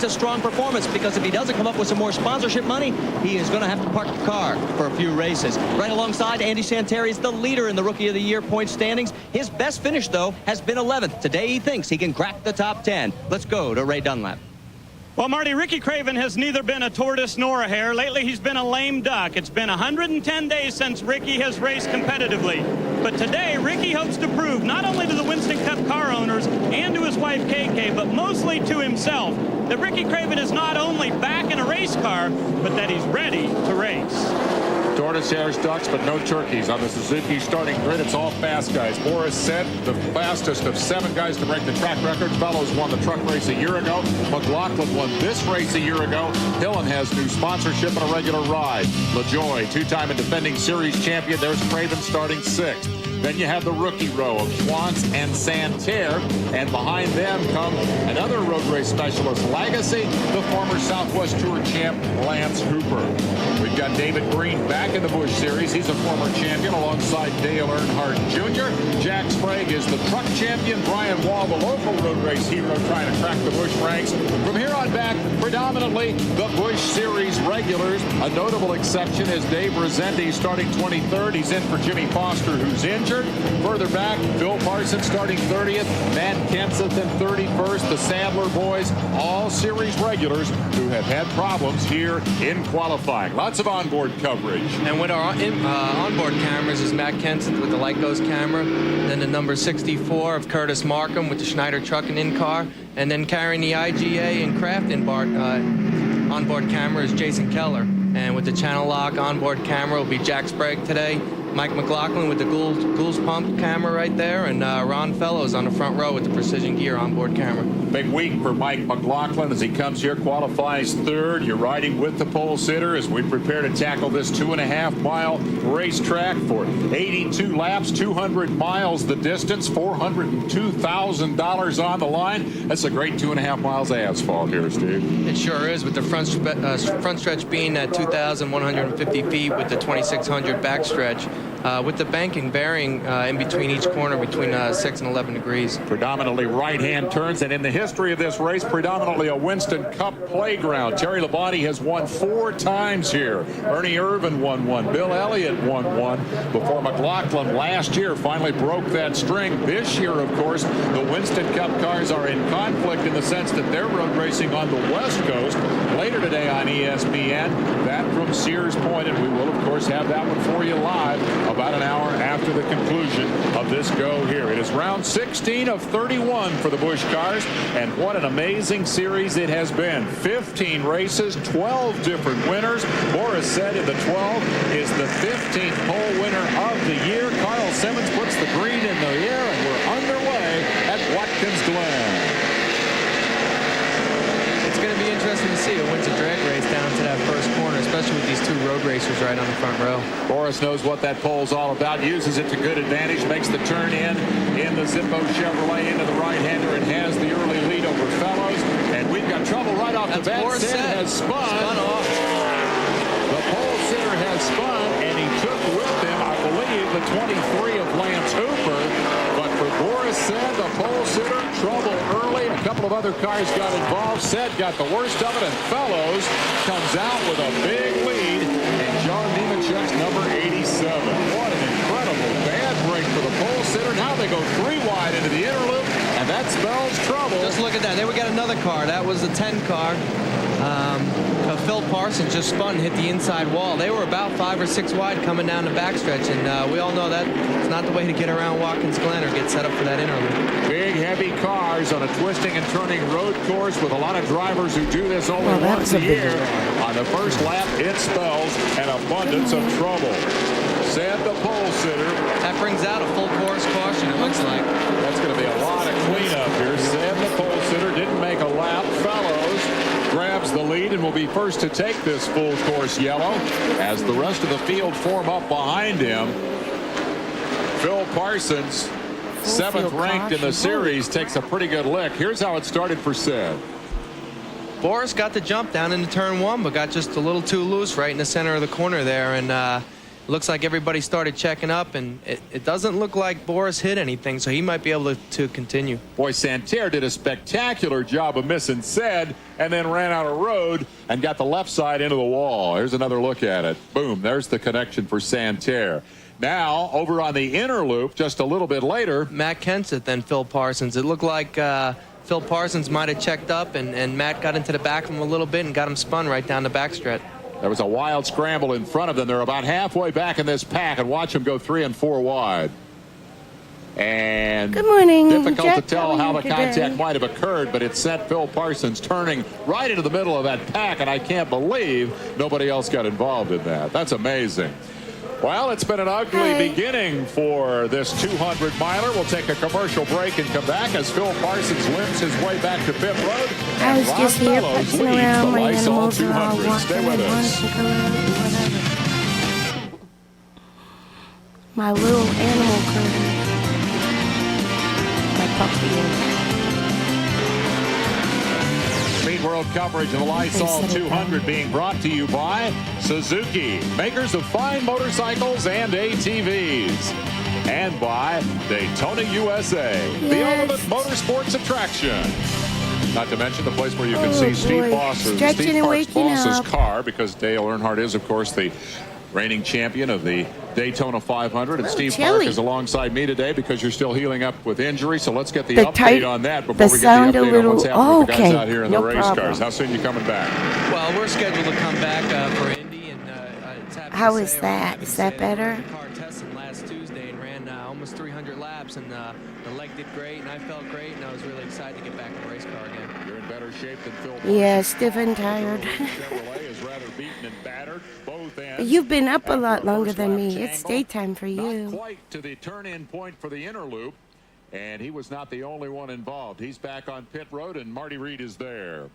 needs a strong performance, because if he doesn't come up with some more sponsorship money, he is going to have to park the car for a few races. Right alongside, Andy Santeri is the leader in the Rookie of the Year point standings. His best finish, though, has been 11th. Today, he thinks he can crack the top 10. Let's go to Ray Dunlap. Well, Marty, Ricky Craven has neither been a tortoise nor a hare. Lately, he's been a lame duck. It's been 110 days since Ricky has raced competitively. But today, Ricky hopes to prove not only to the Winston Cup car owners and to his wife, KK, but mostly to himself, that Ricky Craven is not only back in a race car, but that he's ready to race. Tortoise, hares, ducks, but no turkeys on the Suzuki starting grid. It's all fast guys. Boris said the fastest of 7 guys to break the track record. Fellows won the truck race a year ago. McLaughlin won this race a year ago. Hillen has new sponsorship and a regular ride. LaJoie, 2-time and defending series champion. There's Craven starting 6th. Then you have the rookie row of Schwantz and Santerre, and behind them come another road race specialist, Legacy, the former Southwest Tour champ, Lance Hooper. We've got David Green back in the Busch Series. He's a former champion alongside Dale Earnhardt Jr. Jack Sprague is the truck champion. Brian Wall, the local road race hero, trying to crack the Busch ranks. From here on back, predominantly the Busch Series regulars. A notable exception is Dave Rossetti starting 23rd. He's in for Jimmy Foster, who's injured. Further back, Bill Parsons starting 30th, Matt Kenseth in 31st. The Sadler boys, all series regulars who have had problems here in qualifying. Lots of onboard coverage. And with our onboard cameras is Matt Kenseth with the Lycos camera, then the number 64 of Curtis Markham with the Schneider truck and in-car, and then carrying the IGA and Kraft onboard camera is Jason Keller. And with the channel lock onboard camera will be Jack Sprague today. Mike McLaughlin with the Goulds Pump camera right there, and Ron Fellows on the front row with the Precision Gear onboard camera. Big week for Mike McLaughlin as he comes here, qualifies 3rd. You're riding with the pole sitter as we prepare to tackle this 2.5-mile racetrack for 82 laps, 200 miles the distance, $402,000 on the line. That's a great 2.5 miles of asphalt here, Steve. It sure is, with the front stretch being at 2,150 feet with the 2,600 backstretch. With the banking varying in between each corner between 6 and 11 degrees. Predominantly right-hand turns, and in the history of this race, predominantly a Winston Cup playground. Terry Labonte has won 4 times here. Ernie Irvan won 1. Bill Elliott won 1 before McLaughlin last year finally broke that string. This year, of course, the Winston Cup cars are in conflict in the sense that they're road racing on the West Coast. Later today on ESPN, that from Sears Point, and we will, of course, have that one for you live about an hour after the conclusion of this go here. It is round 16 of 31 for the Busch cars, and what an amazing series it has been. 15 races, 12 different winners. Boris said in the 12 is the 15th pole winner of the year. Carl Simmons puts the green in the air, and we're underway at Watkins Glen. It's going to be interesting to see who wins a drag race down to that first corner, especially with these 2 road racers right on the front row. Boris knows what that pole's all about, uses it to good advantage, makes the turn in the Zippo Chevrolet into the right-hander, and has the early lead over Fellows. And we've got trouble right off the bat. Sid has spun off. The pole sitter has spun, and he took with him, I believe, the 23 of Lance Hooper. But for Boris said, the pole sitter, trouble early. A couple of other cars got involved. Said got the worst of it, and Fellows comes out with a big lead. And John Nemechek's number 87. What an incredible bad break for the pole sitter. Now they go 3 wide into the inner loop, and that spells trouble. Just look at that. There we got another car. That was the 10 car. Phil Parsons just spun and hit the inside wall. They were about 5 or 6 wide coming down the backstretch, and we all know that it's not the way to get around Watkins Glen or get set up for that inner loop. Big, heavy cars on a twisting and turning road course with a lot of drivers who do this only once a year. On the first lap, it spells an abundance of trouble. Said the pole sitter. That brings out a full course caution, it looks like. That's going to be a lot of cleanup here. Said the pole sitter didn't make a lap. Fellows grabs the lead and will be first to take this full course yellow as the rest of the field form up behind him. Phil Parsons, 7th ranked in the series, takes a pretty good lick. Here's how it started for Sid. Boris got the jump down into turn 1, but got just a little too loose right in the center of the corner there, and looks like everybody started checking up, and it doesn't look like Boris hit anything, so he might be able to continue. Boy, Santerre did a spectacular job of missing Said, and then ran out of road and got the left side into the wall. Here's another look at it. Boom, there's the connection for Santerre. Now, over on the inner loop, just a little bit later, Matt Kenseth, then Phil Parsons. It looked like Phil Parsons might have checked up, and Matt got into the back of him a little bit and got him spun right down the backstretch. there was a wild scramble in front of them. They're about halfway back in this pack, and watch them go 3 and 4 wide. And good morning, difficult Jeff, to tell how the today? contact might have occurred, but it sent Phil Parsons turning right into the middle of that pack, and I can't believe nobody else got involved in that. That's amazing. Well, it's been an ugly beginning for this 200-miler. We'll take a commercial break and come back as Phil Parsons limps his way back to pit road. I was just here putzing around. My animals are all walking Stay with and us. wanting to go out and whatever. My little animal curtain. My puppy. Speed World coverage of the Lysol 200 being brought to you by Suzuki, makers of fine motorcycles and ATVs, and by Daytona USA, the ultimate motorsports attraction. Not to mention the place where you can see Steve Boss's car, because Dale Earnhardt is, of course, the reigning champion of the Daytona 500, and Steve Clark is alongside me today because you're still healing up with injury. So let's get the update on that before we get the update on what's happening with the guys out here in the race cars. How soon are you coming back? Well, we're scheduled to come back for Indy, and it's happy How to is say that? Is that better? The car tested last Tuesday and ran almost 300 laps, and the leg did great, and I felt great, and I was really excited to get back in the race car again. You're in better shape than Phil. Yeah, stiff and tired. You've been up a lot longer than me. It's daytime for you. Not quite to the turn-in point for the inner loop, and he was not the only one involved. He's back on pit road, and Marty Reed is there.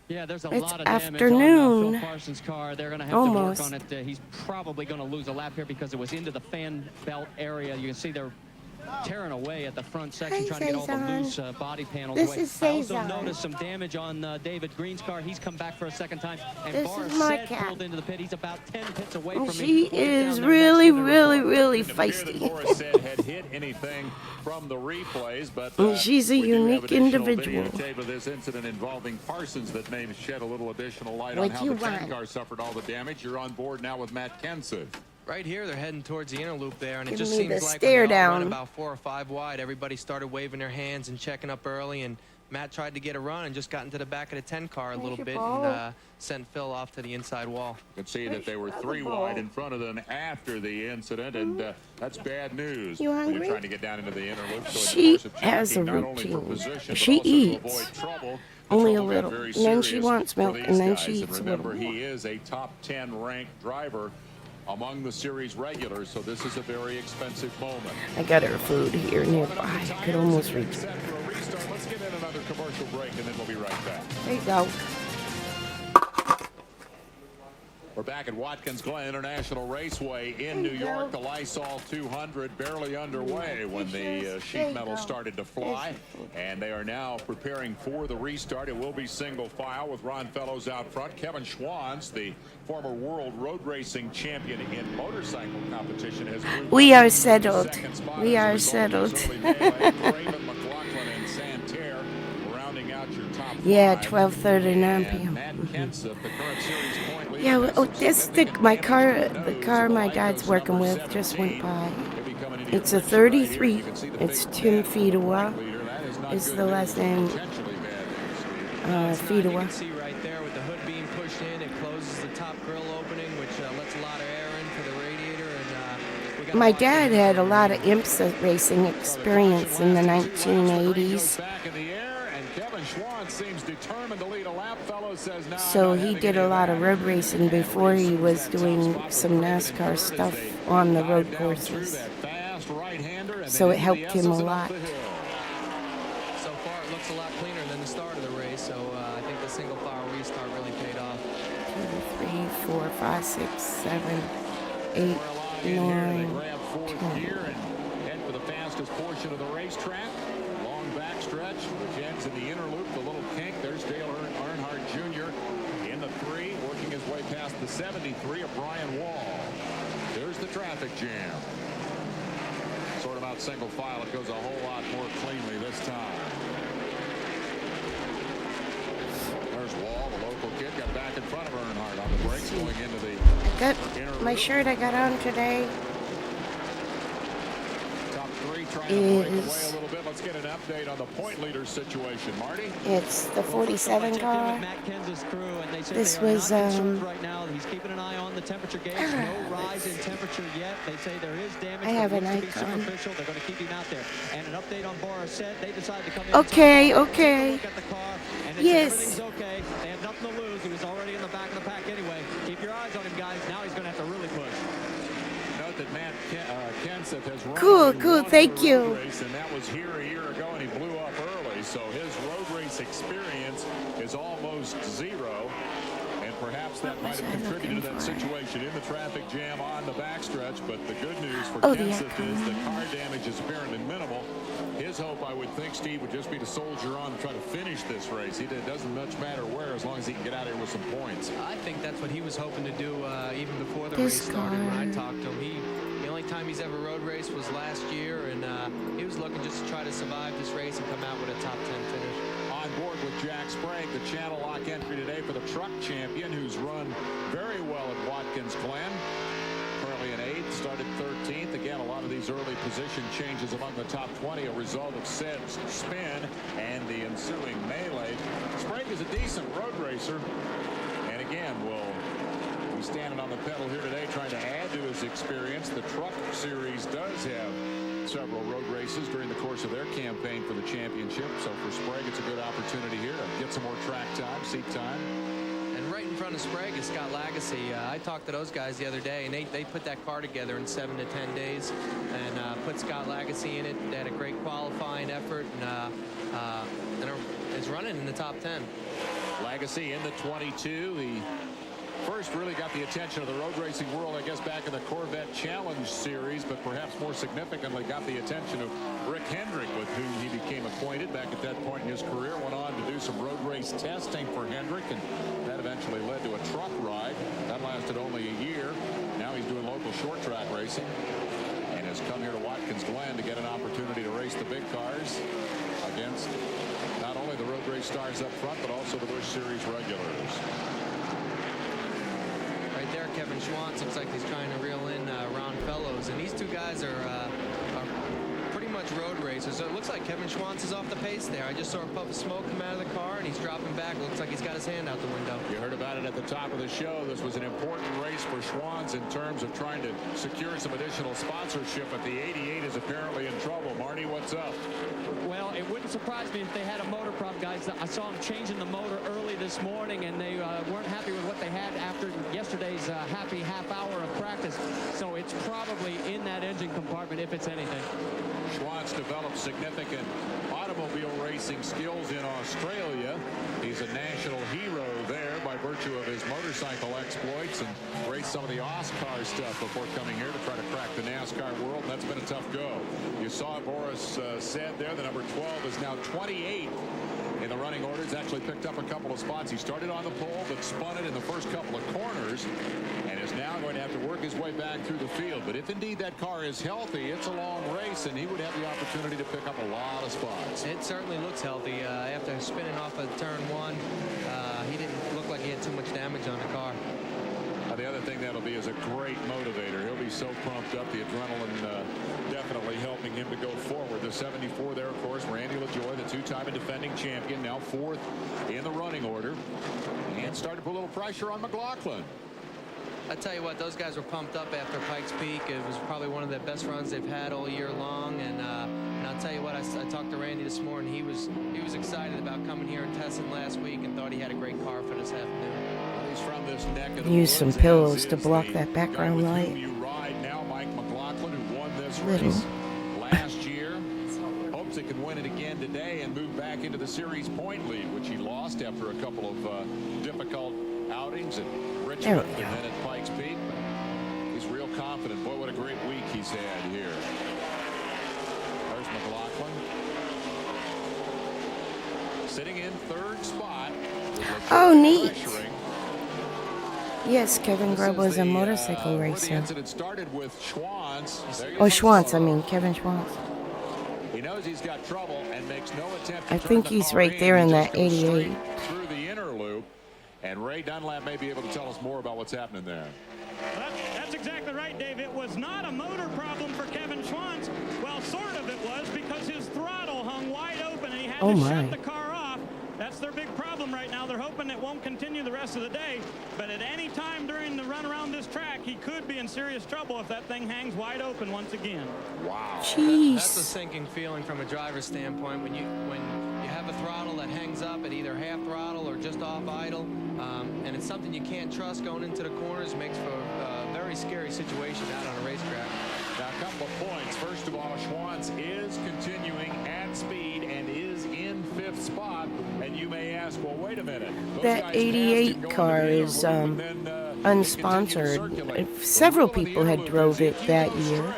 Yeah, there's a It's lot of damage afternoon. on Phil Parsons' car. They're going to have Almost. to work on it. He's probably going to lose a lap here because it was into the fan belt area. You can see they're tearing away at the front section, trying to get all the loose body panels away. Is I also Cezanne. noticed some damage on David Green's car. He's come back for a second time, and This Boris is my Said cat. pulled into the pit. He's about 10 pits away from me. She We'll get is down there really, next to the really, report. really Didn't appear that Boris feisty. said had hit anything from the replays, but She's a we do have unique additional individual. videotape of this incident involving Parsons that may shed a little additional light What on how you the tank want? car suffered all the damage. You're on board now with Matt Kenseth. Right here, they're heading towards the inner loop there, and it Give just me seems the like stare when they all down. went about 4 or 5 wide, everybody started waving their hands and checking up early, and Matt tried to get a run and just got into the back of the 10 car a little bit and sent Phil off to the inside wall. You can see that they were 3 wide in front of them after the incident, and that's bad news. You when hungry? You're trying to get down into the inner loop. So She in the course of has a checking, not only for routine. position, She but also to eats. avoid trouble. Only a Trouble got little. very And then she serious wants for milk, these and then guys. she eats a remember, little more. he is a top 10 ranked driver among the series regulars, so this is a very expensive moment. I got her food here nearby. I could almost reach it. Set for a restart. Let's get in another commercial break, and then we'll be right back. There you go. We're back at Watkins Glen International Raceway in New York. The Lysol 200 barely underway when the sheet metal started to fly, and they are now preparing for the restart. It will be single file with Ron Fellows out front. Kevin Schwantz, the former world road racing champion in motorcycle competition, has moved We are to the settled. second spot We as a are result of settled. this early melee. Craven, McLaughlin, and Santerre rounding out your top Yeah, 5. 12:39 And p.m. Matt Kenseth, the current series point leader, Yeah, well, has this my car. The car my dad's working with just went by. It's a 33. It's Tim Fedewa. Is the last name? Fedewa. You can see right there with the hood being pushed in, it closes the top grill opening, which lets a lot of air in for the radiator. And we got My dad had a lot of IMSA racing experience in the 1980s. So he did a lot of road racing before he was doing some NASCAR stuff on the road courses. So it helped him a lot. So far, it looks a lot cleaner than the start of the race, so I think the single file restart really paid off. 2, 3, 4, 5, 6, 7, 8, 9, 10. Head for the fastest portion of the racetrack. Long backstretch, which ends in the inner loop, the little kink. There's Dale Earnhardt Jr. in the 3, working his way past the 73 of Brian Wall. There's the traffic jam. Sort them out single file. It goes a whole lot more cleanly this time. There's Wall, the local kid, got back in front of Earnhardt on the brakes going into the Got my shirt I got on today. Top three trying to break away a little bit. Let's get an update on the point leader situation, Marty. It's the 47 car. This was right now. He's keeping an eye on the temperature gauge. No rise in temperature yet. They say there is damage. I have an icon. icon. They're going to keep him out there. And an update on Boris said they decided to come in. Okay, and okay. look at the car, and Yes. everything's okay. They had nothing to lose. He was already in the back of the pack anyway. Keep your eyes on him, guys. Now he's going to have to really push. Note that Matt Kenseth has run Cool, thank you. race, and that was here a year ago, and he blew up early. So his road race experience is almost zero. And perhaps that might have contributed to that situation in the traffic jam on the backstretch. But the good news for Kenseth is the car damage is apparently minimal. His hope, I would think, Steve, would just be to soldier on and try to finish this race. It doesn't much matter where, as long as he can get out of here with some points. I think that's what he was hoping to do even before the race started. When I talked to him, the only time he's ever road raced was last year, and he was looking just to try to survive this race and come out with a top 10 finish. On board with Jack Sprague, the Channel Lock entry today for the truck champion, who's run very well at Watkins Glen. Currently in 8th, started 13th. Again, a lot of these early position changes among the top 20, a result of Seb's spin and the ensuing melee. Sprague is a decent road racer, and again, will be standing on the pedal here today trying to add to his experience. The Truck Series does have several road races during the course of their campaign for the championship, so for Sprague, it's a good opportunity here to get some more track time, seat time. And right in front of Sprague is Scott Lagasse. I talked to those guys the other day, and they put that car together in 7 to 10 days and put Scott Lagasse in it. They had a great qualifying effort, and is running in the top 10. Lagasse in the 22. He first really got the attention of the road racing world, I guess, back in the Corvette Challenge Series, but perhaps more significantly got the attention of Rick Hendrick, with whom he became acquainted back at that point in his career. Went on to do some road race testing for Hendrick, and that eventually led to a truck ride. That lasted only a year. Now he's doing local short track racing and has come here to Watkins Glen to get an opportunity to race the big cars against not only the road race stars up front, but also the Busch Series regulars. Right there, Kevin Schwantz looks like he's trying to reel in Ron Fellows, and these two guys are pretty much road racers. So it looks like Kevin Schwantz is off the pace there. I just saw a puff of smoke come out of the car, and he's dropping back. Looks like he's got his hand out the window. You heard about it at the top of the show. This was an important race for Schwantz in terms of trying to secure some additional sponsorship, but the 88 is apparently in trouble. Marty, what's up? Well, it wouldn't surprise me if they had a motor problem, guys. I saw them changing the motor early this morning, and they weren't happy with what they had after yesterday's happy half hour of practice. So it's probably in that engine compartment, if it's anything. Schwantz developed significant automobile racing skills in Australia. He's a national hero there by virtue of his motorcycle exploits, and raced some of the OSCAR stuff before coming here to try to crack the NASCAR world. That's been a tough go. You saw Boris said there, the number 12 is now 28 in the running order. He's actually picked up a couple of spots. He started on the pole, but spun it in the first couple of corners, and is now going to have to work his way back through the field. But if indeed that car is healthy, it's a long race, and he would have the opportunity to pick up a lot of spots. It certainly looks healthy. After spinning off of turn 1, he didn't look like he had too much damage on the car. The other thing that'll be is a great motivator. He'll be so pumped up. The adrenaline definitely helping him to go forward. The 74 there, of course, Randy LaJoie, the two-time and defending champion, now 4th in the running order, and started to put a little pressure on McLaughlin. I tell you what, those guys were pumped up after Pikes Peak. It was probably one of the best runs they've had all year long, and I'll tell you what, I talked to Randy this morning. He was excited about coming here and testing last week, and thought he had a great car for this afternoon. He's from this neck of the Use some woods, pillows as to is block the that guy background with light. whom you ride now, Mike McLaughlin, who won this Little. race last year. Hopes he can win it again today and move back into the series point lead, which he lost after a couple of difficult outings at Richmond and then at Pikes Peak. But he's real confident. Boy, what a great week he's had here. There's McLaughlin. Sitting in 3rd spot. Oh, neat. Yes, Kevin Grubb was a motorcycle where the racer. incident started with Schwantz. Oh, Schwantz, I mean, Kevin Schwantz. He knows he's got trouble and makes no attempt to I turn think the he's car right there He in just that goes 88. straight through the inner loop. And Ray Dunlap may be able to tell us more about what's happening there. That's exactly right, Dave. It was not a motor problem for Kevin Schwantz. Well, sort of it was, because his throttle hung wide open and he had to shut the car off. That's their big problem right now. They're hoping it won't continue the rest of the day. But at any time during the run around this track, he could be in serious trouble if that thing hangs wide open once again. Wow. Jeez. That's a sinking feeling from a driver's standpoint when you have a throttle that hangs up at either half throttle or just off idle, and it's something you can't trust going into the corners. Makes for a very scary situation out on a racetrack. Now, a couple of points. First of all, Schwantz is continuing at speed and is in 5th spot. And you may ask, well, wait a minute. That 88 car is unsponsored. Several people had drove it that year.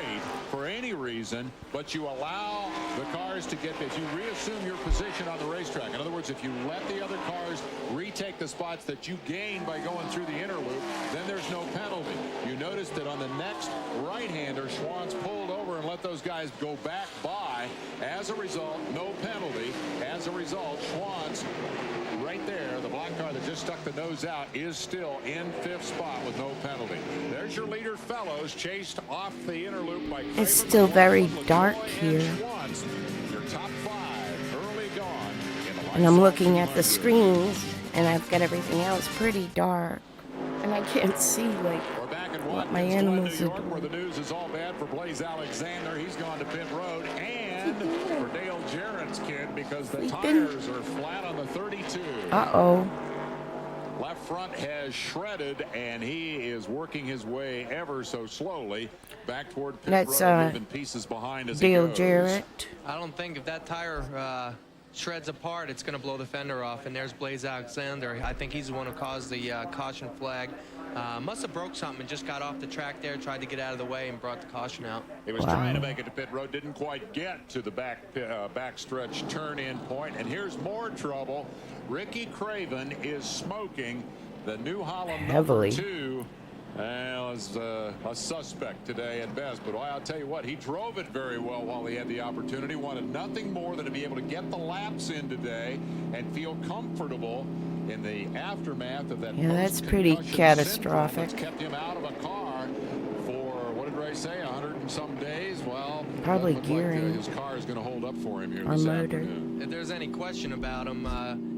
For any reason, but you allow the cars to get this. You reassume your position on the racetrack. In other words, if you let the other cars retake the spots that you gained by going through the inner loop, then there's no penalty. You notice that on the next right-hander, Schwantz pulled over and let those guys go back by. As a result, no penalty. As a result, Schwantz, right there, the black car that just stuck the nose out, is still in 5th spot with no penalty. There's your leader, Fellows, chased off the inner loop by It's still very dark here. Your top 5 early gone. And I'm looking at the screens, and I've got everything else pretty dark. And I can't see, like, what my animals are doing. Where the news is all bad for Blaze Alexander. He's gone to pit road. And for Dale Jarrett's kid, because the tires are flat on the 32. Uh-oh. Left front has shredded, and he is working his way ever so slowly back toward pit That's road, moving pieces behind as Dale he goes. Jarrett. I don't think if that tire shreds apart, it's going to blow the fender off. And there's Blaze Alexander. I think he's the one who caused the caution flag. Must have broke something and just got off the track there, tried to get out of the way, and brought the caution out. He was trying to make it to pit road, didn't quite get to the backstretch turn-in point. And here's more trouble. Ricky Craven is smoking the New Holland heavily. #2. As a suspect today at best, but I'll tell you what, he drove it very well while he had the opportunity. Wanted nothing more than to be able to get the laps in today and feel comfortable in the aftermath of that. Yeah, that's pretty catastrophic. That's kept him out of a car for, what did Ray say, 100 and some days? Well, probably like, gearing. his car is going to hold up for him here Or this motor. afternoon. If there's any question about him,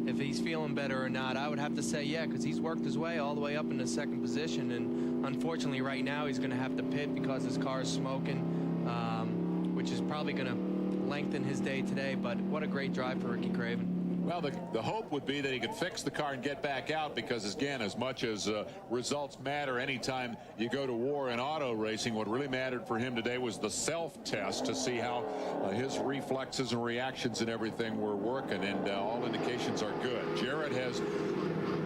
if he's feeling better or not, I would have to say yeah, because he's worked his way all the way up in the 2nd position, and unfortunately right now he's going to have to pit because his car is smoking, which is probably going to lengthen his day today. But what a great drive for Ricky Craven. Well, the hope would be that he could fix the car and get back out, because, again, as much as results matter anytime you go to war in auto racing, what really mattered for him today was the self-test to see how his reflexes and reactions and everything were working, and all indications are good. Jarrett has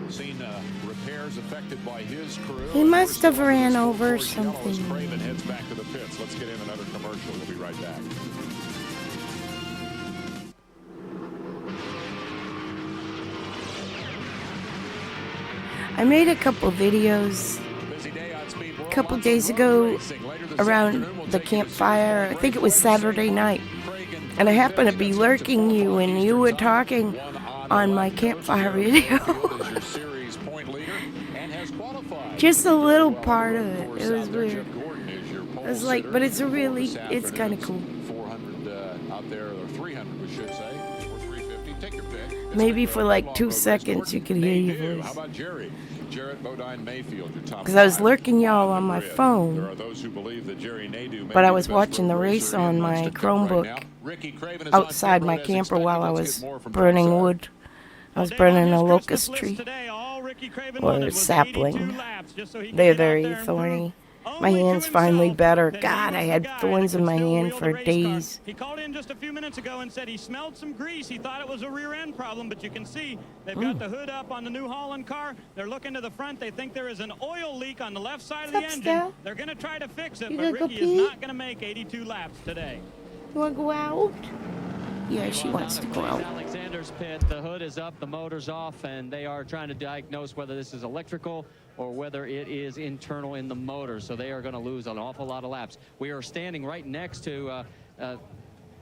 seen repairs affected by his crew. He must have ran over something. Craven heads back to the pits. Let's get in another commercial. We'll be right back. I made a couple videos a couple days ago around the campfire. I think it was Saturday night. And I happened to be lurking you, and you were talking on my campfire video. Just a little part of it. It was weird. I was like, but it's kind of cool. 400 out there, or 300 we should say, or 350. Take your pick. Maybe for like 2 seconds you could hear your voice. How about Jerry? Jarrett, Bodine, Mayfield, your top. Because I was lurking y'all on my phone. There are those who believe that Jerry Nadeau may But I be was the best watching the road race racer on in my Winston right Chromebook now. Ricky Craven is on outside pit my road as camper expected. while I Let's was get more from burning Penske. wood. I was burning a locust tree or a sapling. They're very thorny. My hand's finally better. God, I had thorns in my hand for days. He called in just a few minutes ago and said he smelled some grease. He thought it was a rear end problem, but you can see they've got the hood up on the New Holland car. They're looking to the front. They think there is an oil leak on the left side of the engine. Steph? They're going to try to fix it, You but gonna go Ricky is pee? not going to make 82 laps today. You want to go out? Yeah, she wants to go out. commander's pit. The hood is up, the motor's off, and they are trying to diagnose whether this is electrical or whether it is internal in the motor. So they are going to lose an awful lot of laps. We are standing right next to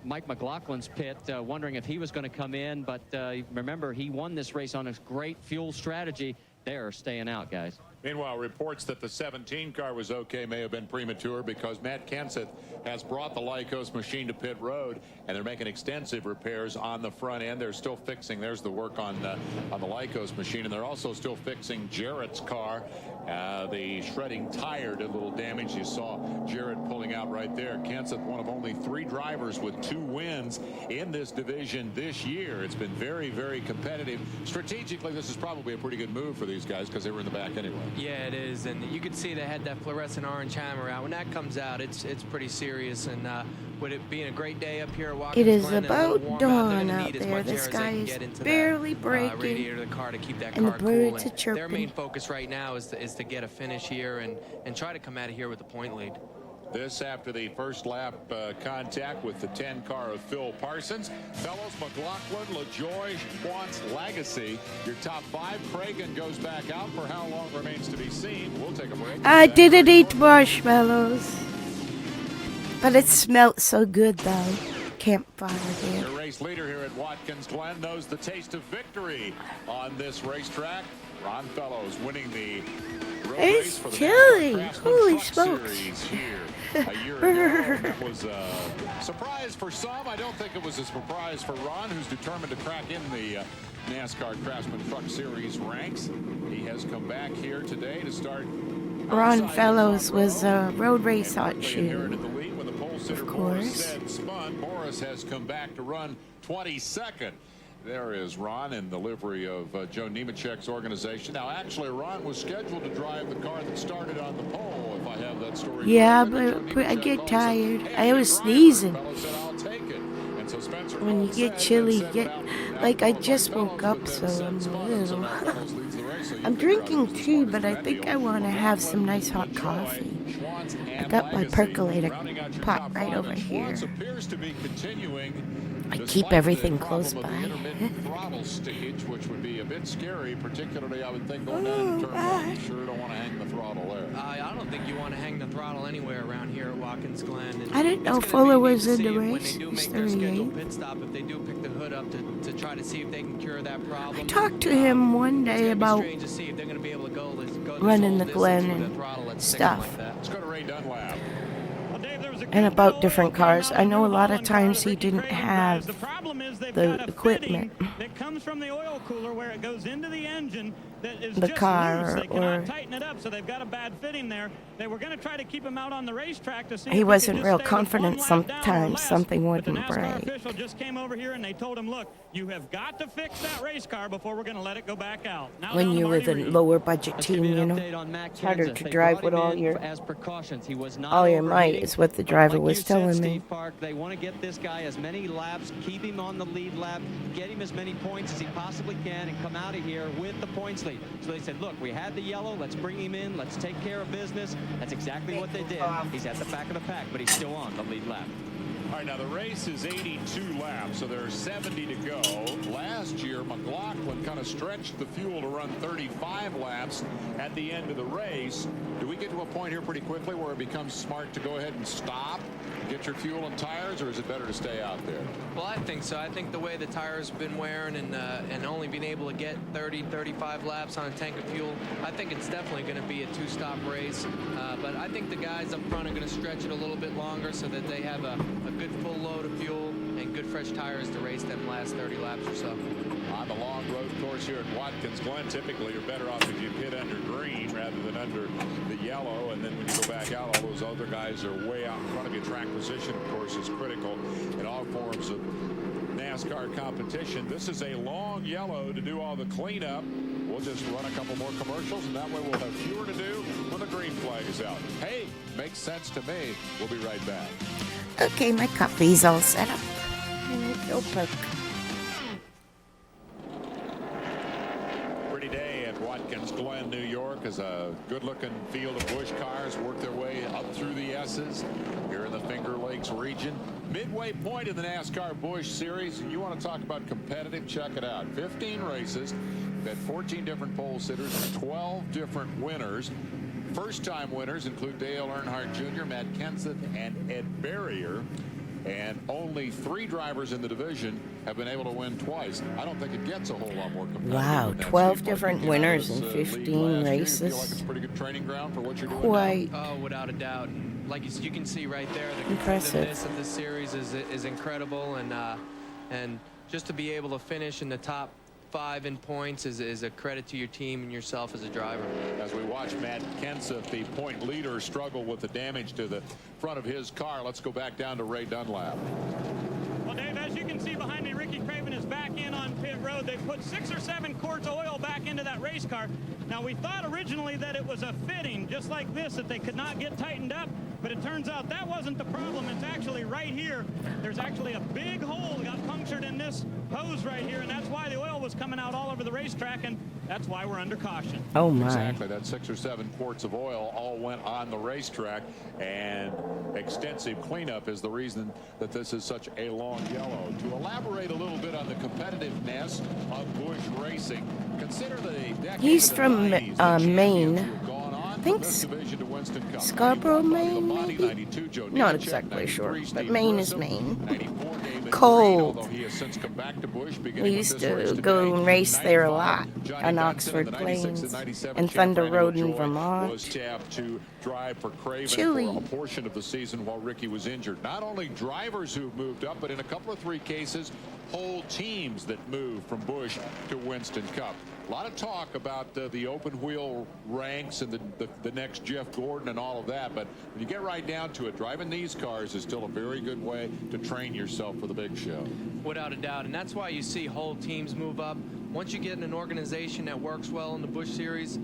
Mike McLaughlin's pit, wondering if he was going to come in. But remember, he won this race on a great fuel strategy. They're staying out, guys. Meanwhile, reports that the 17 car was okay may have been premature because Matt Kenseth has brought the Lycos machine to pit road, and they're making extensive repairs on the front end. They're still fixing. There's the work on the Lycos machine, and they're also still fixing Jarrett's car. The shredding tire did a little damage. You saw Jarrett pulling out right there. Kenseth, one of only 3 drivers with 2 wins in this division this year. It's been very, very competitive. Strategically, this is probably a pretty good move for these guys because they were in the back anyway. Yeah, it is, and you can see they had that fluorescent orange hammer out. When that comes out, it's pretty serious, and with it being a great day up here at Watkins It is Glen, about dawn out there. The sky is barely breaking, radiator of the car to keep that and the car birds cool. are chirping. Their main focus right now is to get a finish here and try to come out of here with a point lead. This after the first lap contact with the 10 car of Phil Parsons. Fellows, McLaughlin, LaJoie, Schwantz, Lagasse. Your top 5. Cragen goes back out for how long remains to be seen. We'll take a break. I didn't eat marshmallows, but it smelled so good though. Campfire there. The race leader here at Watkins Glen knows the taste of victory on this racetrack. Ron Fellows winning the road race for the chilly. Craftsman Holy Truck smokes. Series here a year ago. That was a surprise for some. I don't think it was a surprise for Ron, who's determined to crack in the NASCAR Craftsman Truck Series ranks. He has come back here today to start. Ron Fellows was a road race hot shoe. Inherited the lead when the pole sitter Of Morris course. said spun. Morris has come back to run 22nd. There is Ron in the livery of Joe Nemechek's organization. Now, actually, Ron was scheduled to drive the car that started on the pole, if I have that story. Yeah, correct. but I get Joe Nemechek tired. called and said, I "Hey, was drive." sneezing. The fellow said, "I'll take it." And so Spencer When you Cole get said, chilly, then get said, like I "Now, just Fellows woke up, would so then said I'm a spun." So little. now Fellows leads the race, so you I'm figure out drinking who's the tea, smartest but I in that think deal. I want to have some nice hot LaJoie, coffee. Schwantz, I and got my Lagasse percolator rounding out your pot top right 5, over and here. Schwantz appears to be continuing. I Despite keep everything the close problem by. of the intermittent throttle stickage, which would be a bit scary, particularly I would think going down to turn 1. You sure don't want to hang the throttle there. I don't think you want to hang the throttle anywhere around here at Watkins Glen. And I didn't know it's gonna Fuller be neat was to in see the if when race. they do He's make their scheduled 38. pit stop, if they do pick the hood up to try to see if they can cure that problem. I talked to him one It's day gonna be about strange to see if they're going to be able to go this running whole the Glen distance with and a throttle that's stuff. sticking like that. Let's go to Ray Dunlap. Well, Dave, there was a And good about bit of different oil coming cars. out I of know a the lot of Holland times car he that Ricky didn't Craven have drives. The problem is they've the got a equipment. fitting that comes from the oil cooler where it goes into the engine that is The just car loose. They cannot or- tighten it up, so they've got a bad fitting there. They were going to try to keep him out on the racetrack to see He if wasn't could real just stay with confident one lap down or sometimes less. something But wouldn't the NASCAR break. official just came over here and they told him, look, you have got to fix that race car before we're going to let it go back out. Now When down to you're with a Marty Reed. lower budget Let's give team, you you an know. update on Matt It's harder Kenseth. to They drive brought with him all in your as precautions. He was not all your might overheating, is what the but driver like was you said, telling me. Steve Park, they want to get this guy as many laps, keep him on the lead lap, get him as many points as he possibly can, and come out of here with the points lead. So they said, look, we had the yellow, let's bring him in, let's take care of business. That's exactly what they did. He's at the back of the pack, but he's still on the lead lap. All right, now the race is 82 laps, so there are 70 to go. Last year, McLaughlin kind of stretched the fuel to run 35 laps at the end of the race. Do we get to a point here pretty quickly where it becomes smart to go ahead and stop, get your fuel and tires, or is it better to stay out there? Well, I think so. I think the way the tires have been wearing and only being able to get 30, 35 laps on a tank of fuel, I think it's definitely going to be a two-stop race. But I think the guys up front are going to stretch it a little bit longer so that they have a good full load of fuel and good fresh tires to race them last 30 laps or so. On the long road course here at Watkins Glen, typically you're better off if you pit under green rather than under the yellow, and then when you go back out, all those other guys are way out in front of you. Track position, of course, is critical in all forms of NASCAR competition. This is a long yellow to do all the cleanup. We'll just run a couple more commercials, and that way we'll have fewer to do when the green flag is out. Hey, makes sense to me. We'll be right back. Okay, my coffee's all set up. And I feel perfect. Pretty day at Watkins Glen, New York, as a good-looking field of Busch cars work their way up through the S's here in the Finger Lakes region. Midway point in the NASCAR Busch Series, and you want to talk about competitive, check it out. 15 races. We've had 14 different pole sitters, 12 different winners. First-time winners include Dale Earnhardt Jr., Matt Kenseth, and Ed Berrier. And only 3 drivers in the division have been able to win twice. I don't think it gets a whole lot more competitive. Wow, 12 different winners in 15 races. You feel like it's a pretty good training ground for what you're doing Quite. now? Oh, without a doubt. Like you can see right there, the Impressive. competitiveness of this series is incredible, and just to be able to finish in the top 5 in points is a credit to your team and yourself as a driver. As we watch Matt Kenseth, the point leader, struggle with the damage to the front of his car. Let's go back down to Ray Dunlap. Well, Dave, as you can see behind me, Ricky Craven is back in on pit road. They put 6 or 7 quarts of oil back into that race car. Now, we thought originally that it was a fitting, just like this, that they could not get tightened up, but it turns out that wasn't the problem. It's actually right here. There's actually a big hole that got punctured in this hose right here, and that's why the oil was coming out all over the racetrack, and that's why we're under caution. Oh, my. Exactly. That 6 or 7 quarts of oil all went on the racetrack, and extensive cleanup is the reason that this is such a long yellow. To elaborate a little bit on the competitiveness of Busch racing, consider the decade He's of the from 90s, the Maine. champions who have gone on I think from this division to Winston Cup. Scarborough, 91, Maine, Bobby, maybe? 92, Joe Not Nemechek, exactly 93, sure, but Steve Maine is Grissom, Maine. 94, David Cold. Green, although he has since come back to Busch, beginning We with used this race to today. go and race there a 95, lot Johnny on Benson, Oxford the 96 Plains and 97 and champ Thunder Randy Road in LaJoie Vermont. was tapped to drive for Craven Chilly. for a portion of the season while Ricky was injured. Not only drivers who've moved up, but in a couple of 3 cases, whole teams that moved from Busch to Winston Cup. A lot of talk about the open wheel ranks and the next Jeff Gordon and all of that, but when you get right down to it, driving these cars is still a very good way to train yourself for the big show. Without a doubt, and that's why you see whole teams move up. Once you get in an organization that works well in the Busch Series,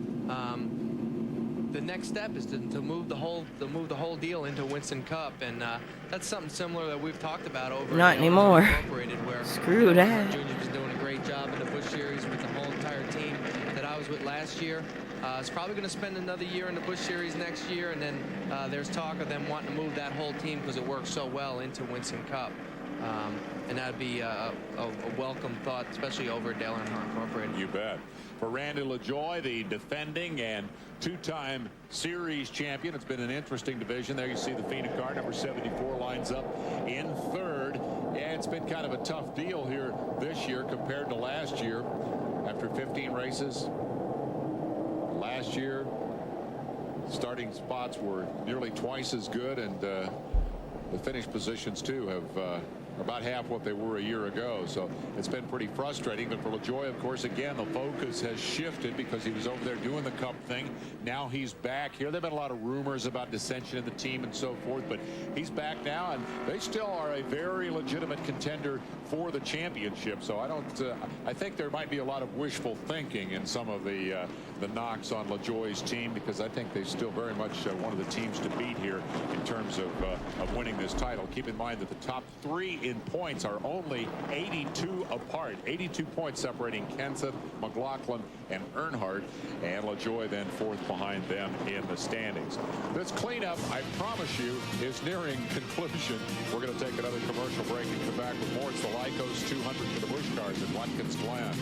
the next step is to move the whole deal into Winston Cup, and that's something similar that we've talked about over. Not at anymore. Incorporated, where Screw that. Junior was doing a great job in the Busch Series with the whole entire team that I was with last year. It's probably going to spend another year in the Busch Series next year, and then there's talk of them wanting to move that whole team because it works so well into Winston Cup. And that'd be a welcome thought, especially over at Dale Earnhardt Incorporated. You bet. For Randy LaJoie, the defending and 2-time series champion, it's been an interesting division. There you see the Phoenix car, number 74, lines up in 3rd. Yeah, it's been kind of a tough deal here this year compared to last year. After 15 races, last year, starting spots were nearly twice as good, and the finish positions, too, have about half what they were a year ago. So it's been pretty frustrating. But for LaJoie, of course, again, the focus has shifted because he was over there doing the Cup thing. Now he's back here. There have been a lot of rumors about dissension in the team and so forth, but he's back now, and they still are a very legitimate contender for the championship. So I think there might be a lot of wishful thinking in some of the knocks on LaJoie's team, because I think they're still very much one of the teams to beat here in terms of winning this title. Keep in mind that the top 3 in points are only 82 apart. 82 points separating Kenseth, McLaughlin, and Earnhardt, and LaJoie then 4th behind them in the standings. This cleanup, I promise you, is nearing conclusion. We're going to take another commercial break and come back with more. It's the Lycos 200 for the Busch cars at Watkins Glen.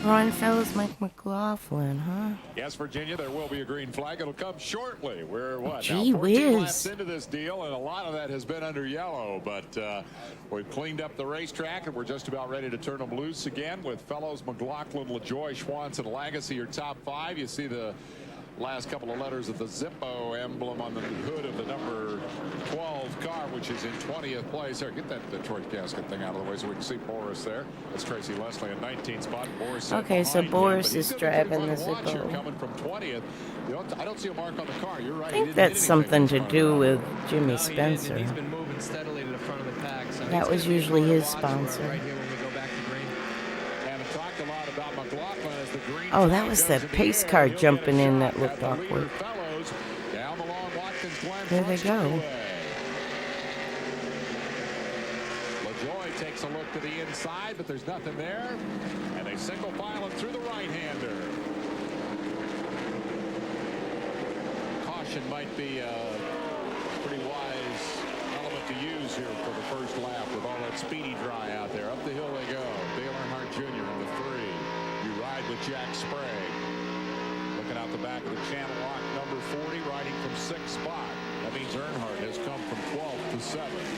Ron Fellows, Mike McLaughlin, huh? Yes, Virginia, there will be a green flag. It'll come shortly. We're what? Gee now 14 whiz. laps into this deal, and a lot of that has been under yellow. But we've cleaned up the racetrack, and we're just about ready to turn them loose again with Fellows, McLaughlin, LaJoie, Schwantz, and Lagasse, your top 5. You see the last couple of letters of the Zippo emblem on the hood of the number 12 car, which is in 20th place. Here, get that Detroit gasket thing out of the way so we can see Boris there. That's Tracy Leslie in 19th spot. Boris Okay, so behind him, Boris but he's is gonna be driving pretty the fun to watch here, Zippo. coming from 20th. I don't see a mark on the car. You're right. I think that's something to do with Jimmy No, Spencer. He's been moving steadily to the front of the pack. So That he's was gonna be usually one to his watch sponsor. right here when we go back to green. And we talked a lot about McLaughlin as the green Oh, that flag was goes that in the pace air. car He'll get a jumping in shot that looked at the leader awkward. Fellows down the long Watkins Glen There they front go. straightaway. LaJoie takes a look to the inside, but there's nothing there. And they single file it through the right-hander. Caution might be a pretty wise element to use here for the first lap with all that speedy dry out there. Up the hill they go. Dale Earnhardt Jr. in the 3. You ride with Jack Sprague. Looking out the back of the channel lock, number 40, riding from 6th spot. That means Earnhardt has come from 12th to 7th.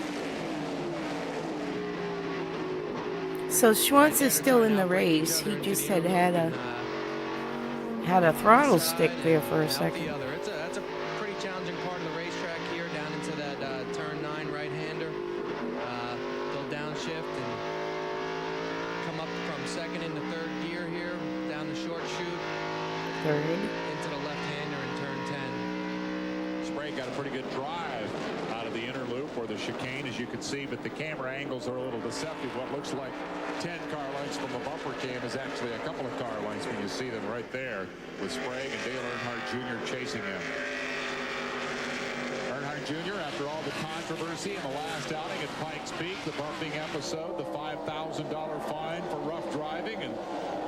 So Schwantz is still in the race. He just had a throttle stick there for a second. That's a pretty challenging part of the racetrack here, down into that turn 9 right-hander. They'll downshift and come up from 2nd into 3rd gear here, down the short chute. 3rd. Into the left-hander in turn 10. Sprague got a pretty good drive out of the inner loop or the chicane, as you can see, but the camera angles are a little deceptive. What looks like 10 car lengths from a bumper cam is actually a couple of car lengths when you see them right there with Sprague and Dale Earnhardt Jr. chasing him. Earnhardt Jr., after all the controversy in the last outing at Pikes Peak, the bumping episode, the $5,000 fine for rough driving, and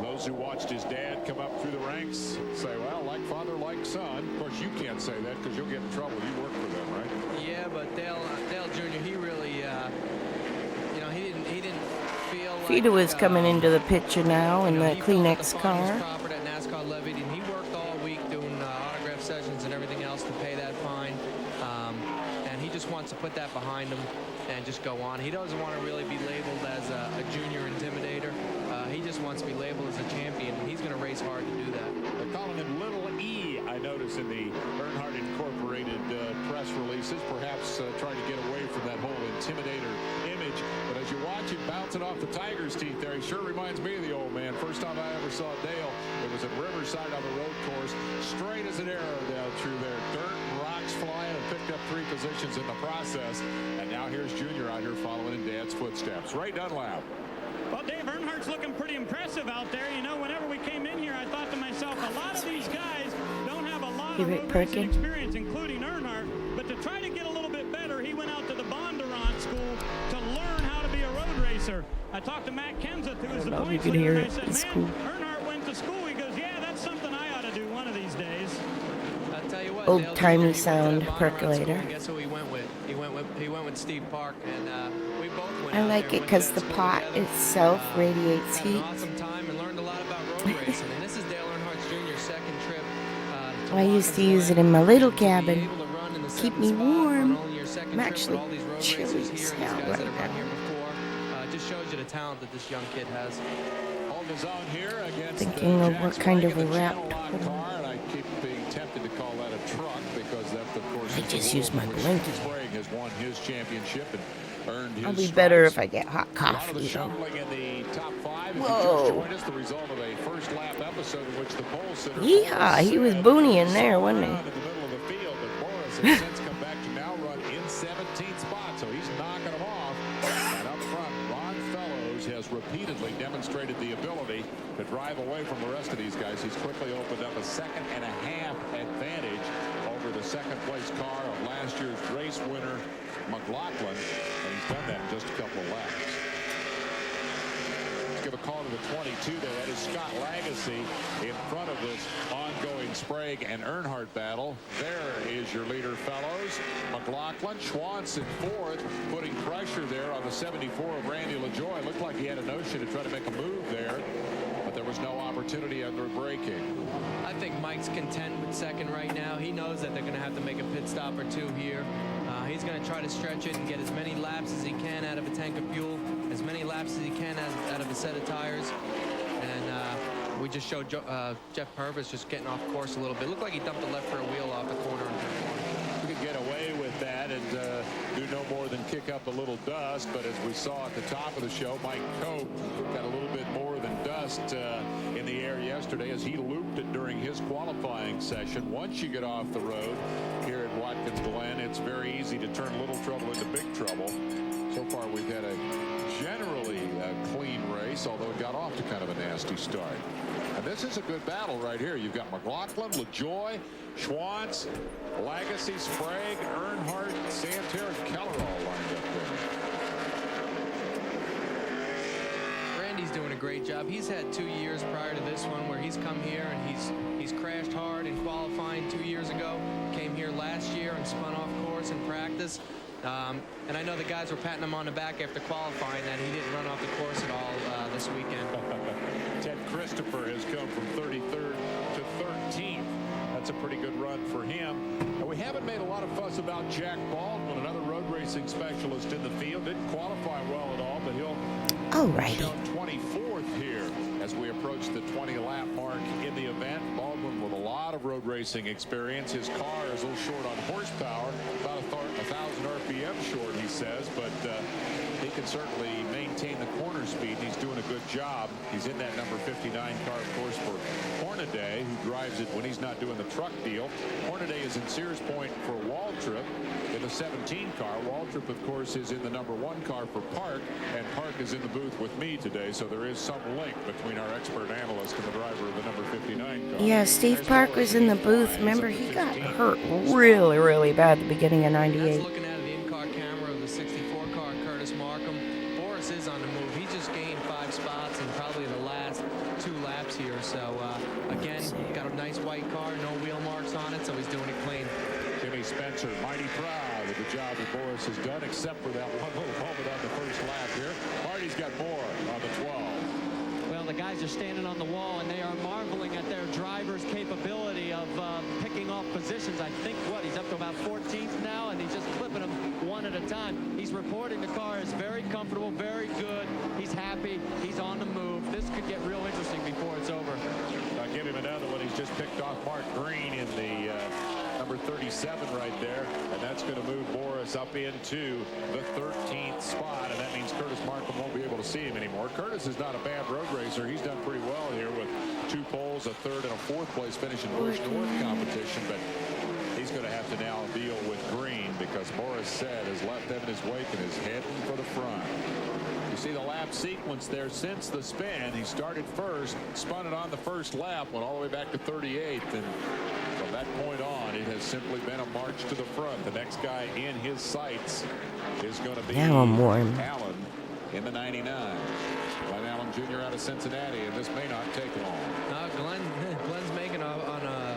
those who watched his dad come up through the ranks say, well, like father, like son. Of course, you can't say that because you'll get in trouble. You work for them, right? Yeah, but Dale Jr., he really, he didn't feel like... Fida was coming into the picture now in the Kleenex car. Proper that NASCAR levied, and he worked all week doing autograph sessions and everything else to pay that fine. And he just wants to put that behind him and just go on. He doesn't want to really be labeled as a junior intimidator. He just wants to be labeled as a champion, and he's going to race hard to do that. They're calling him Little E, I notice in the Earnhardt Incorporated press releases, perhaps trying to get away from that whole intimidator image. But as you watch him bouncing off the tiger's teeth there, he sure reminds me of the old man. First time I ever saw Dale, it was at Riverside on the road course, straight as an arrow down through there. Dirt and rocks flying, and picked up 3 positions in the process. And now here's Junior out here following in Dad's footsteps. Ray Dunlap. Well, Dave Earnhardt's looking pretty impressive out there. You know, whenever we came in here, I thought to myself, a lot of these guys don't have a lot of road racing experience, including Earnhardt. But to try to get a little bit better, he went out to the Bondurant School to learn how to be a road racer. I talked to Matt Kenseth, who is the points leader, and I said, man, Earnhardt went to school. He goes, yeah, that's something I ought to do one of these days. I'll tell you what, old-timey sound percolator. Guess who he went with? He went with Steve Park, and we both went. I like it because the pot itself radiates heat. An awesome time and learned a lot about road racing. And this is Dale Earnhardt Jr.'s 2nd trip. I used to use it in my little cabin. Keep me warm. I'm actually chilly as hell right now. Just shows you the talent that this young kid has. Thinking of what kind of a wrap. I keep being tempted to call that a truck because that, of course, I just used my blanket. Sprague has won his championship and earned his I'll be better if I get hot coffee, though. shuffling in the top 5. Whoa. Just the result of a first lap episode in which the pole sitter Yeah, he was booneying there, wasn't he? in the middle of the field, but Morris has since come back to now run in 17th spot, so he's knocking them off. And up front, Ron Fellows has repeatedly demonstrated the ability to drive away from the rest of these guys. He's quickly opened up a 2.5-second advantage over the 2nd-place car of last year's race winner, McLaughlin, and he's done that in just a couple of laps. Let's give a call to the 22 there. That is Scott Lagacy in front of this ongoing Sprague and Earnhardt battle. There is your leader, Fellows. McLaughlin, Schwantz in 4th, putting pressure there on the 74 of Randy LaJoie. Looked like he had a notion to try to make a move there, but there was no opportunity under braking. I think Mike's content with 2nd right now. He knows that they're going to have to make a pit stop or 2 here. He's going to try to stretch it and get as many laps as he can out of a tank of fuel, as many laps as he can out of a set of tires. And we just showed Geoff Purvis just getting off course a little bit. Looked like he dumped the left rear wheel off the corner. We could get away with that and do no more than kick up a little dust, but as we saw at the top of the show, Mike Cope got a little bit more than dust in the air yesterday as he looped it during his qualifying session. Once you get off the road here at Watkins Glen, it's very easy to turn little trouble into big trouble. So far we've had a generally clean race, although it got off to kind of a nasty start. And this is a good battle right here. You've got McLaughlin, LaJoie, Schwantz, Lagacy, Sprague, Earnhardt, Santerre, and Keller all lined up there. Randy's doing a great job. He's had 2 years prior to this one where he's come here and he's crashed hard in qualifying 2 years ago. Came here last year and spun off course in practice. And I know the guys were patting him on the back after qualifying that he didn't run off the course at all this weekend. Ted Christopher has come from 33rd to 13th. That's a pretty good run for him. And we haven't made a lot of fuss about Jack Baldwin, another road racing specialist in the field. Didn't qualify well at all, but he'll show 24th here as we approach the 20-lap mark in the event. Baldwin with a lot of road racing experience. His car is a little short on horsepower, about 1,000 RPM short, he says, but he can certainly maintain the corner speed. He's doing a good job. He's in that number 59 car, of course, for Hornaday, who drives it when he's not doing the truck deal. Hornaday is in Sears Point for Waltrip in the 17 car. Waltrip, of course, is in the number 1 car for Park, and Park is in the booth with me today, so there is some link between our expert analyst and the driver of the number 59 car. Yeah, Steve Park was in the booth. Remember, he got hurt really, really bad at the beginning of '98. Looking at the in-car camera of the 64 car, Curtis Markham. Boris is on the move. He just gained 5 spots in probably the last 2 laps here. So, again, got a nice white car, no wheel marks on it, so he's doing it clean. Jimmy Spencer, mighty proud of the job that Boris has done, except for that one little moment on the first lap here. Marty's got more on the 12. Well, the guys are standing on the wall, and they are marveling at their driver's capability of picking off positions. I think, he's up to about 14th now, and he's just flipping them one at a time. He's reporting the car is very comfortable, very good. He's happy. He's on the move. This could get real interesting before it's over. I'll give him another one. He's just picked off Mark Green in the number 37 right there, and that's going to move Boris up into the 13th spot, and that means Curtis Markham won't be able to see him anymore. Curtis is not a bad road racer. He's done pretty well here with 2 poles, a 3rd and a 4th place finish in Busch North competition, but he's going to have to now deal with Green because Boris said has left them in his wake and is heading for the front. You see the lap sequence there since the spin. He started first, spun it on the first lap, went all the way back to 38th, and from that point on, it has simply been a march to the front. The next guy in his sights is going to be Allen in the 99. Glen Allen Jr. out of Cincinnati, and this may not take long. Glen's making on a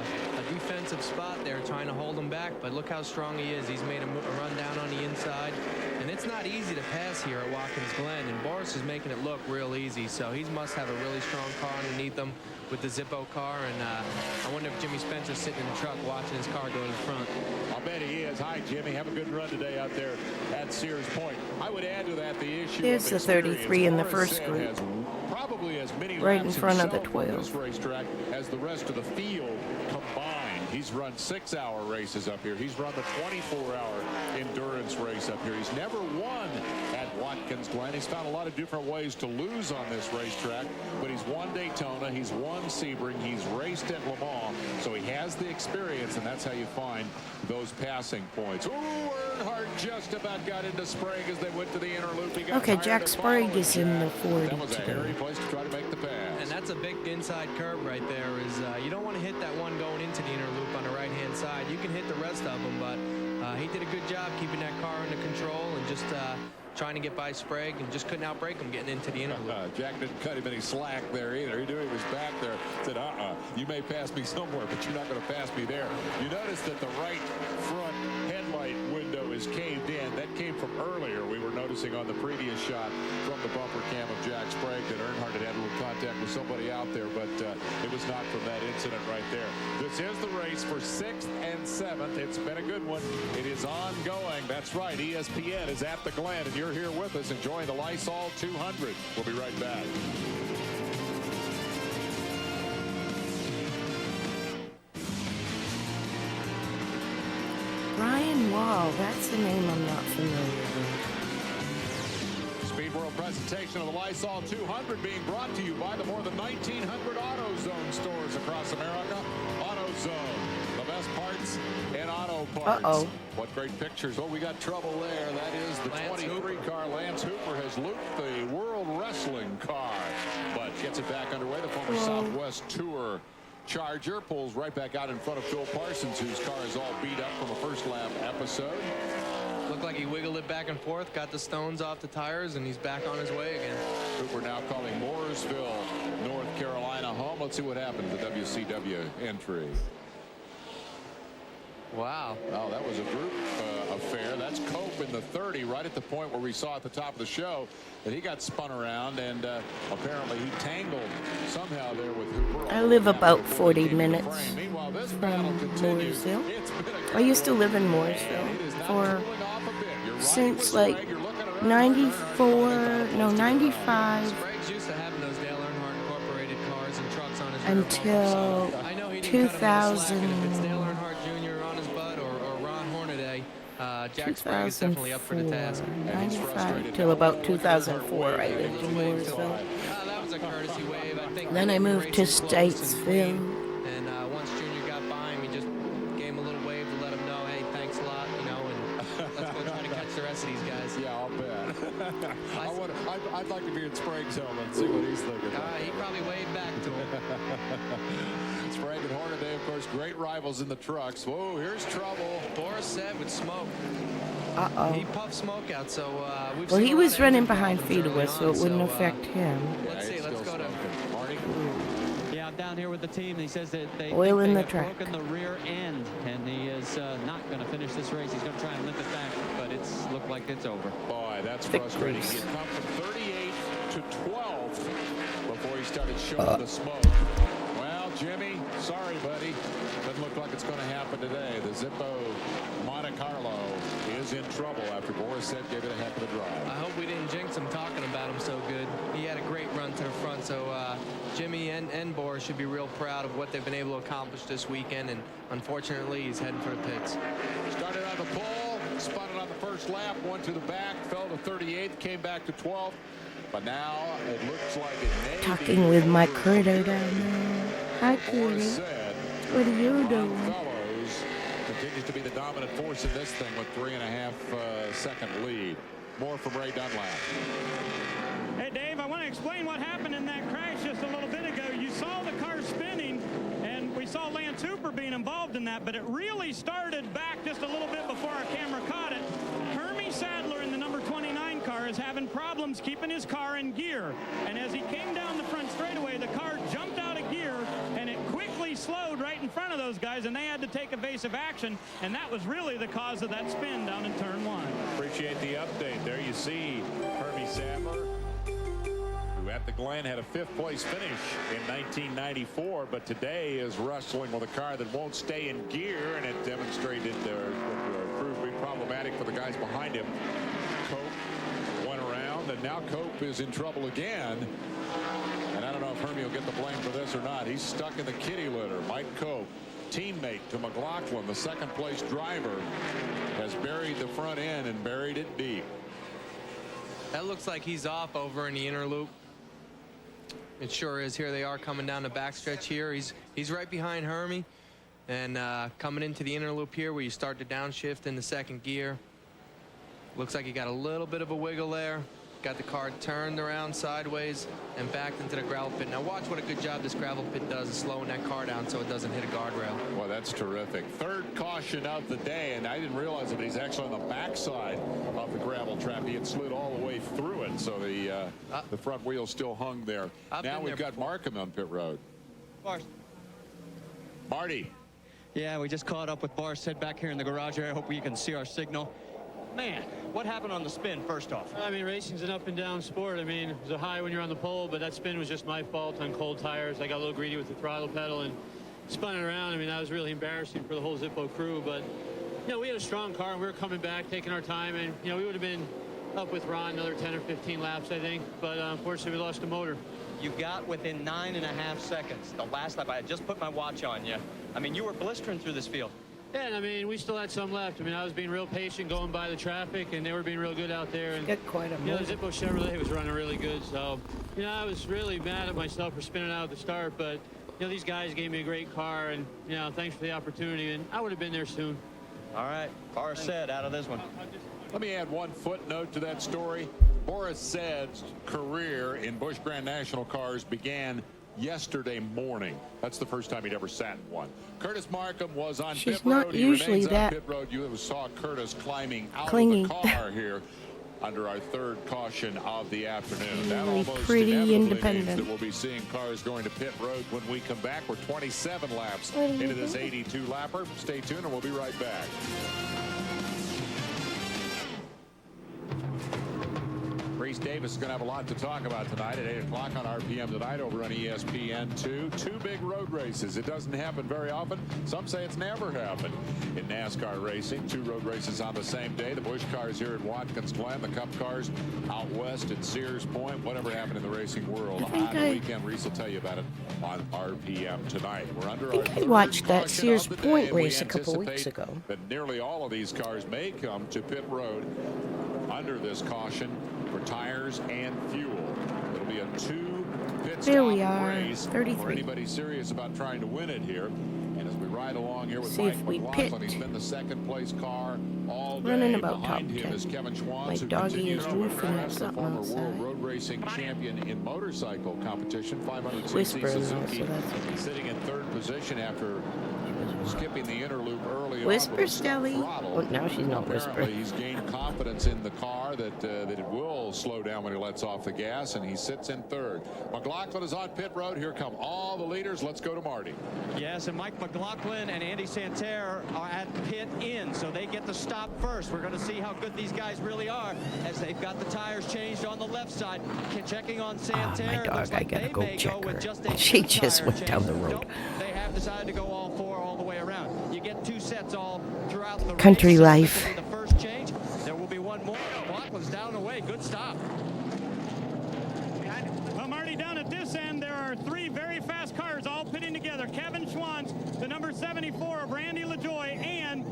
defensive spot there, trying to hold him back, but look how strong he is. He's made a run down on the inside, and it's not easy to pass here at Watkins Glen, and Boris is making it look real easy, so he must have a really strong car underneath him with the Zippo car, and I wonder if Jimmy Spencer's sitting in the truck watching his car go to the front. I'll bet he is. Hi, Jimmy. Have a good run today out there at Sears Point. I would add to that the issue There's the 33 in the first group, probably as many right in front of the 12. This racetrack as the rest of the field combined. He's run 6-hour races up here. He's run the 24-hour endurance race up here. He's never won at Watkins Glen. He's found a lot of different ways to lose on this racetrack, but he's won Daytona, he's won Sebring, he's raced at Le Mans, so he has the experience, and that's how you find those passing points. Ooh, Earnhardt just about got into Sprague as they went to the inner loop. Okay, Jack Sprague is in the 40 That was a today. hairy place to try to make the pass. And that's a big inside curve right there. You don't want to hit that one going into the inner loop on the right-hand side. You can hit the rest of them, but he did a good job keeping that car under control and just trying to get by Sprague and just couldn't outbrake him getting into the inner loop. Jack didn't cut him any slack there either. He knew he was back there. Said, you may pass me somewhere, but you're not going to pass me there. You notice that the right front headlight window is caved in. That came from earlier. We were noticing on the previous shot from the bumper cam of Jack Sprague that Earnhardt had a little contact with somebody out there, but it was not from that incident right there. This is the race for 6th and 7th. It's been a good one. It is ongoing. That's right. ESPN is at the Glen, and you're here with us enjoying the Lysol 200. We'll be right back. Brian Wall, that's a name I'm not familiar with. Speed World presentation of the Lysol 200 being brought to you by the more than 1,900 AutoZone stores across America. AutoZone, the best parts in auto parts. Uh-oh. What great pictures. Oh, we got trouble there. That is the 23 car. Lance Hooper has looped the World Wrestling car, but gets it back underway. The former Southwest Tour Charger pulls right back out in front of Phil Parsons, whose car is all beat up from a first lap episode. Looked like he wiggled it back and forth, got the stones off the tires, and he's back on his way again. Cooper now calling Mooresville, North Carolina home. Let's see what happened to the WCW entry. Wow. Oh, that was a group affair. That's Cope in the 30, right at the point where we saw at the top of the show that he got spun around, and apparently he tangled somehow there with Hooper. I live about 40 minutes Meanwhile, this from battle continues. Mooresville. It's been a I used to live in Mooresville for since like 94, no, 95 Sprague's used to having those Dale Earnhardt Incorporated cars and trucks on his until I know he didn't cut him any slack, 2000. and if it's Dale Earnhardt Jr. on his butt or Ron Hornaday, Jack Sprague is definitely up for the task. 95 till about 2004 I lived in Mooresville. That was a courtesy wave. I think Then I moved to racing close Statesville. And once Junior got by him, he just gave him a little wave to let him know, hey, thanks a lot, you know, and let's go try to catch the rest of these guys. Yeah, I'll bet. I'd like to be in Sprague's helmet and see what he's thinking. He probably waved back to him. Sprague and Hornaday, of course, great rivals in the trucks. Whoa, here's trouble. Boris said with smoke. Uh-oh. He puffed smoke out, so we've Well, seen he a lot was of running engine behind problems early Feedaway, so on, it wouldn't affect him. Let's see, let's go to Marty. Yeah, I'm down here with the team. He says that they Oil think in they the have track. broken the rear end, and he is not going to finish this race. He's going to try and limp it back, but it's looked like it's over. Boy, that's Thick frustrating. grease. He had come from 38 to 12th before he started showing the smoke. Well, Jimmy, sorry, buddy. Doesn't look like it's going to happen today. The Zippo Monte Carlo is in trouble after Boris said gave it a heck of a drive. I hope we didn't jinx him talking about him so good. He had a great run to the front, so Jimmy and Boris should be real proud of what they've been able to accomplish this weekend, and unfortunately, he's heading for the pits. Started on the pole, spun it on the first lap, went to the back, fell to 38th, came back to 12th. But now it looks like it may Talking with my critter down there. Hi, Boris kitty. said What are you doing? Fellows continues to be the dominant force in this thing with 3.5 second lead. More from Ray Dunlap. Hey, Dave, I want to explain what happened in that crash just a little bit ago. You saw the car spinning, and we saw Lance Hooper being involved in that, but it really started back just a little bit before our camera caught it. Hermie Sadler in the number 29 car is having problems keeping his car in gear, and as he came down the front straightaway, the car jumped out of gear, and it quickly slowed right in front of those guys, and they had to take evasive action, and that was really the cause of that spin down in turn 1. Appreciate the update. There you see Hermie Sadler, who at the Glen had a 5th place finish in 1994, but today is wrestling with a car that won't stay in gear, and it demonstrated proved to be problematic for the guys behind him. Cope went around, and now Cope is in trouble again. And I don't know if Hermie will get the blame for this or not. He's stuck in the kitty litter. Mike Cope, teammate to McLaughlin, the 2nd place driver, has buried the front end and buried it deep. That looks like he's off over in the inner loop. It sure is. Here they are coming down the backstretch here. He's right behind Hermie, and coming into the inner loop here where you start to downshift in the 2nd gear. Looks like he got a little bit of a wiggle there. Got the car turned around sideways and backed into the gravel pit. Now watch what a good job this gravel pit does of slowing that car down so it doesn't hit a guardrail. Well, that's terrific. 3rd caution of the day, and I didn't realize that he's actually on the backside of the gravel trap. He had slid all the way through it, so the front wheel still hung there. Now we've got Markham on pit road. Marty. Yeah, we just caught up with Boris Said back here in the garage area. I hope you can see our signal. Man, what happened on the spin, first off? I mean, racing's an up and down sport. I mean, it was a high when you're on the pole, but that spin was just my fault on cold tires. I got a little greedy with the throttle pedal and spun it around. I mean, that was really embarrassing for the whole Zippo crew, but, you know, we had a strong car, and we were coming back, taking our time, and, you know, we would have been up with Ron another 10 or 15 laps, I think, but unfortunately, we lost the motor. You got within 9.5 seconds. The last lap, I had just put my watch on you. I mean, you were blistering through this field. Yeah, and I mean, we still had some left. I mean, I was being real patient going by the traffic, and they were being real good out there. And, Got quite a you know, motor. the Zippo Chevrolet was running really good. So, you know, I was really mad at myself for spinning out at the start. But, you know, these guys gave me a great car, and, you know, thanks for the opportunity. And I would have been there soon. All right, Boris Said out of this one. Let me add one footnote to that story. Boris Said's career in Busch Grand National cars began yesterday morning. That's the first time he'd ever sat in one. Curtis Markham was on She's pit not road. He usually remains that on pit road. You saw Curtis climbing out clingy. of the car here. under our third caution of the afternoon. That Really almost pretty inevitably independent. means that we'll be seeing cars going to pit road when we come back. We're 27 laps into this 82-lapper. Stay tuned, and we'll be right back. Reese Davis is going to have a lot to talk about tonight at 8 o'clock on RPM tonight over on ESPN2. Two big road races. It doesn't happen very often. Some say it's never happened in NASCAR racing. Two road races on the same day. The Busch cars here at Watkins Glen. The Cup cars out west at Sears Point. Whatever happened in the racing world on the weekend, Reese will tell you about it on RPM tonight. We're under I think I watched that Sears Point race a couple weeks ago. But nearly all of these cars may come to pit road under this caution for tires and fuel. It'll be a two-pit stop race 33. for anybody serious about trying to win it here. And as we ride along here with See Mike if we McLaughlin, pit. he's been the second-place car all day. Running about Behind top him 10. is Kevin Schwantz, My who doggy continues is to woofing at impress, the something former outside. world road racing champion in motorcycle competition. 500cc Whispering though, Suzuki so that's okay. sitting in third position after skipping the interloop early Whisper, on with a stuck Stelly. throttle. Oh, now she's not Apparently, whispering. he's gained confidence in the car that it will slow down when he lets off the gas, and he sits in third. McLaughlin is on pit road. Here come all the leaders. Let's go to Marty. Yes, and Mike McLaughlin and Andy Santerre are at pit in, so they get to stop first. We're going to see how good these guys really are as they've got the tires changed on the left side. Checking on Santerre. My dog, Looks I like gotta they go may check go with her. just a She two just tire went down change. the road. Nope, they have decided to go all four all the way around. You get two sets all throughout the Country race. So life. this will be the first change. There will be one more. McLaughlin's down the way. Good stop. Well, Marty, down at this end, there are three very fast cars all pitting together. Kevin Schwantz, the number 74 of Randy LaJoie, and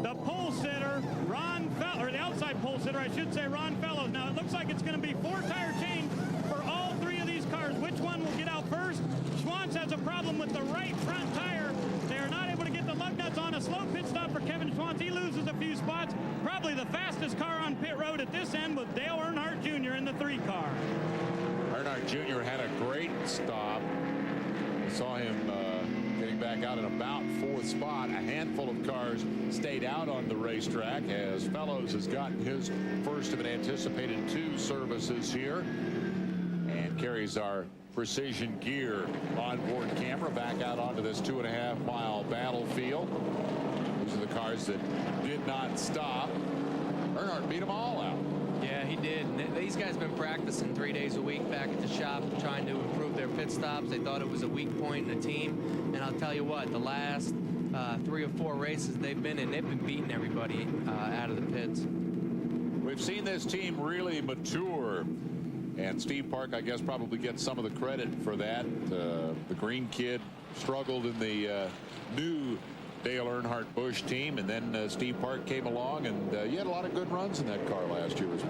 the pole sitter, Ron Fellows, or the outside pole sitter, I should say, Ron Fellows. Now, it looks like it's going to be four-tire change for all three of these cars. Which one will get out first? Schwantz has a problem with the right front tire. They are not able to get the lug nuts on. A slow pit stop for Kevin Schwantz. He loses a few spots. Probably the fastest car on pit road at this end with Dale Earnhardt Jr. in the 3 car. Earnhardt Jr. had a great stop. We saw him getting back out in about 4th spot. A handful of cars stayed out on the racetrack as Fellows has gotten his first of an anticipated 2 services here and carries our precision gear onboard camera back out onto this 2.5-mile battlefield. These are the cars that did not stop. Earnhardt beat them all out. Yeah, he did. And these guys have been practicing 3 days a week back at the shop, trying to improve their pit stops. They thought it was a weak point in the team. And I'll tell you what, the last 3 or 4 races they've been in, they've been beating everybody out of the pits. We've seen this team really mature. And Steve Park, I guess, probably gets some of the credit for that. The green kid struggled in the new Dale Earnhardt Busch team, and then Steve Park came along, and you had a lot of good runs in that car last year. It was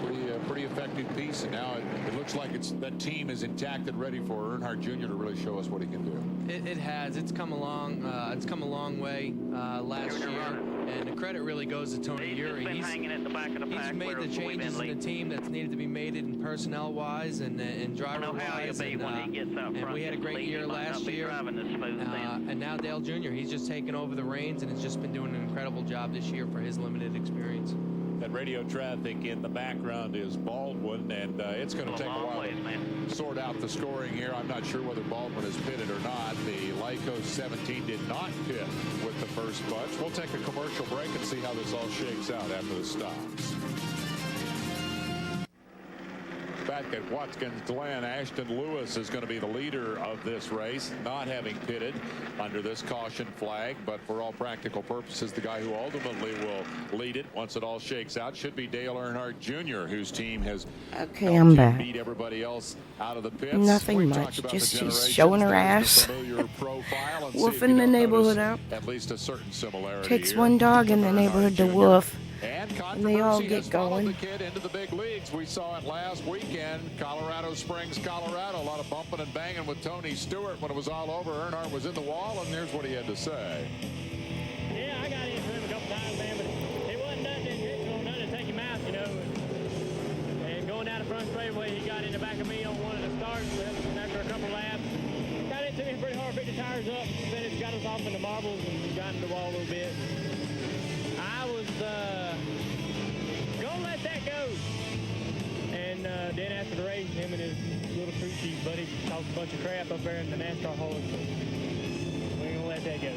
pretty effective piece, and now it looks like that team is intact and ready for Earnhardt Jr. to really show us what he can do. It has. It's come along. It's come a long way last year, and the credit really goes to Tony Uri. He's made the changes in the team that's needed to be made in personnel-wise and driver-wise, and we had a great year last year. And now Dale Jr. He's just taken over the reins and has just been doing an incredible job this year for his limited experience. That radio traffic in the background is Baldwin, and it's going to take a while to sort out the scoring here. I'm not sure whether Baldwin is pitted or not. The Lycos 17 did not pit with the first bunch. We'll take a commercial break and see how this all shakes out after the stops. Back at Watkins Glen, Ashton Lewis is going to be the leader of this race, not having pitted under this caution flag, but for all practical purposes, the guy who ultimately will lead it once it all shakes out should be Dale Earnhart Jr., whose team has I'm back. beat everybody else out of the pits. Nothing much, just she's showing her ass, woofing the neighborhood out. At least a certain similarity. Takes here. one dog in the neighborhood to woof. And they all controversy get has followed going. the kid into the big leagues. We saw it last weekend, Colorado Springs, Colorado. A lot of bumping and banging with Tony Stewart. When it was all over, Earnhardt was in the wall, and here's what he had to say. Yeah, I got into him a couple times, man, but it wasn't nothing intentional, nothing to take him out, you know. And going down the front straightaway, he got in the back of me on one of the starts, and after a couple laps, got into me pretty hard, picked the tires up, finished, got us off in the marbles, and got in the wall a little bit. I was gonna let that go. Then after the race, him and his little crew chief buddy talked a bunch of crap up there in the NASCAR hall. So we ain't gonna let that go.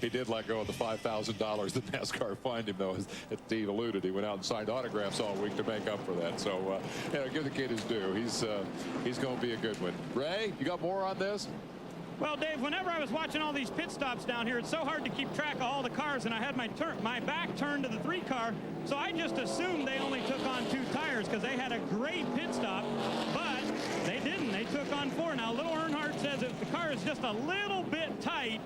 He did let go of the $5,000 that NASCAR fined him, though, as Steve alluded. He went out and signed autographs all week to make up for that. So, give the kid his due. He's going to be a good one. Ray, you got more on this? Well, Dave, whenever I was watching all these pit stops down here, it's so hard to keep track of all the cars, and I had my back turned to the 3 car, so I just assumed they only took on 2 tires because they had a great pit stop, but they didn't. They took on 4. Now, little Earnhardt says that the car is just a little bit tight,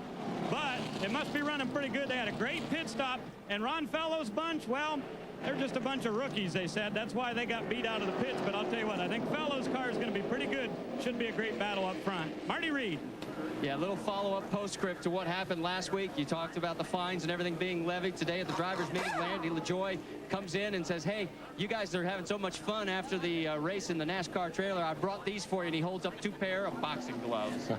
but it must be running pretty good. They had a great pit stop, and Ron Fellows' bunch, well, they're just a bunch of rookies, they said. That's why they got beat out of the pits, but I'll tell you what, I think Fellows' car is going to be pretty good. Should be a great battle up front. Marty Reed. Yeah, a little follow-up postscript to what happened last week. You talked about the fines and everything being levied. Today at the drivers' meeting, Landy LaJoie comes in and says, hey, you guys are having so much fun after the race in the NASCAR trailer. I brought these for you, and he holds up 2 pair of boxing gloves.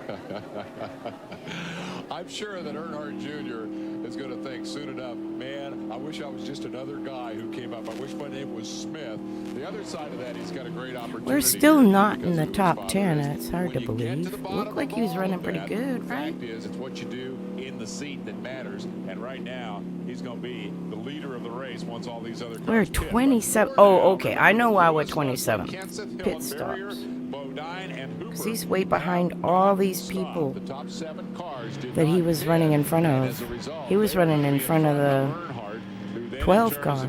I'm sure that Earnhardt Jr. is going to think soon enough, man, I wish I was just another guy who came up. I wish my name was Smith. The other side of that, he's got a great opportunity. We're still not in the top 10. It's hard to believe. Looked like he was running pretty good, right? The fact is, it's what you do in the seat that matters. And right now, he's going to be the leader of the race once all these other cars We're 27. Oh, okay. I know why we're 27. Pit stops. Because he's way behind all these people that he was running in front of. He was running in front of the 12 car.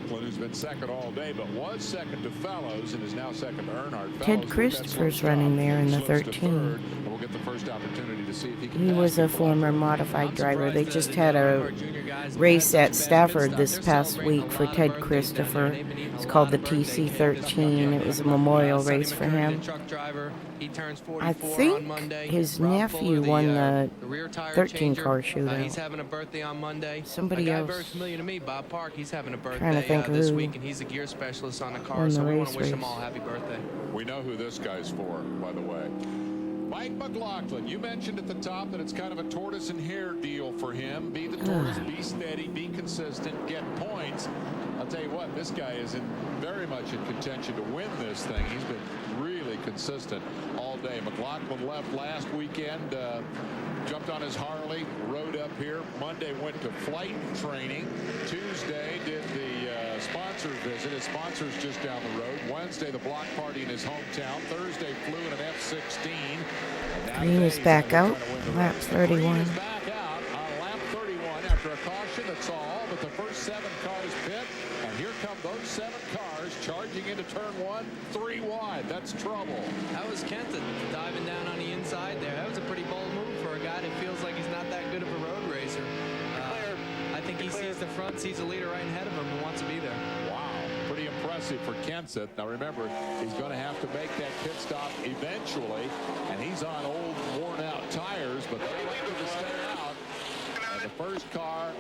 Who's been second all day, but was second to Fellows and is now second to Earnhardt. Ted Christopher's running there in the 13. We'll get the first opportunity to see if he can. He was a former modified driver. They just had a race at Stafford this past week for Ted Christopher. It's called the TC13. It was a memorial race for him. I think his nephew won the 13 car shootout. He's having a birthday on Monday. Somebody else. Very familiar to me, Bob Park. He's having a birthday Trying to think this who week, and he's a gear specialist on the car. won the So we want to wish race. them all happy birthday. We know who this guy's for, by the way. Mike McLaughlin, you mentioned at the top that it's kind of a tortoise and hare deal for him. Be the tortoise, be steady, be consistent, get points. I'll tell you what, this guy is very much in contention to win this thing. He's been really consistent all day. McLaughlin left last weekend, jumped on his Harley, rode up here. Monday went to flight training. Tuesday did the sponsor visit. His sponsor's just down the road. Wednesday, the block party in his hometown. Thursday, flew in an F-16. Green is back out. Lap 31. Green is back out on lap 31 after a caution that saw all but the first 7 cars pit. And here come those 7 cars charging into turn 1, 3 wide. That's trouble. That was Kenton diving down on the inside there. That was a pretty bold move for a guy that feels like he's not that good of a road racer. I think he sees the front, sees the leader right ahead of him, and wants to be there. Wow, pretty impressive for Kenseth. Now remember, he's going to have to make that pit stop eventually, and he's on old, worn-out tires, but they want him to stay out. And the first car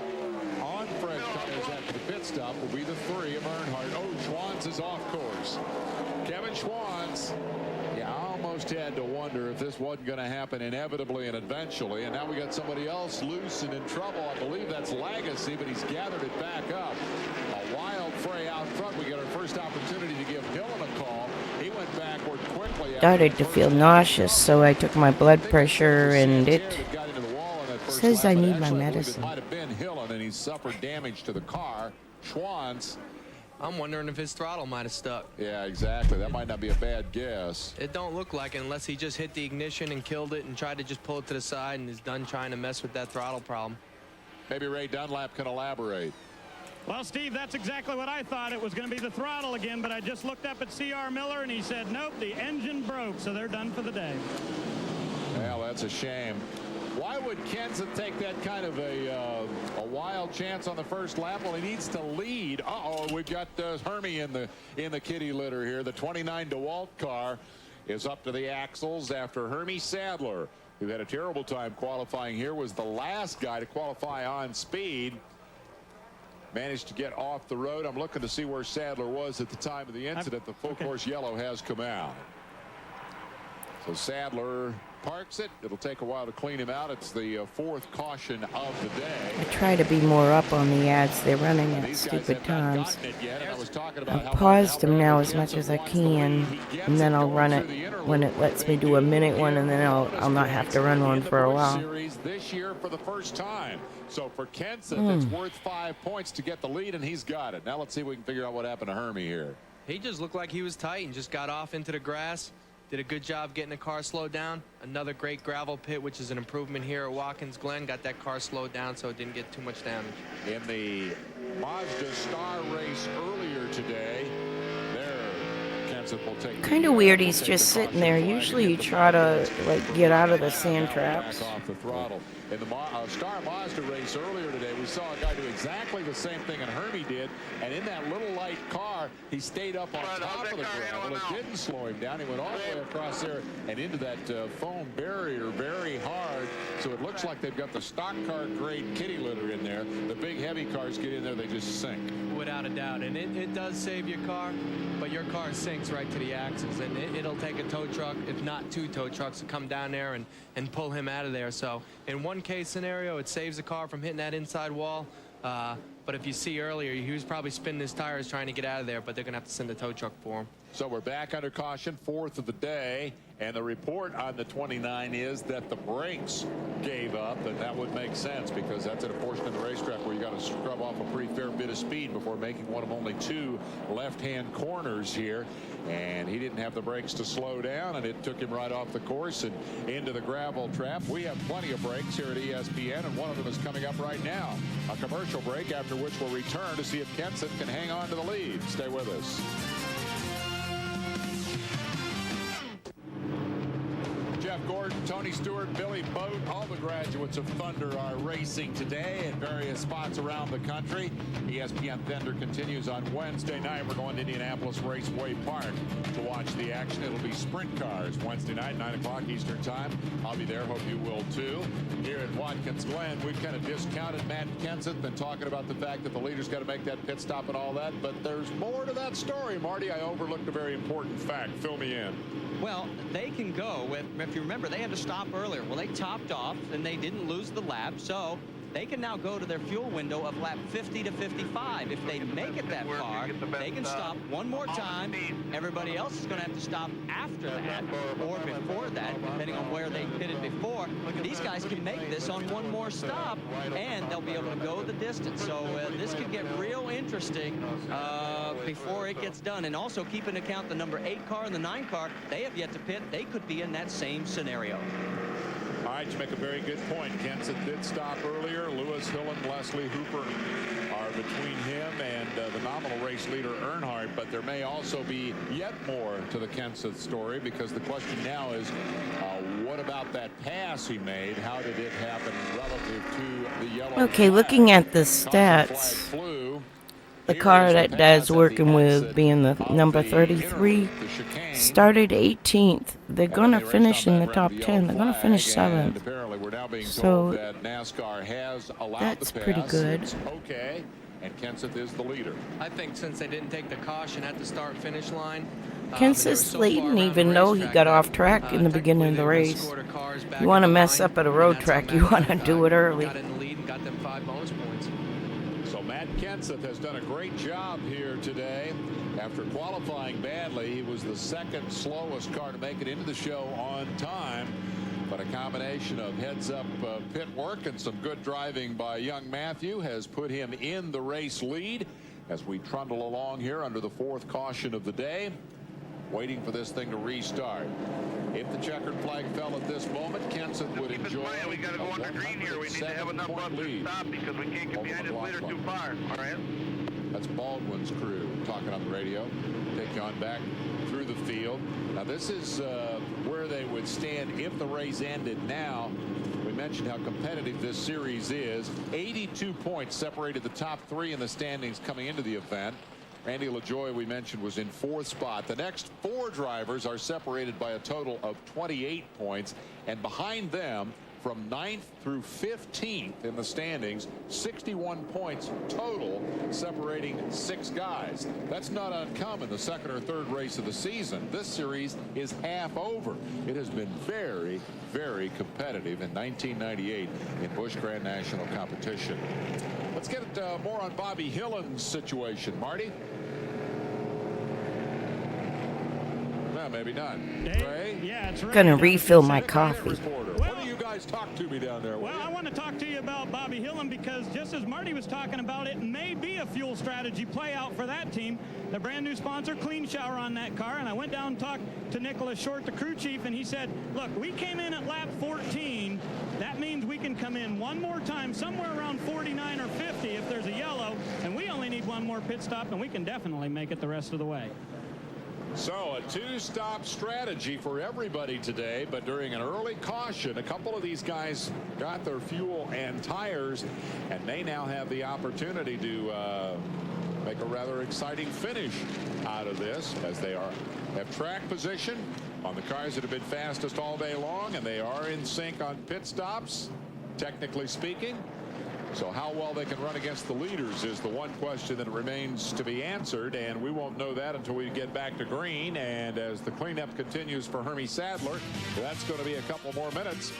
on fresh tires after the pit stop will be the 3 of Earnhardt. Oh, Schwantz is off course. Kevin Schwantz. Yeah, I almost had to wonder if this wasn't going to happen inevitably and eventually. And now we got somebody else loose and in trouble. I believe that's Legacy, but he's gathered it back up. A wild fray out front. We got our first opportunity to give Hillen a call. He went backward quickly. Started to feel nauseous, so I took my blood pressure, and it says I need my medicine. It might have been Hillen, and he suffered damage to the car. Schwantz. I'm wondering if his throttle might have stuck. Yeah, exactly. That might not be a bad guess. It don't look like it unless he just hit the ignition and killed it and tried to just pull it to the side and is done trying to mess with that throttle problem. Maybe Ray Dunlap can elaborate. Well, Steve, that's exactly what I thought. It was going to be the throttle again, but I just looked up at C.R. Miller, and he said, nope, the engine broke, so they're done for the day. Well, that's a shame. Why would Kenseth take that kind of a wild chance on the first lap? Well, he needs to lead. Uh-oh, we've got Hermie in the kitty litter here. The 29 DeWalt car is up to the axles after Hermie Sadler, who had a terrible time qualifying here, was the last guy to qualify on speed. Managed to get off the road. I'm looking to see where Sadler was at the time of the incident. The full course yellow has come out. So Sadler parks it. It'll take a while to clean him out. It's the fourth caution of the day. I try to be more up on the ads they're running at stupid times. I've paused them now as much as I can, and then I'll run it when it lets me do a minute one, and then I'll not have to run one for a while. This year for the first time. So for Kenseth, it's worth 5 points to get the lead, and he's got it. Now let's see if we can figure out what happened to Hermie here. He just looked like he was tight and just got off into the grass. Did a good job getting the car slowed down. Another great gravel pit, which is an improvement here at Watkins Glen. Got that car slowed down so it didn't get too much damage. In the Mazda Star race earlier today, Kenseth will take. Kind of weird he's just sitting there. Usually you try to like get out of the sand traps. Off the throttle. In the Star Mazda race earlier today, we saw a guy do exactly the same thing that Hermie did, and in that little light car, he stayed up on top of the gravel. It didn't slow him down. He went all the way across there and into that foam barrier very hard. So it looks like they've got the stock car grade kitty litter in there. The big heavy cars get in there, they just sink. Without a doubt, and it does save your car, but your car sinks right to the axles, and it'll take a tow truck, if not 2 tow trucks, to come down there and pull him out of there. So in one case scenario, it saves the car from hitting that inside wall. But if you see earlier, he was probably spinning his tires trying to get out of there, but they're going to have to send a tow truck for him. So we're back under caution, 4th of the day, and the report on the 29 is that the brakes gave up, and that would make sense because that's at a portion of the racetrack where you got to scrub off a pretty fair bit of speed before making one of only 2 left-hand corners here, and he didn't have the brakes to slow down, and it took him right off the course and into the gravel trap. We have plenty of breaks here at ESPN, and one of them is coming up right now. A commercial break, after which we'll return to see if Kenseth can hang on to the lead. Stay with us. Jeff Gordon, Tony Stewart, Billy Boat, all the graduates of Thunder are racing today in various spots around the country. ESPN Thunder continues on Wednesday night. We're going to Indianapolis Raceway Park to watch the action. It'll be sprint cars Wednesday night, 9 o'clock Eastern time. I'll be there. Hope you will too. Here at Watkins Glen, we've kind of discounted Matt Kenseth and talking about the fact that the leader's got to make that pit stop and all that. But there's more to that story, Marty. I overlooked a very important fact. Fill me in. Well, they can go with, if you remember, they had to stop earlier. Well, they topped off and they didn't lose the lap, so they can now go to their fuel window of lap 50 to 55. If they make it that far, they can stop one more time. Everybody else is going to have to stop after that or before that, depending on where they pitted before. These guys can make this on one more stop, and they'll be able to go the distance. So this could get real interesting before it gets done. And also keep into account the number 8 car and the 9 car. They have yet to pit. They could be in that same scenario. All right, you make a very good point. Kenseth did stop earlier. Lewis Hill and Leslie Hooper are between him and the nominal race leader Earnhardt, but there may also be yet more to the Kenseth story because the question now is what about that pass he made? How did it happen relative to the yellow? Okay, looking at the stats, the car that Dad's working with, being the number 33, started 18th. They're going to finish in the top 10. They're going to finish 7th. So that's pretty good. Okay, and Kenseth is the leader. I think since they didn't take the caution at the start-finish line, Kenseth's leading even though he got off track in the beginning of the race. You want to mess up at a road track, you want to do it early. Got in the lead and got them 5 bonus points. So Matt Kenseth has done a great job here today. After qualifying badly, he was the second slowest car to make it into the show on time. But a combination of heads-up pit work and some good driving by young Matthew has put him in the race lead as we trundle along here under the 4th caution of the day, waiting for this thing to restart. If the checkered flag fell at this moment, Kenseth would enjoy we got to go under green here. We need to have enough up to stop because we can't get behind this leader too far. All right. That's Baldwin's crew talking on the radio. Take you on back through the field. Now this is where they would stand if the race ended now. We mentioned how competitive this series is. 82 points separated the top 3 in the standings coming into the event. Randy LaJoie, we mentioned, was in 4th spot. The next 4 drivers are separated by a total of 28 points. And behind them, from 9th through 15th in the standings. 61 points total, separating 6 guys. That's not uncommon, the second or third race of the season. This series is half over. It has been very, very competitive in 1998 in Busch Grand National competition. Let's get more on Bobby Hillen's situation, Marty. Well, maybe not. Ray? Yeah, it's right. Gonna refill my coffee. What do you guys talk to me down there? Well, I want to talk to you about Bobby Hillen because just as Marty was talking about, it may be a fuel strategy play out for that team. The brand new sponsor, Clean Shower, on that car. And I went down and talked to Nicholas Short, the crew chief, and he said, look, we came in at lap 14. That means we can come in one more time, somewhere around 49 or 50 if there's a yellow, and we only need one more pit stop, and we can definitely make it the rest of the way. So a 2-stop strategy for everybody today, but during an early caution, a couple of these guys got their fuel and tires, and they now have the opportunity to make a rather exciting finish out of this, as they have track position on the cars that have been fastest all day long, and they are in sync on pit stops, technically speaking. So how well they can run against the leaders is the one question that remains to be answered, and we won't know that until we get back to green. And as the cleanup continues for Hermie Sadler, that's going to be a couple more minutes.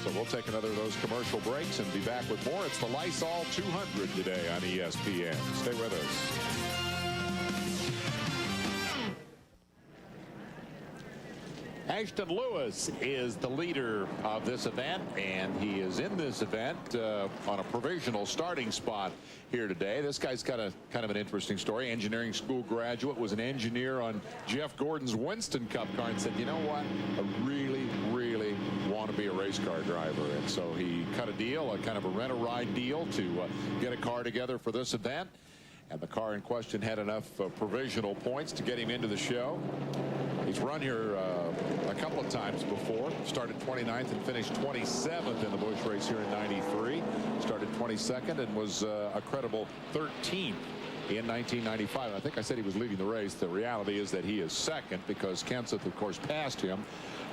So we'll take another of those commercial breaks and be back with more. It's the Lysol 200 today on ESPN. Stay with us. Ashton Lewis is the leader of this event, and he is in this event on a provisional starting spot here today. This guy's got a kind of an interesting story. Engineering school graduate, was an engineer on Jeff Gordon's Winston Cup car, and said, you know what, I really, really want to be a race car driver. And so he cut a deal, a kind of a rent-a-ride deal to get a car together for this event. And the car in question had enough provisional points to get him into the show. He's run here a couple of times before. Started 29th and finished 27th in the Busch race here in '93. Started 22nd and was a credible 13th in 1995. I think I said he was leading the race. The reality is that he is second because Kenseth, of course, passed him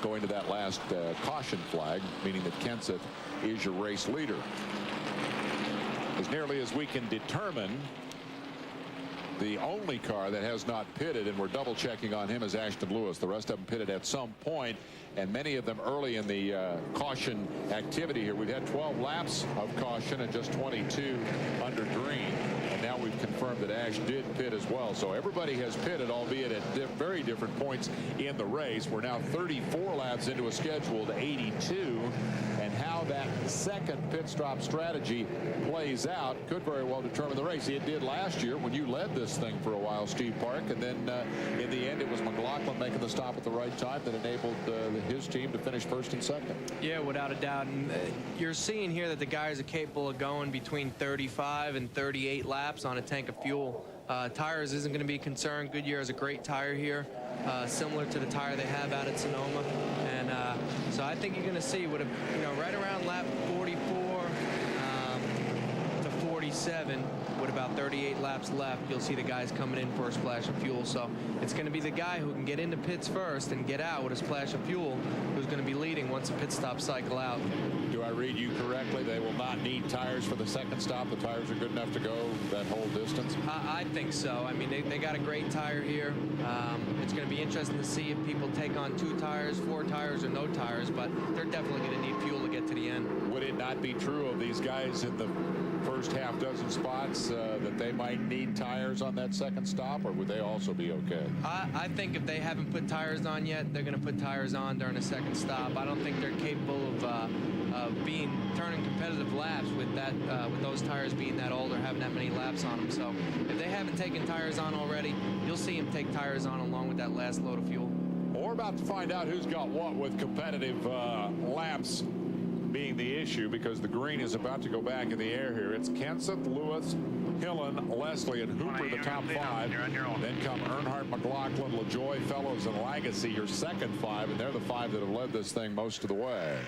going to that last caution flag, meaning that Kenseth is your race leader. As nearly as we can determine, the only car that has not pitted, and we're double checking on him, is Ashton Lewis. The rest of them pitted at some point, and many of them early in the caution activity here. We've had 12 laps of caution and just 22 under green. And now we've confirmed that Ash did pit as well. So everybody has pitted, albeit at very different points in the race. We're now 34 laps into a scheduled 82. And how that second pit stop strategy plays out could very well determine the race. It did last year when you led this thing for a while, Steve Park, and then in the end it was McLaughlin making the stop at the right time that enabled his team to finish first and second. Yeah, without a doubt. And you're seeing here that the guys are capable of going between 35 and 38 laps on a tank of fuel. Tires isn't going to be a concern. Goodyear has a great tire here, similar to the tire they have out at Sonoma. And so I think you're going to see what right around lap 44 to 47, with about 38 laps left, you'll see the guys coming in for a splash of fuel. So it's going to be the guy who can get into pits first and get out with a splash of fuel who's going to be leading once the pit stop cycle out. Do I read you correctly? They will not need tires for the second stop. The tires are good enough to go that whole distance? I think so. I mean, they got a great tire here. It's going to be interesting to see if people take on 2 tires, 4 tires, or no tires, but they're definitely going to need fuel to get to the end. Would it not be true of these guys in the first half dozen spots that they might need tires on that second stop, or would they also be okay? I think if they haven't put tires on yet, they're going to put tires on during a second stop. I don't think they're capable of turning competitive laps with those tires being that old or having that many laps on them. So if they haven't taken tires on already, you'll see them take tires on along with that last load of fuel. Well, we're about to find out who's got what with competitive laps being the issue, because the green is about to go back in the air here. It's Kenseth, Lewis, Hillen, Leslie, and Hooper, the top 5. Then come Earnhardt, McLaughlin, LaJoie, Fellows, and Lagasse, your second 5, and they're the 5 that have led this thing most of the way.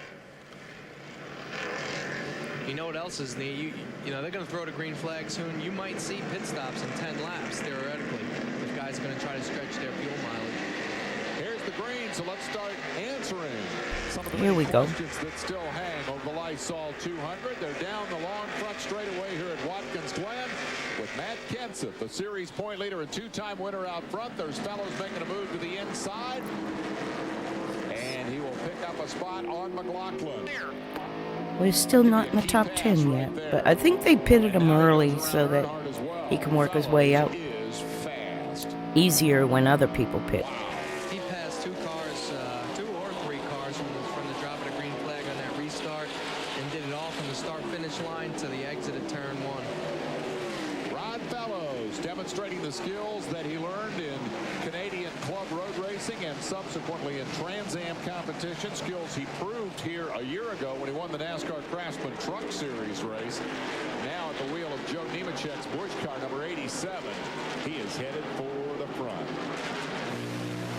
You know what else is neat? You know, they're going to throw the green flag soon. You might see pit stops in 10 laps, theoretically, if guys are going to try to stretch their fuel mileage. Here's the green, so let's start answering Here we go. That still hang over the Lysol 200. They're down the long front straightaway here at Watkins Glen with Matt Kenseth, the series point leader and two-time winner out front. There's fellows making a move to the inside. And he will pick up a spot on McLaughlin. We're still not in the top 10 yet, but I think they pitted him early so that he can work his way out easier when other people pit. He passed two or three cars from the drop of the green flag on that restart, and did it all from the start-finish line to the exit at turn 1. Rod Fellows demonstrating the skills that he learned in Canadian club road racing and subsequently in Trans Am competition, skills he proved here a year ago when he won the NASCAR Craftsman Truck Series race. Now at the wheel of Joe Nemechek's Busch car number 87, he is headed for the front.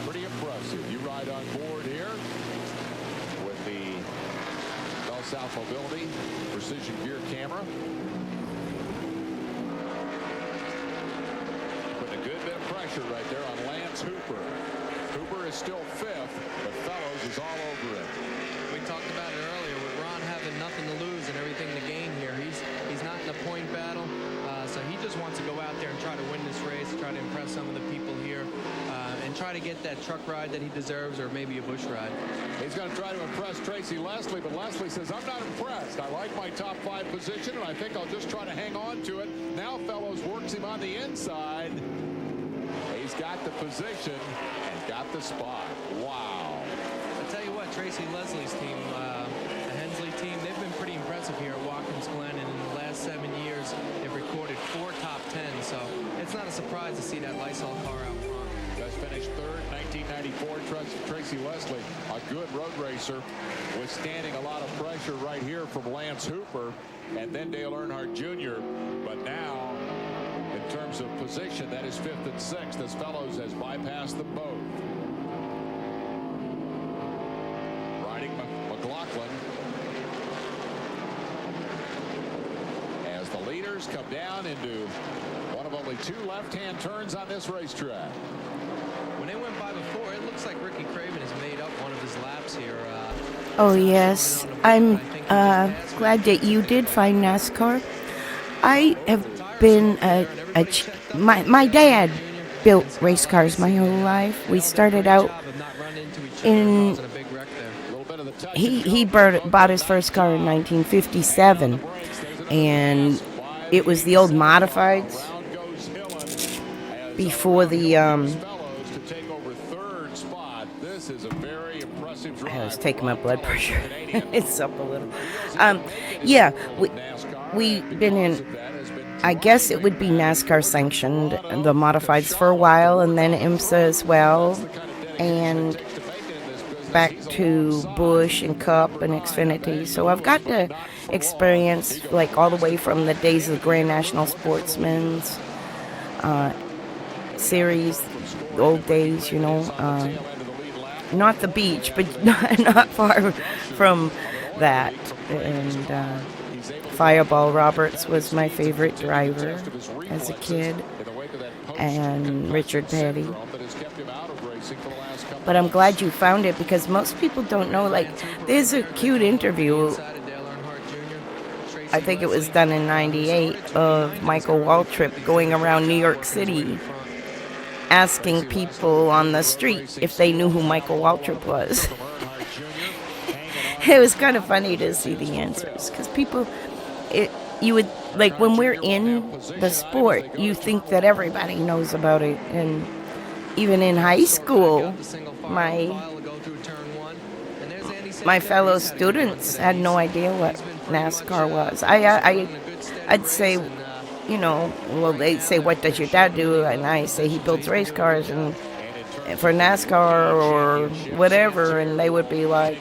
Pretty impressive. You ride on board here with the Bell South Mobility Precision Gear camera. Putting a good bit of pressure right there on Lance Hooper. Hooper is still 5th, but Fellows is all over it. We talked about it earlier with Ron having nothing to lose and everything to gain here. He's not in a point battle, so he just wants to go out there and try to win this race, try to impress some of the people here, and try to get that truck ride that he deserves, or maybe a Busch ride. He's going to try to impress Tracy Leslie, but Leslie says, I'm not impressed. I like my top 5 position, and I think I'll just try to hang on to it. Now Fellows works him on the inside. He's got the position and got the spot. Wow. I tell you what, Tracy Leslie's team, the Hensley team, they've been pretty impressive here at Watkins Glen, and in the last 7 years, they've recorded 4 top 10s, so it's not a surprise to see that Lysol car out front. Just finished 3rd, 1994. Tracy Leslie, a good road racer, withstanding a lot of pressure right here from Lance Hooper and then Dale Earnhardt Jr. But now, in terms of position, that is 5th and 6th as Fellows has bypassed them both. Riding McLaughlin as the leaders come down into one of only 2 left-hand turns on this racetrack. When they went by before, it looks like Ricky Craven has made up one of his laps here. Oh, yes. I'm glad that you did find NASCAR. I have been my dad built race cars my whole life. We started out in he bought his first car in 1957, and it was the old modifieds before the I was taking my blood pressure. It's up a little. Yeah, we've been in, I guess it would be NASCAR sanctioned, the modifieds for a while, and then IMSA as well, and back to Busch and Cup and Xfinity. So I've got to experience like all the way from the days of the Grand National Sportsman's series, the old days, you know, not the beach, but not far from that. And Fireball Roberts was my favorite driver as a kid, and Richard Petty. But I'm glad you found it, because most people don't know, like, there's a cute interview, I think it was done in 98, of Michael Waltrip going around New York City asking people on the street if they knew who Michael Waltrip was. It was kind of funny to see the answers, because people, you would, like, when we're in the sport, you think that everybody knows about it. And even in high school, my fellow students had no idea what NASCAR was. I'd say, you know, well, they say, what does your dad do? And I say, he builds race cars and for NASCAR or whatever. And they would be like,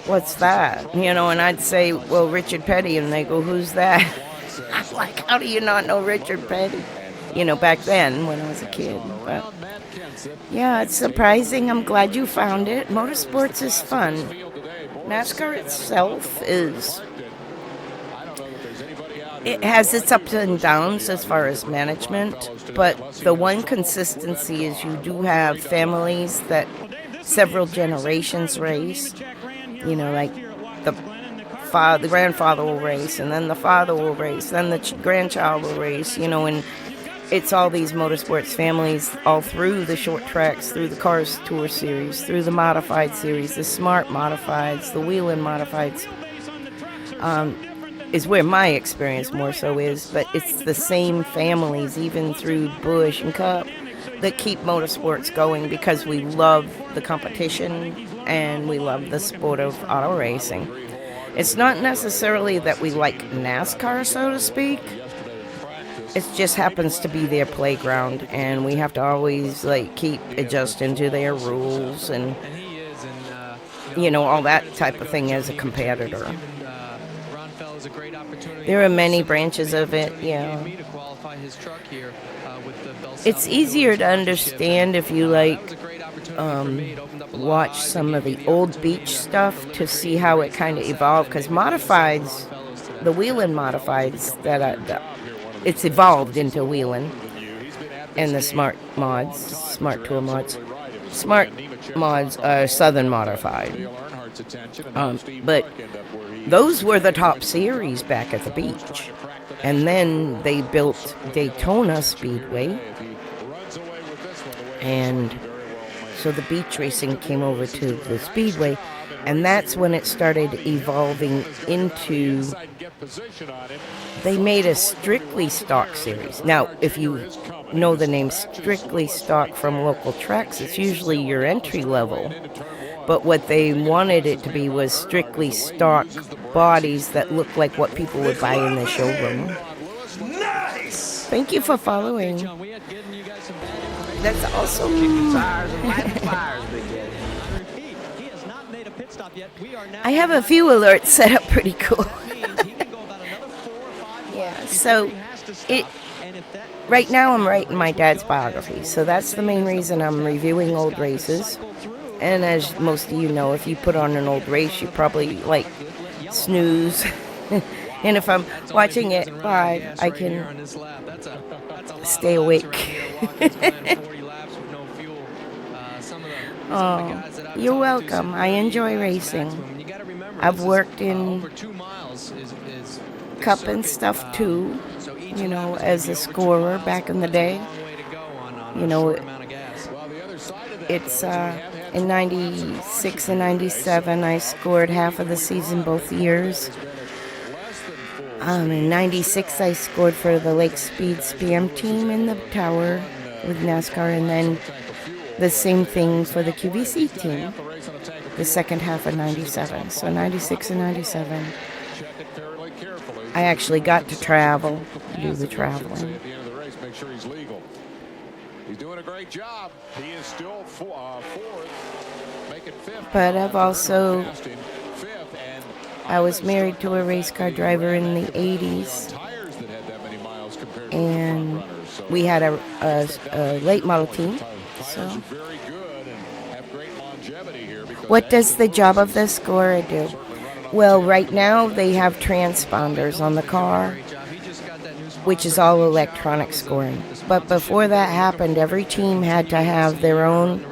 what's that? You know, and I'd say, well, Richard Petty. And they go, who's that? I'm like, how do you not know Richard Petty? You know, back then when I was a kid. But yeah, it's surprising. I'm glad you found it. Motorsports is fun. NASCAR itself is, it has its ups and downs as far as management, but the one consistency is you do have families that several generations race. You know, like the grandfather will race, and then the father will race, then the grandchild will race, you know, and it's all these motorsports families all through the short tracks, through the Cars Tour Series, through the Modified Series, the Smart Modifieds, the Whelen Modifieds, is where my experience more so is, but it's the same families, even through Busch and Cup, that keep motorsports going because we love the competition and we love the sport of auto racing. It's not necessarily that we like NASCAR, so to speak. It just happens to be their playground, and we have to always keep adjusting to their rules and you know, all that type of thing as a competitor. There are many branches of it, yeah. It's easier to understand if you watch some of the old beach stuff to see how it kind of evolved, because modifieds, the Whelen modifieds, it's evolved into Whelen, and the Smart Tour mods. Smart mods are Southern modified, but those were the top series back at the beach, and then they built Daytona Speedway, and so the beach racing came over to the Speedway, and that's when it started evolving into, they made a strictly stock series. Now, if you know the name strictly stock from local tracks, it's usually your entry level. But what they wanted it to be was strictly stock bodies that look like what people would buy in the showroom. Nice! Thank you for following. That's awesome. I have a few alerts set up pretty cool. Yeah, so right now I'm writing my dad's biography, so that's the main reason I'm reviewing old races. And as most of you know, if you put on an old race, you probably snooze. And if I'm watching it live, I can stay awake. Oh, you're welcome. I enjoy racing. I've worked in Cup and stuff too, you know, as a scorer back in the day. You know, it's in 96 and 97, I scored half of the season both years. In 96, I scored for the Lake Speed SPM team in the tower with NASCAR, and then the same thing for the QVC team, the second half of 97. So 96 and 97. I actually got to travel, do the traveling. He's doing a great job. He is still fourth, making fifth. But I've also, I was married to a race car driver in the 80s, and we had a late model team. So, what does the job of the scorer do? Well, right now they have transponders on the car, which is all electronic scoring. But before that happened, every team had to have their own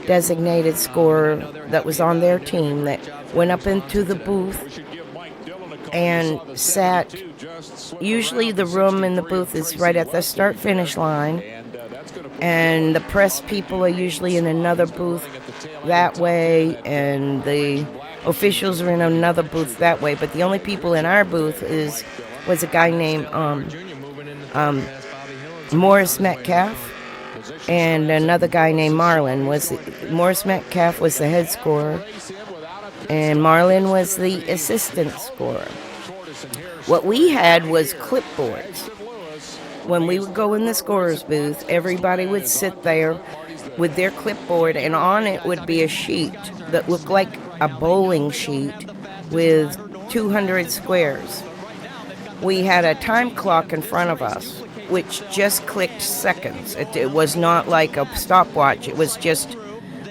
designated scorer that was on their team that went up into the booth and sat. Usually the room in the booth is right at the start-finish line, and the press people are usually in another booth that way, and the officials are in another booth that way. But the only people in our booth was a guy named Morris Metcalf and another guy named Marlin. Morris Metcalf was the head scorer, and Marlin was the assistant scorer. What we had was clipboards. When we would go in the scorer's booth, everybody would sit there with their clipboard, and on it would be a sheet that looked like a bowling sheet with 200 squares. We had a time clock in front of us, which just clicked seconds. It was not like a stopwatch. It was just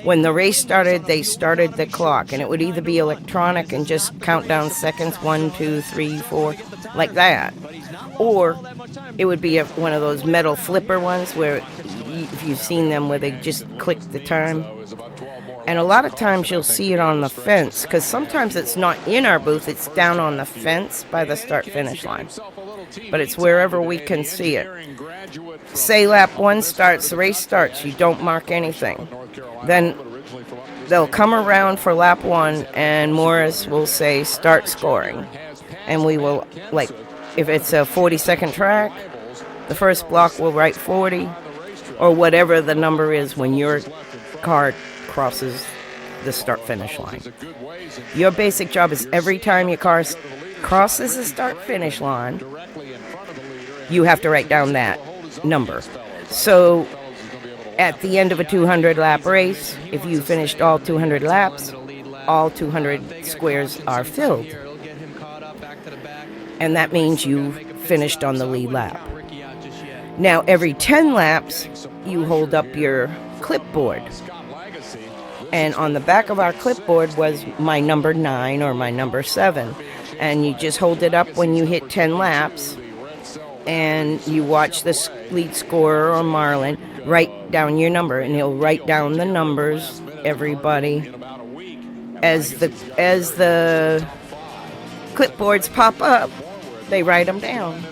when the race started, they started the clock, and it would either be electronic and just count down seconds, 1, 2, 3, 4, like that, or it would be one of those metal flipper ones where, if you've seen them, where they just click the time. And a lot of times you'll see it on the fence, because sometimes it's not in our booth, it's down on the fence by the start-finish line. But it's wherever we can see it. Say lap 1 starts, the race starts, you don't mark anything. Then they'll come around for lap 1, and Morris will say, start scoring. And we will, like, if it's a 40-second track, the first block will write 40, or whatever the number is when your car crosses the start-finish line. Your basic job is every time your car crosses the start-finish line, you have to write down that number. So at the end of a 200-lap race, if you finished all 200 laps, all 200 squares are filled. And that means you finished on the lead lap. Now, every 10 laps, you hold up your clipboard. And on the back of our clipboard was my number 9 or my number 7. And you just hold it up when you hit 10 laps. And you watch the lead scorer or Marlin write down your number. And he'll write down the numbers, everybody. As the clipboards pop up, they write them down.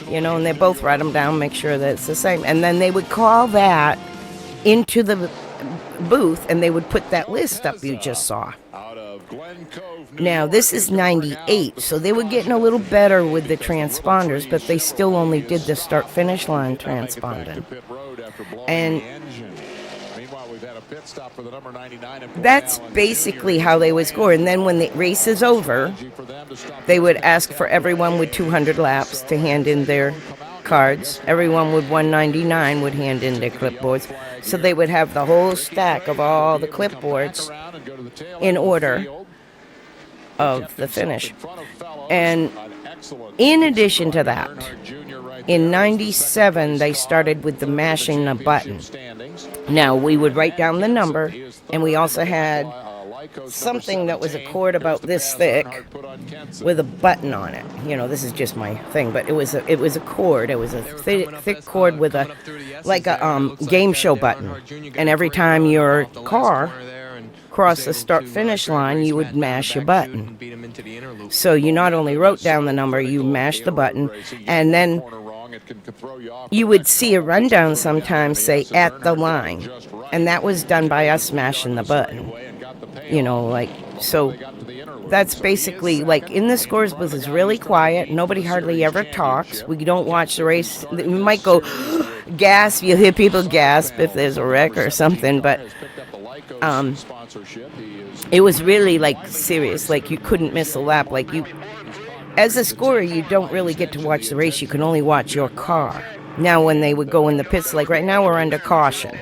You know, and they both write them down, make sure that it's the same. And then they would call that into the booth, and they would put that list up you just saw. Now, this is 98, so they were getting a little better with the transponders, but they still only did the start-finish line transponding. And that's basically how they would score. And then when the race is over, they would ask for everyone with 200 laps to hand in their cards. Everyone with 199 would hand in their clipboards. So they would have the whole stack of all the clipboards in order of the finish. And in addition to that, in 97, they started with the mashing the button. Now, we would write down the number, and we also had something that was a cord about this thick with a button on it. You know, this is just my thing, but it was a cord. It was a thick cord with a game show button. And every time your car crossed the start-finish line, you would mash your button. So you not only wrote down the number, you mashed the button, and then you would see a rundown sometimes say at the line, and that was done by us smashing the button. You know, like, so that's basically, like, in the scores booth is really quiet. Nobody hardly ever talks. We don't watch the race. We might go gasp. You'll hear people gasp if there's a wreck or something, but it was really, like, serious. Like, you couldn't miss a lap. Like, you, as a scorer, you don't really get to watch the race. You can only watch your car. Now, when they would go in the pits, like right now we're under caution.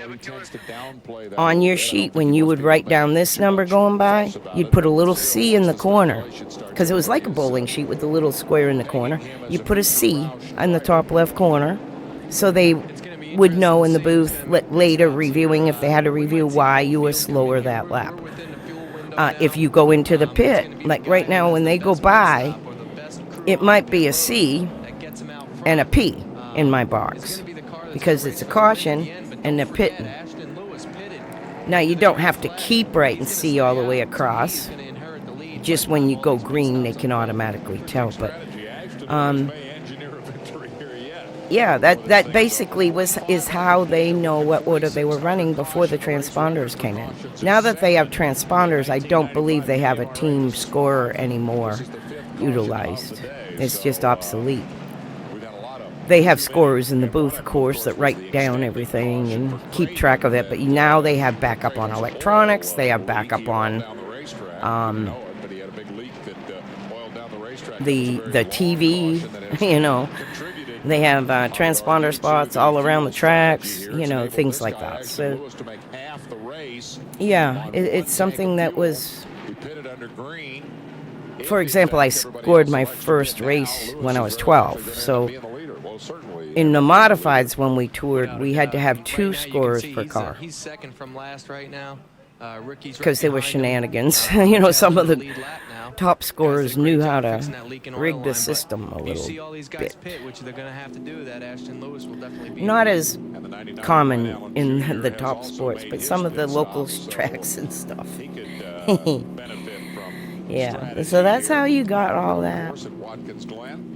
On your sheet, when you would write down this number going by, you'd put a little C in the corner. Because it was like a bowling sheet with the little square in the corner. You put a C in the top left corner. So they would know in the booth later reviewing, if they had to review, why you were slower that lap. If you go into the pit, like right now when they go by, it might be a C and a P in my box, because it's a caution and they're pitting. Now, you don't have to keep writing C all the way across. Just when you go green, they can automatically tell. But yeah, that basically is how they know what order they were running before the transponders came in. Now that they have transponders, I don't believe they have a team scorer anymore utilized. It's just obsolete. They have scorers in the booth, of course, that write down everything and keep track of it. But now they have backup on electronics. They have backup on the TV, you know. They have transponder spots all around the tracks, you know, things like that. So, yeah, it's something that was... For example, I scored my first race when I was 12, so... In the modifieds, when we toured, we had to have 2 scorers per car. He's second from last right now. Because there were shenanigans. You know, some of the top scorers knew how to fixing that leaking oil rig line, the but system a if you little see all these guys bit. pit, which they're going to have to do, that Ashton Lewis will definitely be Not as And the 99 common Allen in Jr. the has top also sports, made but his some of the pit local stop, so tracks and stuff. he could benefit from Yeah, strategy so that's here. how you got all Of that. course, at Watkins Glen.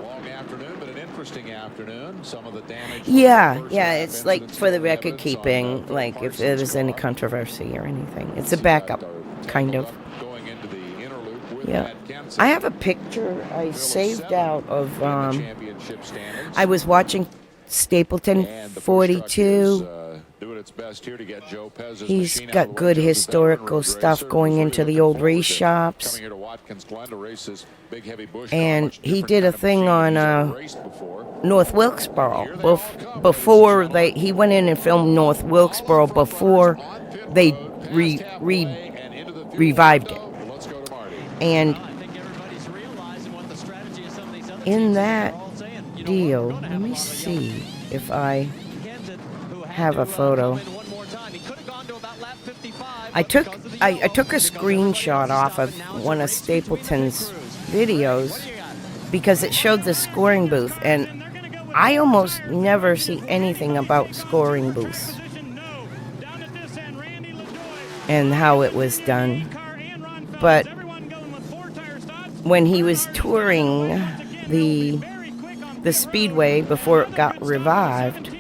Long afternoon, but an interesting afternoon. Some of the damage. Yeah, from the yeah, first it's half like incidents for the still record evidence on, keeping, Phil like if Parsons' there's any car. controversy or anything. It's a backup, kind of. Going into the interloop with Yeah. Matt Kenseth. I have a picture I saved out of, in the championship standings. I was watching Stapleton And the Busch 42. truck is, doing its best here to get Joe Pez's He's machine out got of the good way. Joe's a historical veteran road stuff racer going who's into really the old looking race forward to shops. coming here to Watkins Glen to race his big heavy Busch car, And much he different did a kind of thing machine on he's never raced before. North Wilkesboro before he went in and filmed North Wilkesboro before they revived it. Let's go to Marty. And I think everybody's realizing what the strategy of some of these other in teams that are all saying. You know, deal, we're gonna let have a me lot of young see if I Kenseth, who had have to, a photo. come in one more time. He could have gone to about lap 55, I but took because of the I yellow, took a because everybody else screenshot is off stopping, of now it's one a of race between the pit Stapleton's crews. videos What do you got? because it showed the scoring booth, and I almost never see anything about scoring booths and how it was done. But when he was touring the Speedway before it got revived,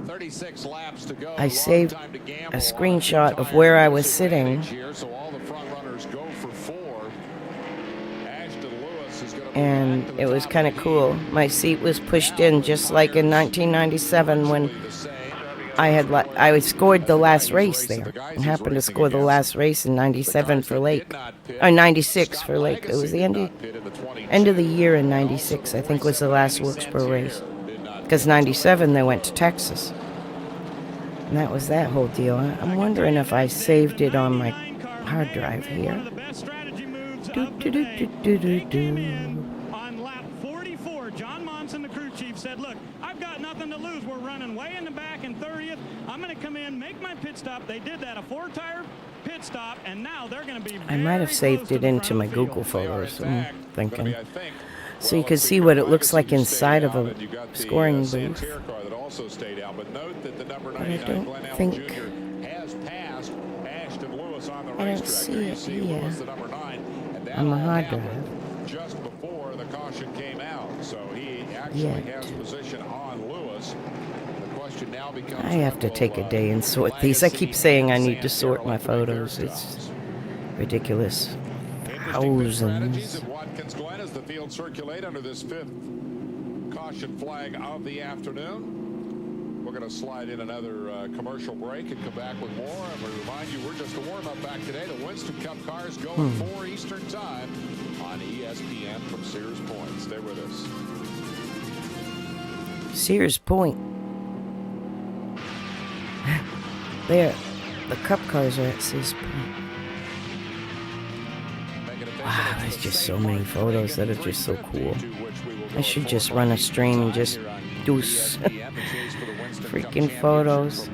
36 laps to go. I saved a screenshot of where I was sitting, So all the front runners go for 4. Ashton Lewis is going to and it was kind of cool. My seat was pushed in just like in 1997 when I scored the last race there. I happened to score the last race in 97 for Lake, or 96 for Lake. It was the end of the year in 96, I think, was the last Wilkesboro race. Because 97 they went to Texas. And that was that whole deal. I'm wondering if I saved it on my hard drive here. On lap 44, John Monson, the crew chief, said, look, I've got nothing to lose. We're running way in the back in 30th. I'm going to come in, make my pit stop. They did that, a 4-tire pit stop, and now they're going to be I might have very saved close to it the into front my of the field. Google photos, I'm thinking. I think, So you can see what it looks like inside of a scoring booth. Santerre car that also stayed out, but note that the number But I 99 don't Glen Allen think Jr. has passed Ashton Lewis on the I don't racetrack. see There you it see here Lewis, the number 9, and that on the all hard happened drive just before the caution came out. So he actually yet. has position on Lewis. The question now becomes, I have to take a day and sort these. I keep saying I need to sort my photos. It's ridiculous. strategies Thousands. at Watkins Glen as the field circulate under this 5th caution flag of the afternoon. We're going to slide in another commercial break and come back with more. And we remind you, we're just a warm-up back today. The Winston Cup cars go at 4 Eastern Time on ESPN from Sears Point. Stay with us. Sears Point. There, the cup cars are at Sears Point. Wow, there's just so many photos that are just so cool. I should just run a stream and just do freaking photos.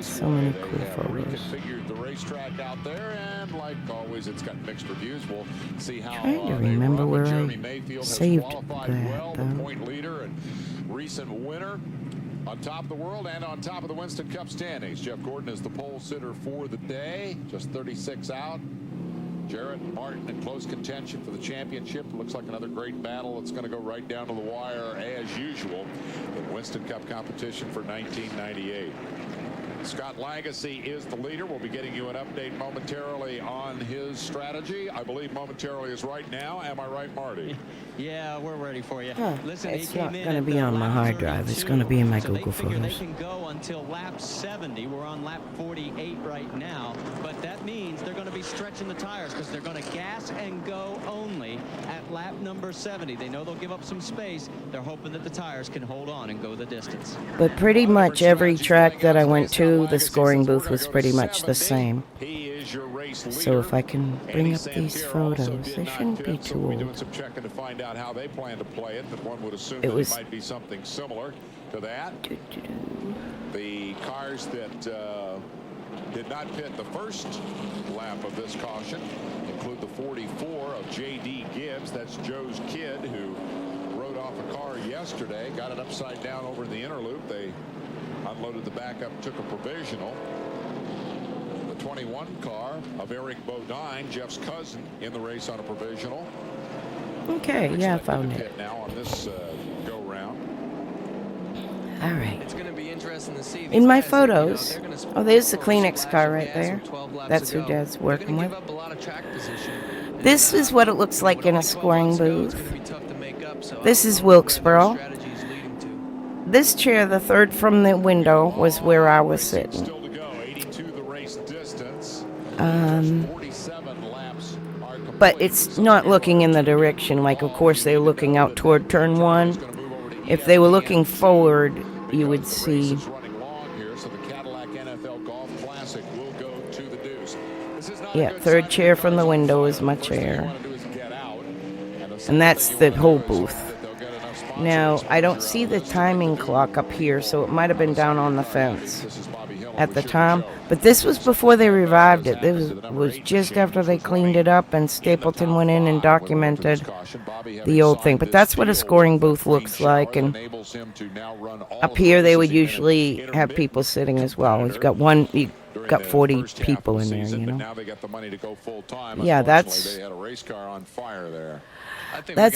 So many cool photos. Reconfigured the racetrack out there, and like always, it's got mixed reviews. We'll see how Trying to they remember run. where Jeremy I Mayfield has saved qualified that, well, the though. point leader and recent winner. On top of the world and on top of the Winston Cup standings. Jeff Gordon is the pole sitter for the day. Just 36 out. Jarrett Martin in close contention for the championship. Looks like another great battle. It's going to go right down to the wire as usual. The Winston Cup competition for 1998. Scott Lagasse is the leader. We'll be getting you an update momentarily on his strategy. I believe momentarily is right now. Am I right, Marty? Yeah, we're ready for you. Listen, It's he came not in going to at be the on my lap hard drive. It's going to be in my 32, Google so they figure photos. they can go until lap 70. We're on lap 48 right now, but that means they're going to be stretching the tires because they're going to gas and go only at lap number 70. They know they'll give up some space. They're hoping that the tires can hold on and go the distance. But pretty much every track that I went to, the scoring booth was pretty much the same. So if I can bring up these photos, they shouldn't be too We're doing old. some checking to find out how they plan to play it, but one would assume It that was- it might be something similar to that. The cars that did not pit the first lap of this caution. Include the 44 of J.D. Gibbs. That's Joe's kid who rode off a car yesterday, got it upside down over in the inner loop. They unloaded the backup, took a provisional. The 21 car of Eric Bodine, Geoff's cousin, in the race on a provisional. Okay, yeah, I found it. Now on this go round. All right. It's going to be interesting to see. In my photos, oh, there's the Kleenex car right there. That's who Dad's working with. This is what it looks like in a scoring booth. This is Wilkesboro. This chair, the third from the window, was where I was sitting. But it's not looking in the direction. Like, of course, they're looking out toward turn 1. If they were looking forward, you would see. Yeah, third chair from the window is my chair. And that's the whole booth. Now, I don't see the timing clock up here, so it might have been down on the fence at the time. But this was before they revived it. This was just after they cleaned it up and Stapleton went in and documented the old thing. But that's what a scoring booth looks like. And up here, they would usually have people sitting as well. You've got 40 people in there, you know. Yeah, that's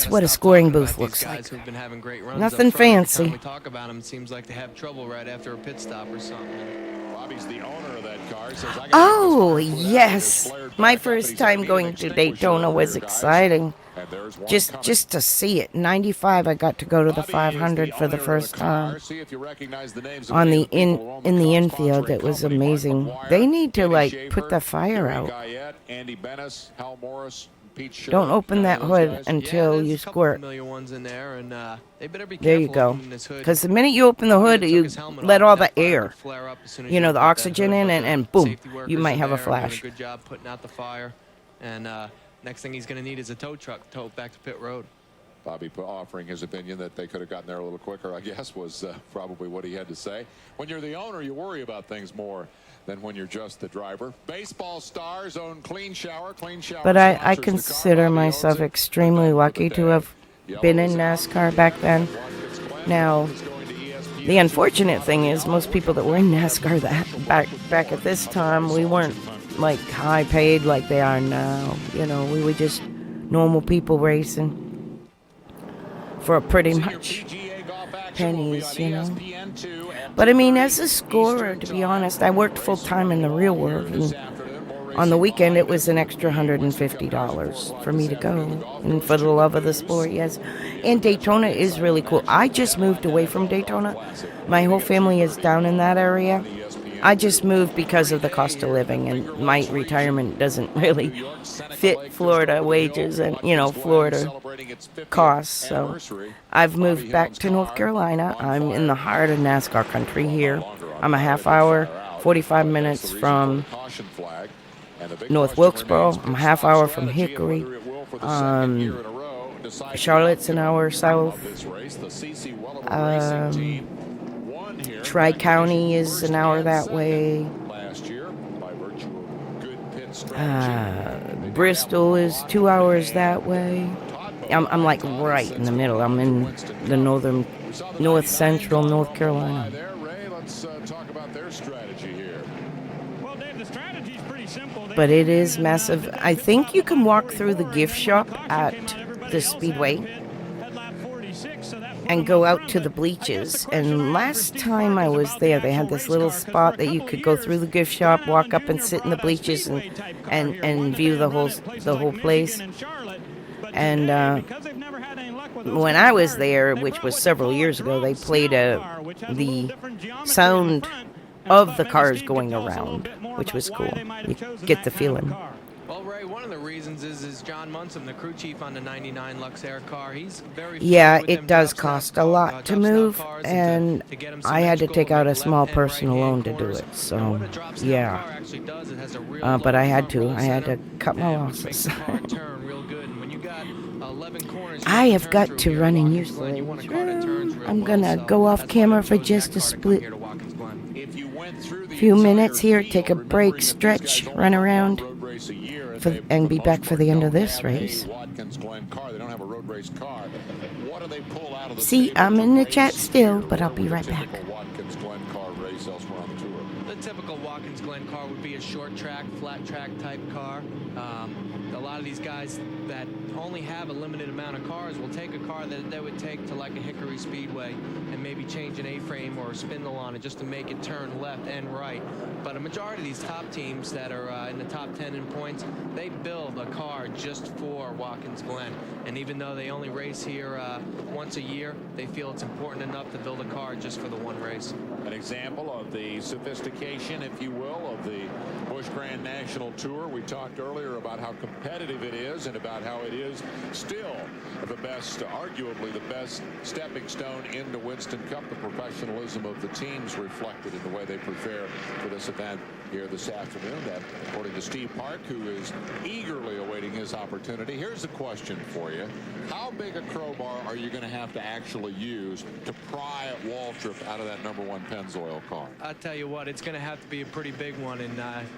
what a scoring booth looks like. Nothing fancy. We talk about them, it seems like they have trouble right after a pit stop or something. Oh, yes. My first time going to Daytona was exciting. Just to see it. 95, I got to go to the 500 for the first time. On the in the infield, it was amazing. They need to put the fire out. Don't open that hood until you squirt. There you go. Because the minute you open the hood, you let all the air, the oxygen in, and boom, you might have a flash. Good job putting out the fire. And next thing he's going to need is a tow truck to tow it back to pit road. Bobby offering his opinion that they could have gotten there a little quicker, I guess, was probably what he had to say. When you're the owner, you worry about things more than when you're just the driver. Baseball stars own Clean Shower. But I consider myself extremely lucky to have been in NASCAR back then. Now, the unfortunate thing is most people that were in NASCAR back at this time, we weren't high paid like they are now. We were just normal people racing for pretty much pennies, But I mean, as a scorer, to be honest, I worked full time in the real world, and on the weekend it was an extra $150 for me to go, and for the love of the sport, yes. And Daytona is really cool. I just moved away from Daytona. My whole family is down in that area. I just moved because of the cost of living, and my retirement doesn't really fit Florida wages and, Florida costs. So I've moved back to North Carolina. I'm in the heart of NASCAR country here. I'm a half hour, 45 minutes from North Wilkesboro. I'm a half hour from Hickory. Charlotte's an hour south. Tri-County is an hour that way. Bristol is 2 hours that way. I'm right in the middle. I'm in the north central North Carolina. But it is massive. I think you can walk through the gift shop at the Speedway and go out to the bleachers. And last time I was there, they had this little spot that you could go through the gift shop, walk up and sit in the bleachers and view the whole place. And when I was there, which was several years ago, they played the sound of the cars going around, which was cool. You get the feeling. Well, Ray, one of the reasons is John Munson, the crew chief on the 99 Luxair car. He's very it does cost a lot to move, and I had to take out a small personal loan to do it. So, yeah. But I had to cut my losses. I have got to run in used lanes. I'm going to go off camera for just a split. few minutes here, take a break, stretch, run around, and be back for the end of this race. See, I'm in the chat still, but I'll be right back. The typical Watkins Glen car would be a short track, flat track type car. A lot of these guys that only have a limited amount of cars will take a car that they would take to like a Hickory Speedway and maybe change an A-frame or a spindle on it just to make it turn left and right. But a majority of these top teams that are in the top 10 in points, they build a car just for Watkins Glen. And even though they only race here once a year, they feel it's important enough to build a car just for the one race. An example of the sophistication, if you will, of the Busch Grand National Tour. We talked earlier about how competitive it is and about how it is still the best, arguably the best stepping stone into Winston Cup. The professionalism of the teams reflected in the way they prepare for this event here this afternoon. That, according to Steve Park, who is eagerly awaiting his opportunity. Here's a question for you. How big a crowbar are you going to have to actually use to pry Waltrip out of that #1 Pennzoil car? I'll tell you what, it's going to have to be a pretty big one, and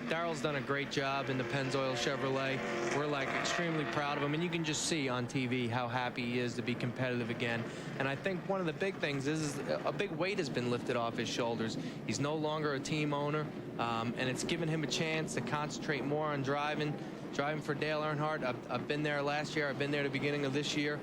Darrell's done a great job in the Pennzoil Chevrolet. We're like extremely proud of him, and you can just see on TV how happy he is to be competitive again. And I think one of the big things is a big weight has been lifted off his shoulders. He's no longer a team owner, and it's given him a chance to concentrate more on driving for Dale Earnhardt. I've been there last year. I've been there at the beginning of this year.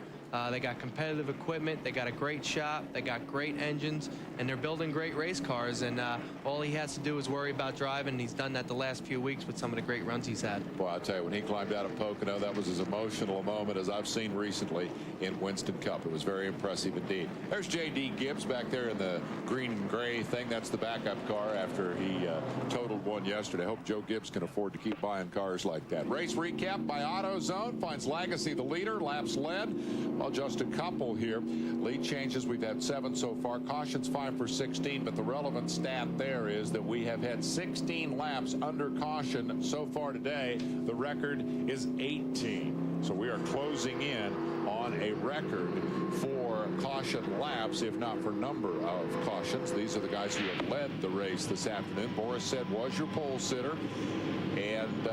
They got competitive equipment. They got a great shop. They got great engines, and they're building great race cars. And all he has to do is worry about driving. And he's done that the last few weeks with some of the great runs he's had. Well, I'll tell you, when he climbed out of Pocono, that was as emotional a moment as I've seen recently in Winston Cup. It was very impressive indeed. There's J.D. Gibbs back there in the green and gray thing. That's the backup car after he totaled one yesterday. I hope Joe Gibbs can afford to keep buying cars like that. Race recap by AutoZone finds Legacy the leader. Laps led. Well, just a couple here. Lead changes, we've had 7 so far. Cautions 5 for 16, but the relevant stat there is that we have had 16 laps under caution so far today. The record is 18. So we are closing in on a record for caution laps, if not for number of cautions. These are the guys who have led the race this afternoon. Boris said was your pole sitter. And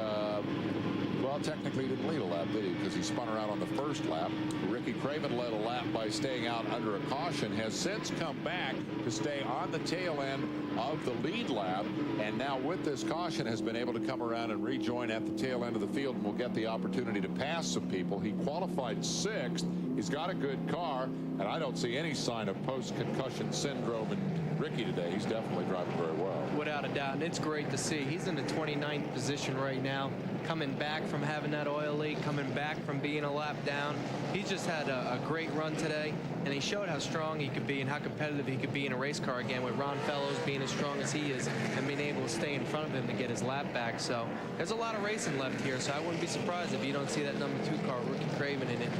well, technically didn't lead a lap, did he? Because he spun around on the first lap. Ricky Craven led a lap by staying out under a caution, has since come back to stay on the tail end of the lead lap, and now with this caution has been able to come around and rejoin at the tail end of the field, and will get the opportunity to pass some people. He qualified 6th. He's got a good car, and I don't see any sign of post-concussion syndrome in Ricky today. He's definitely driving very well. Without a doubt, and it's great to see. He's in the 29th position right now, coming back from having that oil leak, coming back from being a lap down. He just had a great run today, and he showed how strong he could be and how competitive he could be in a race car again, with Ron Fellows being as strong as he is and being able to stay in front of him to get his lap back. So there's a lot of racing left here, so I wouldn't be surprised if you don't see that #2 car, Ricky Craven, in it,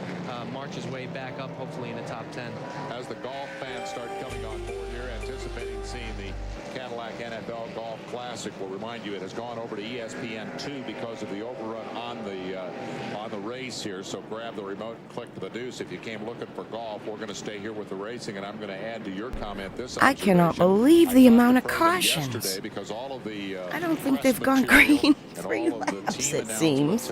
march his way back up, hopefully in the top 10. As the golf fans start coming on board here, anticipating seeing the Cadillac NFL Golf Classic, will remind you it has gone over to ESPN2 because of the overrun on the race here. So grab the remote and click to the deuce if you came looking for golf. We're going to stay here with the racing, and I'm going to add to your comment this. I cannot believe the amount of cautions. Because all of the, I don't think they've gone green 3 laps, it seems.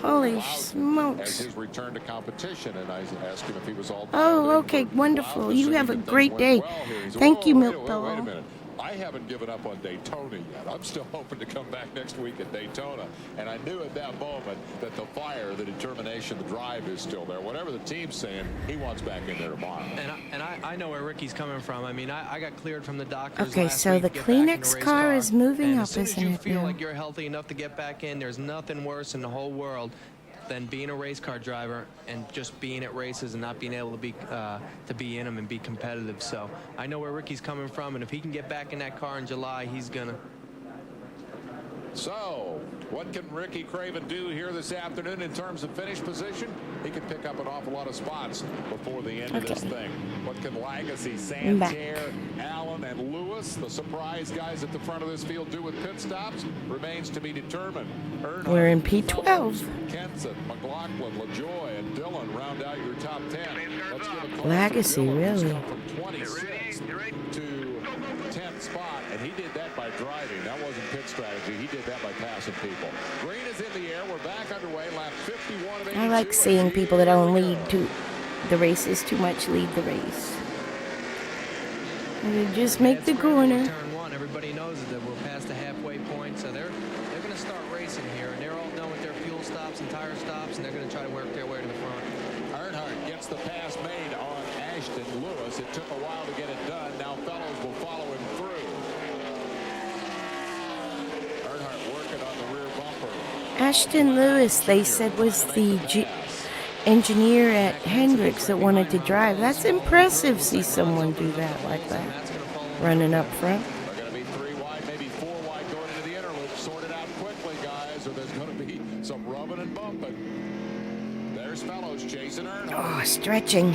Holy smokes. As his return to competition, and I asked him if he was all. Oh, okay, wonderful. You have a great day. Thank you, Milk Pillow. Wait a minute. I haven't given up on Daytona yet. I'm still hoping to come back next week at Daytona. And I knew at that moment that the fire, the determination, the drive is still there. Whatever the team's saying, he wants back in there tomorrow. And I know where Ricky's coming from. I mean, I got cleared from the doctors. Okay, last so week the to get back in Kleenex race car is moving up, as soon as isn't you it feel now? like you're healthy enough to get back in, there's nothing worse in the whole world than being a race car driver and just being at races and not being able to be in them and be competitive. So I know where Ricky's coming from, and if he can get back in that car in July, he's gonna. So, what can Ricky Craven do here this afternoon in terms of finish position? He can pick up an awful lot of spots before the end of this thing. What can Legacy, Santerre, Allen, and Lewis, the surprise guys at the front of this field, do with pit stops? Remains to be determined. Earnhardt, We're in P12. Kenson, McLaughlin, LaJoy, and Dillon round out your top 10. Let's give a call Legacy, to Dillon, who's really. come from 26th to 10th spot, and he did that by driving. That wasn't pit strategy. He did that by passing people. Green is in the air. We're back underway. Lap 51 of 82. I like seeing people that don't lead the races too much lead the race. And just make the corner. Turn one, everybody knows that we're past the halfway point, so they're going to start racing here, and they're all done with their fuel stops and tire stops, and they're going to try to work their way to the front. Earnhardt gets the pass made on Ashton Lewis. It took a while to get it done. Now Fellows will follow him through. Earnhardt working on the rear bumper. Ashton Lewis, they said, was the engineer at Hendricks that wanted to drive. That's impressive, see someone do that like that. Running up front. They're going to be 3 wide, maybe 4 wide going into the interlude. Sort it out quickly, guys, or there's going to be some rubbing and bumping. There's Fellows chasing Earnhardt. Oh, stretching.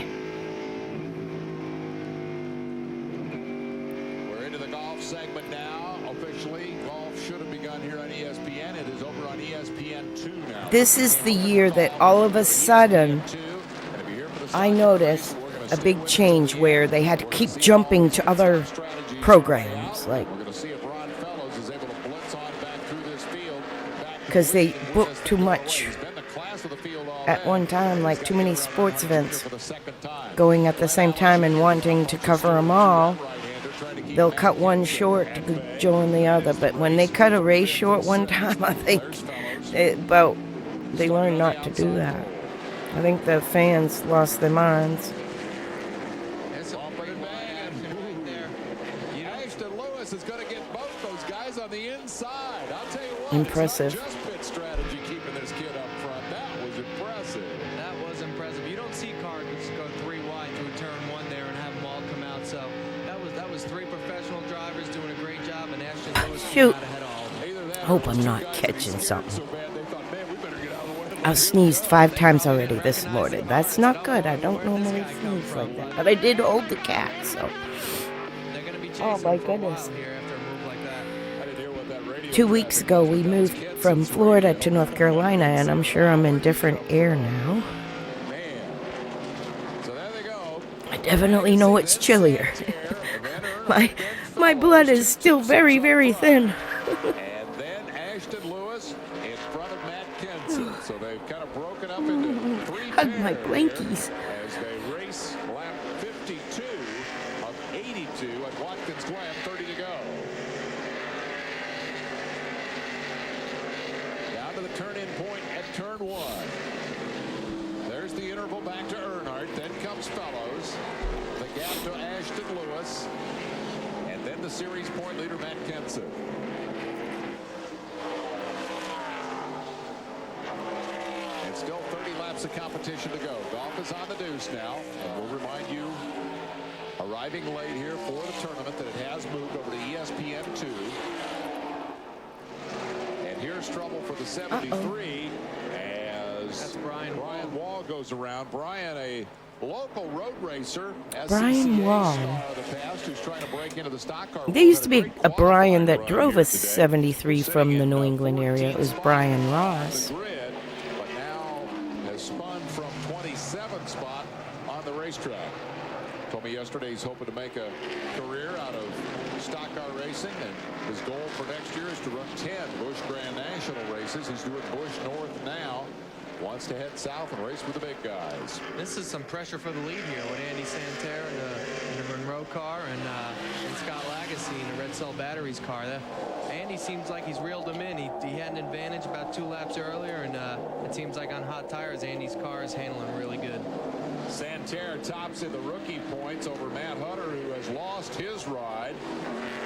We're into the golf segment now. Officially, golf should have begun here on ESPN. It is over on ESPN2 now. This is the year that all of a sudden I noticed a big change where they had to keep jumping to other programs, like because they booked too much at one time, like too many sports events going at the same time and wanting to cover them all. They'll cut one short to join the other, but when they cut a race short one time, I think they learned not to do that. I think the fans lost their minds. Ashton Lewis is going to get both those guys on the inside. I'll tell you what, impressive. It's not just pit strategy keeping this kid up front. That was impressive. That was impressive. You don't see cars go 3 wide through turn 1 there and have them all come out. So that was 3 professional drivers doing a great job, and Ashton Lewis Shoot. got ahead of all. Hope I'm not catching something. I've sneezed 5 times already this morning. That's not good. I don't normally sneeze like that. But I did hold the cat, so. Oh my goodness. 2 weeks ago, we moved from Florida to North Carolina, and I'm sure I'm in different air now. I definitely know it's chillier. My blood is still very, very thin. And then Ashton Lewis in front of Matt Kenson. So they've kind of broken up into 3 Hug my pairs blankies. as they race lap 52 of 82 at Watkins Glen, 30 to go. Down to the turn-in point at turn 1. There's the interval back to Earnhardt. Then comes Fellows. The gap to Ashton Lewis. And then the series point leader, Matt Kenson. And still 30 laps of competition to go. Golf is on the deuce now. And we'll remind you, arriving late here for the tournament, that it has moved over to ESPN2. And here's trouble for the 73 as Brian Wall goes around. Brian, a local road racer. Brian Wall. The past, who's trying to break into the stock car. There used to be a Brian that drove a 73 from the New England area. It was Brian Ross. But now has spun from 27th spot on the racetrack. Told me yesterday he's hoping to make a career out of stock car racing, and his goal for next year is to run 10 Busch Grand National races. He's doing Busch North now. Wants to head south and race with the big guys. This is some pressure for the lead here with Andy Santerre in the Monroe car and Scott Lagasse in the Red Cell Batteries car. Andy seems like he's reeled him in. He had an advantage about 2 laps earlier, and it seems like on hot tires, Andy's car is handling really good. Santerre tops in the rookie points over Matt Hutter, who has lost his ride.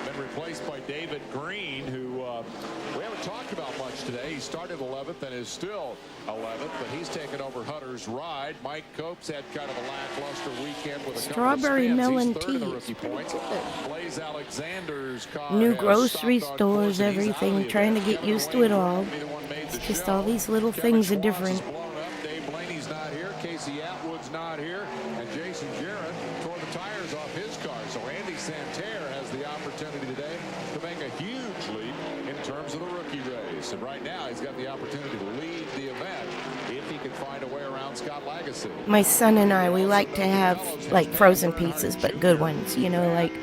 Been replaced by David Green, who we haven't talked about much today. He started 11th and is still 11th, but he's taken over Hutter's ride. Mike Copes had kind of a lackluster weekend with a Strawberry melon tea. Blaze Alexander's car New grocery stores, everything, trying to get used to it all. It's just all these little things are different. Dave Blaney's not here. Casey Atwood's not here. And Jason Jarrett tore the tires off his car. So Andy Santerre has the opportunity today to make a huge leap in terms of the rookie race. And right now he's got the opportunity to lead the event if he can find a way around Scott Lagasse. My son and I, we like to have like frozen pizzas, but good ones, you know, like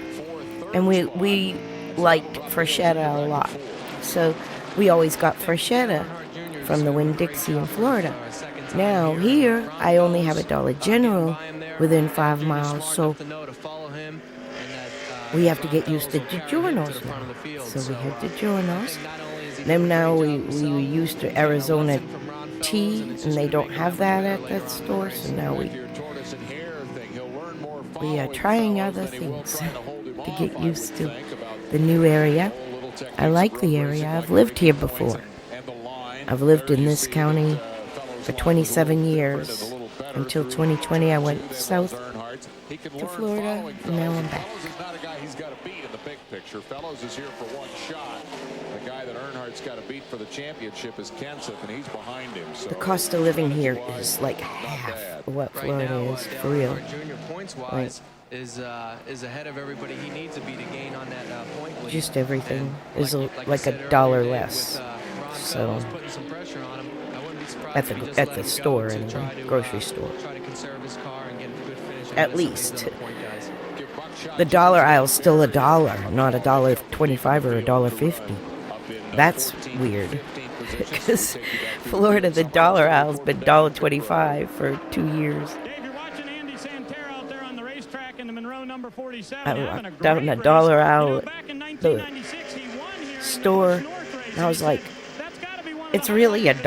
And we liked Freshetta a lot. So we always got Freshetta from the Winn-Dixie in Florida. Now here, I only have a Dollar General within 5 miles, so we have to get used to DiGiorno's now. So we have DiGiorno's. Then now we used to Arizona tea, and they don't have that at that store, so now we are trying other things to get used to the new area. I like the area. I've lived here before. I've lived in this county for 27 years. Until 2020, I went south to Florida, and now I'm back. He's got a beat in the big picture. Fellows is here for one shot. The guy that Earnhardt's got a beat for the championship is Kenseth, and he's behind him. So the cost of living here is like half of what Florida is, for real. Junior points-wise is ahead of everybody he needs to be to gain on that point lead. Just everything is like $1 less. So at the store, anyway, grocery store. At least. The dollar aisle's still $1, not $1.25 or $1.50. That's weird. Because Florida, the dollar aisle's been $1.25 for 2 years. Dave, you're watching Andy Santera out there on the racetrack in the Monroe number 47. I walked down the dollar aisle at the store, and I was like, it's really $1?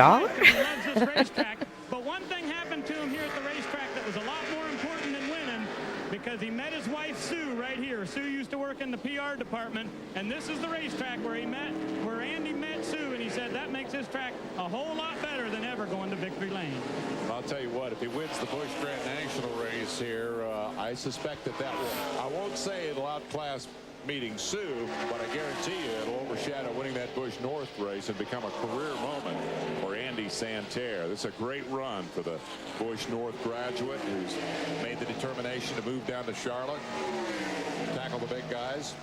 But one thing happened to him here at the racetrack that was a lot more important than winning, because he met his wife Sue right here. Sue used to work in the PR department, and this is the racetrack where Andy met Sue, and he said that makes his track a whole lot better than ever going to Victory Lane. I'll tell you what, if he wins the Busch Grand National race here, I suspect that will, I won't say it'll outclass meeting Sue, but I guarantee you it'll overshadow winning that Busch North race and become a career moment for Andy Santera. This is a great run for the Busch North graduate who's made the determination to move down to Charlotte, tackle the big guys.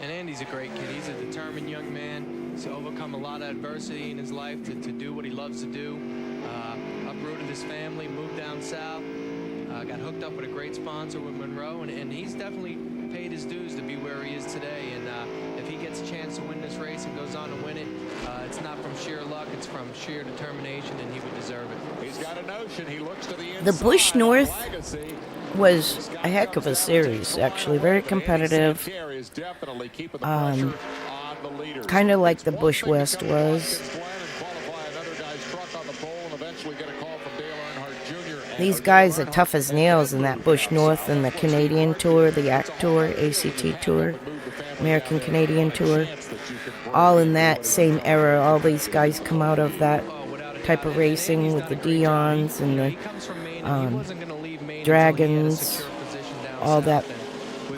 And Andy's a great kid. He's a determined young man. He's overcome a lot of adversity in his life to do what he loves to do. Uprooted his family, moved down south, got hooked up with a great sponsor with Monroe, and he's definitely paid his dues to be where he is today. And if he gets a chance to win this race and goes on to win it, it's not from sheer luck, it's from sheer determination, and he would deserve it. He's got a notion. He looks to the inside. The Busch North was a heck of a series, actually, very competitive. Kind of like the Busch West was. These guys are tough as nails in that Busch North and the Canadian Tour, the ACT Tour, ACT Tour, American Canadian Tour. All in that same era. All these guys come out of that type of racing with the Dions and the Dragons. All that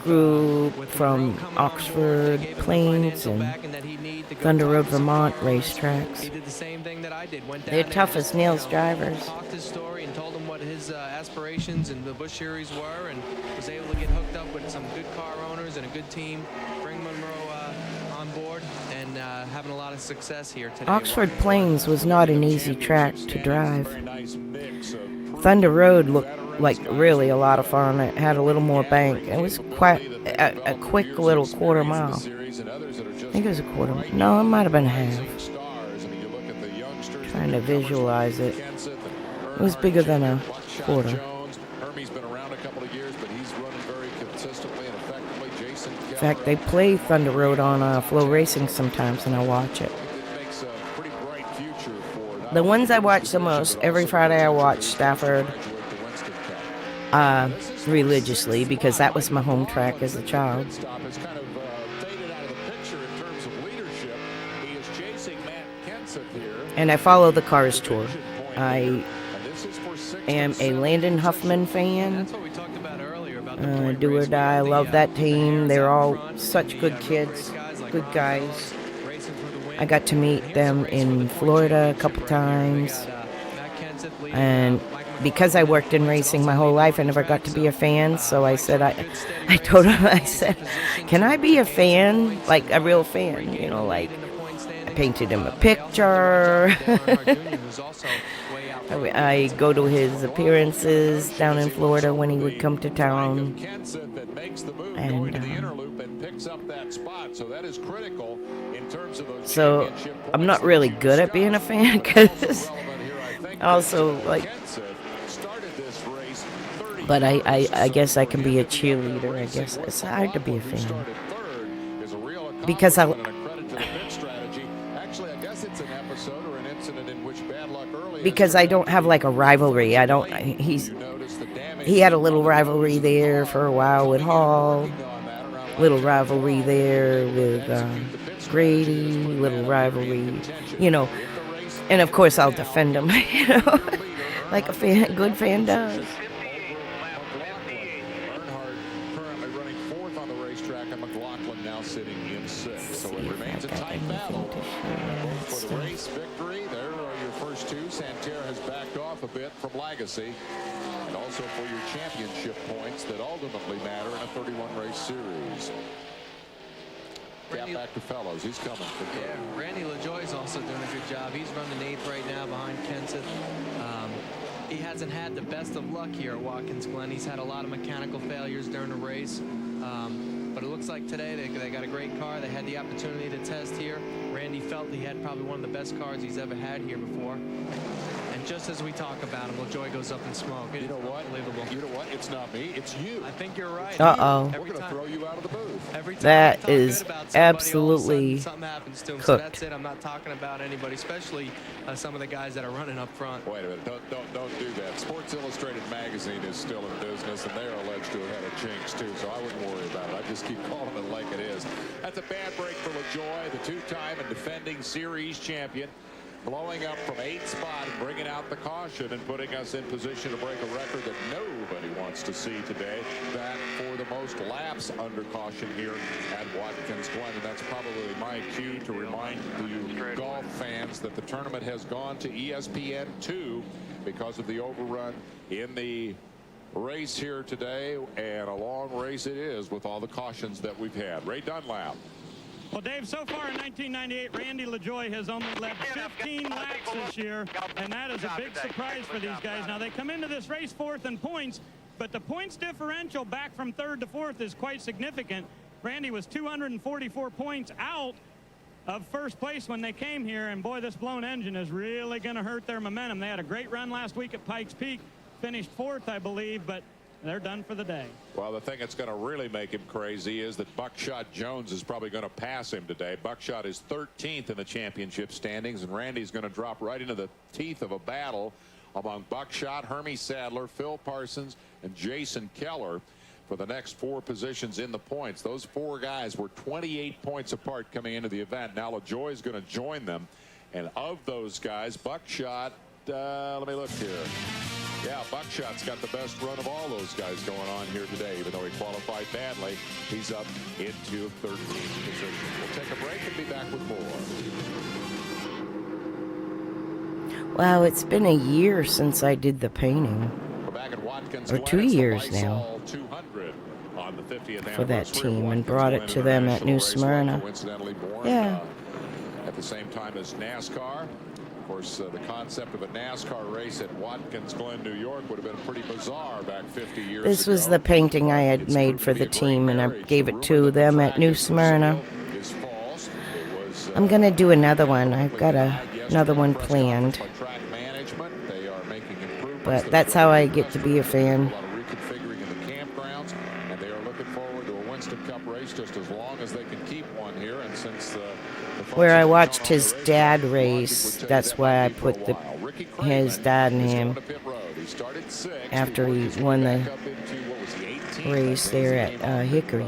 group from Oxford Plains and Thunder Road, Vermont racetracks. They're tough as nails drivers. His aspirations in the Busch Series were, and was able to get hooked up with some good car owners and a good team, bring Monroe on board, and having a lot of success here today. Oxford Plains was not an easy track to drive. Thunder Road looked like really a lot of fun. It had a little more bank. It was quite a quick little quarter mile. I think it was a quarter. No, it might have been half. Trying to visualize it. It was bigger than a quarter. In fact, they play Thunder Road on Flow Racing sometimes, and I watch it. The ones I watch the most, every Friday I watch Stafford religiously, because that was my home track as a child. And I follow the Cars Tour. I am a Landon Huffman fan. Do or die. I love that team. They're all such good kids, good guys. I got to meet them in Florida a couple times. And because I worked in racing my whole life, I never got to be a fan. So I said, I told him, I said, can I be a fan? Like a real fan, you know, like painted him a picture. I go to his appearances down in Florida when he would come to town. And so I'm not really good at being a fan because also like, but I guess I can be a cheerleader. I guess it's hard to be a fan because I don't have like a rivalry. He had a little rivalry there for a while with Hall, little rivalry there with Grady, little rivalry, you know, and of course I'll defend him, you know, like a good fan does. Currently running fourth on the racetrack, and McLaughlin now sitting in sixth. So it remains a tight battle. For the race victory, there are your first two. Santerre has backed off a bit from Legacy. And also for your championship points that ultimately matter in a 31 race series. Back to Fellows. He's coming. Yeah, Randy LaJoie's also doing a good job. He's running eighth right now behind Kenseth. He hasn't had the best of luck here at Watkins Glen. He's had a lot of mechanical failures during the race. But it looks like today they got a great car. They had the opportunity to test here. Randy felt he had probably one of the best cars he's ever had here before. And just as we talk about him, LaJoie goes up in smoke. You know what? Unbelievable. You know what? It's not me. It's you. I think you're right. Uh-oh. We're going to throw you out of the booth. Every time that is absolutely something happens to him. cooked. So that's it. I'm not talking about anybody, especially some of the guys that are running up front. Wait a minute. Don't do that. Sports Illustrated magazine is still in business, and they are alleged to have had a jinx, too, so I wouldn't worry about it. I just keep calling it like it is. That's a bad break for LaJoie, the two-time and defending series champion, blowing up from 8th spot and bringing out the caution and putting us in position to break a record that nobody wants to see today. That for the most laps under caution here at Watkins Glen. And that's probably my cue to remind you golf fans that the tournament has gone to ESPN2 because of the overrun in the race here today, and a long race it is with all the cautions that we've had. Ray Dunlap. Well, Dave, so far in 1998, Randy LaJoie has only led 15 laps this year, and that is a big surprise for these guys. Now, they come into this race fourth in points, but the points differential back from third to fourth is quite significant. Randy was 244 points out of first place when they came here, and boy, this blown engine is really going to hurt their momentum. They had a great run last week at Pikes Peak, finished fourth, I believe, but they're done for the day. Well, the thing that's going to really make him crazy is that Buckshot Jones is probably going to pass him today. Buckshot is 13th in the championship standings, and Randy's going to drop right into the teeth of a battle among Buckshot, Hermie Sadler, Phil Parsons, and Jason Keller for the next 4 positions in the points. Those 4 guys were 28 points apart coming into the event. Now LaJoie is going to join them, and of those guys, Buckshot, let me look here. Yeah, Buckshot's got the best run of all those guys going on here today. Even though he qualified badly, he's up into 13th position. We'll take a break and be back with more. Wow, it's been a year since I did the painting. We're back at Watkins or 2 years now. On the 50th for that team and brought it to them at New Smyrna. Yeah. At the same time as NASCAR. Of course, the concept of a NASCAR race at Watkins Glen, New York would have been pretty bizarre back 50 years ago. This was the painting I had made for the team, and I gave it to them at New Smyrna. I'm going to do another one. I've got another one planned. But that's how I get to be a fan. Reconfiguring in the campgrounds, and they are looking forward to a Winston Cup race just as long as they can keep one here. And since where I watched his dad race, that's why I put his dad and him after he won the race there at Hickory.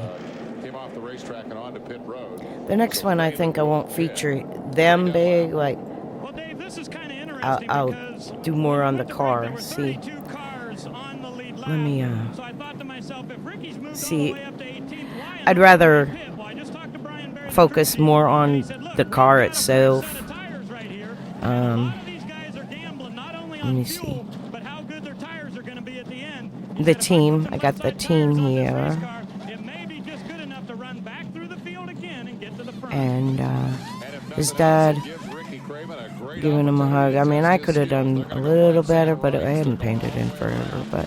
The next one, I think I won't feature them big. Like, I'll do more on the car. See, let me see. I'd rather focus more on the car itself. Let me see. The team. I got the team here. And his dad giving him a hug. I mean, I could have done a little better, but I hadn't painted in forever. But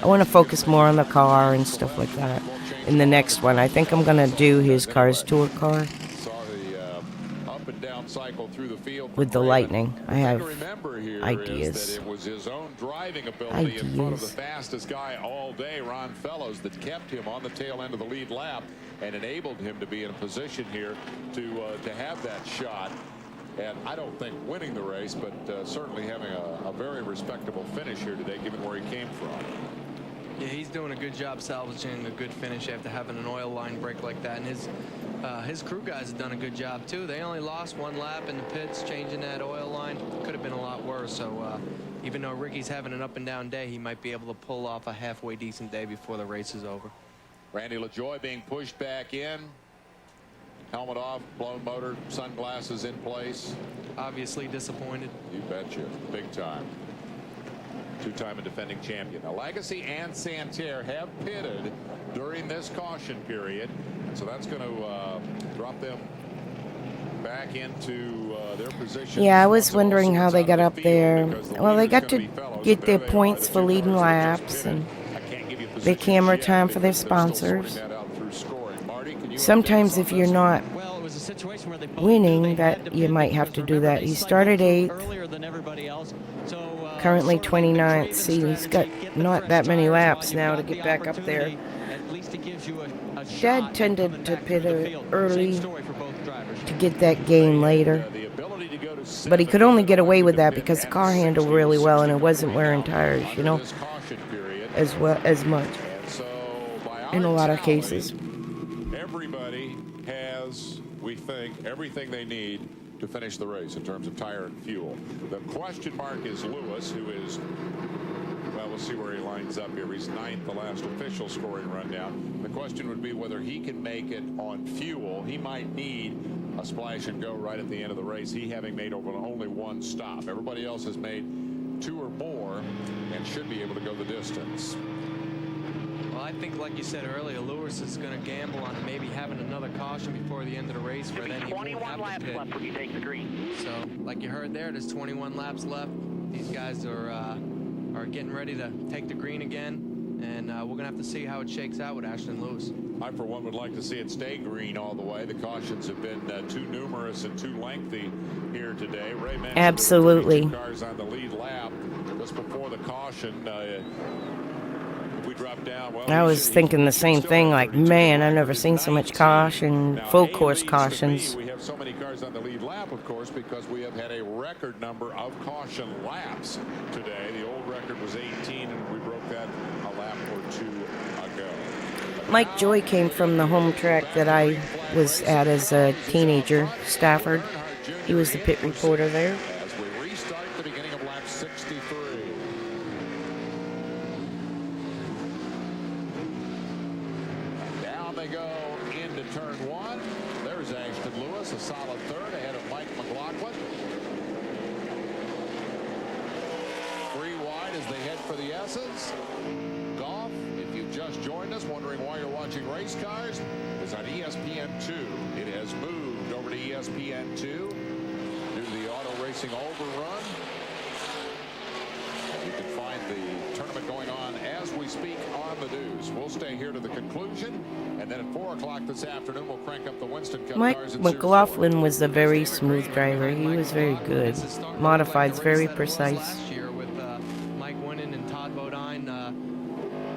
I want to focus more on the car and stuff like that in the next one. I think I'm going to do his Cars Tour car with the Lightning. I have ideas. It was his own driving ability in front of the fastest guy all day, Ron Fellows, that kept him on the tail end of the lead lap and enabled him to be in a position here to have that shot. And I don't think winning the race, but certainly having a very respectable finish here today, given where he came from. Yeah, he's doing a good job salvaging a good finish after having an oil line break like that. And his crew guys have done a good job, too. They only lost 1 lap in the pits, changing that oil line. Could have been a lot worse. So even though Ricky's having an up-and-down day, he might be able to pull off a halfway decent day before the race is over. Randy LaJoie being pushed back in. Helmet off, blown motor, sunglasses in place. Obviously disappointed. You betcha. Big time. Two-time and defending champion. Now, Legacy and Santerre have pitted during this caution period. So that's going to drop them back into their position. Yeah, I was wondering how they got up there. Well, they got to get their points for leading laps, and they camera time for their sponsors. Sometimes if you're not winning, that you might have to do that. He started 8th, currently 29th. See, he's got not that many laps now to get back up there. Dad tended to pit early to get that gain later, but he could only get away with that because the car handled really well and it wasn't wearing tires, you know, as much in a lot of cases. Everybody has, we think, everything they need to finish the race in terms of tire and fuel. The question mark is Lewis, who is, well, we'll see where he lines up here. He's 9th, the last official scoring rundown. The question would be whether he can make it on fuel. He might need a splash and go right at the end of the race, he having made over only 1 stop. Everybody else has made 2 or more and should be able to go the distance. Well, I think, like you said earlier, Lewis is going to gamble on maybe having another caution before the end of the race, where then he won't have to pit. left when you take the green. So, like you heard there, there's 21 laps left. These guys are getting ready to take the green again, and we're going to have to see how it shakes out with Ashton Lewis. I, for one, would like to see it stay green all the way. The cautions have been too numerous and too lengthy here today. Ray mentioned Absolutely. Cars on the lead lap just before the caution. If we drop down, well, I was thinking the same thing, like, man, I've never seen so much caution, full course cautions. We have so many cars on the lead lap, of course, because we have had a record number of caution laps today. The old record was 18, and we broke that a lap or 2 ago. Mike Joy came from the home track that I was at as a teenager, Stafford. He was the pit reporter there. As we restart the beginning of lap 63. Down they go into turn 1. There's Ashton Lewis, a solid 3rd ahead of Mike McLaughlin. 3 wide as they head for the S's. Golf, if you've just joined us, wondering why you're watching race cars, is on ESPN2. It has moved over to ESPN2 due to the auto racing overrun. You can find the tournament going on as we speak on the news. We'll stay here to the conclusion, and then at 4 o'clock this afternoon, we'll crank up the Winston Cup Mike cars. McLaughlin was a very smooth driver. He was very good. Modified's very precise. Last year with Mike winning and Todd Bodine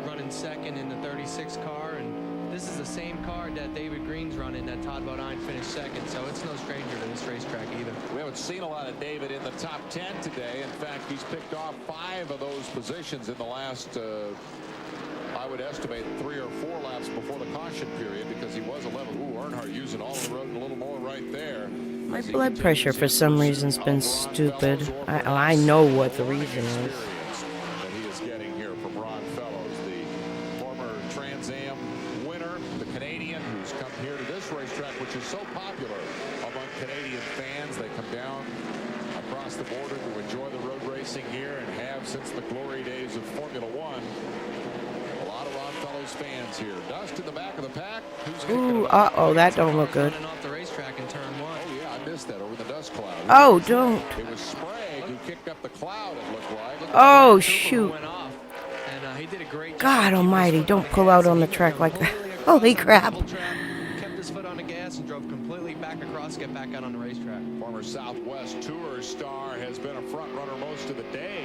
running second in the 36 car, and this is the same car that David Green's running that Todd Bodine finished second, so it's no stranger to this racetrack either. We haven't seen a lot of David in the top 10 today. In fact, he's picked off 5 of those positions in the last, I would estimate, 3 or 4 laps before the caution period, because he was 11. Ooh, Earnhardt using all of the road and a little more right there. My blood pressure for some reason's been stupid. I know what the reason is. That he is getting here from Ron Fellows, the former Trans Am winner, the Canadian who's come here to this racetrack, which is so popular among Canadian fans. They come down across the border to enjoy the road racing here and have since the glory days of Formula One. A lot of Ron Fellows fans here. Dust in the back of the pack. Who's Ooh, uh-oh, that don't look good. Running off the racetrack in turn 1. Oh, yeah, I I missed that over the dust cloud. Oh, don't. It was Sprague who kicked up the cloud, it looked like. Oh, shoot. Went off, and he did a great God job. almighty, don't pull out on the track like that. Holy crap. Kept his foot on the gas and drove completely back across to get back out on the racetrack. Former Southwest Tour star has been a front runner most of the day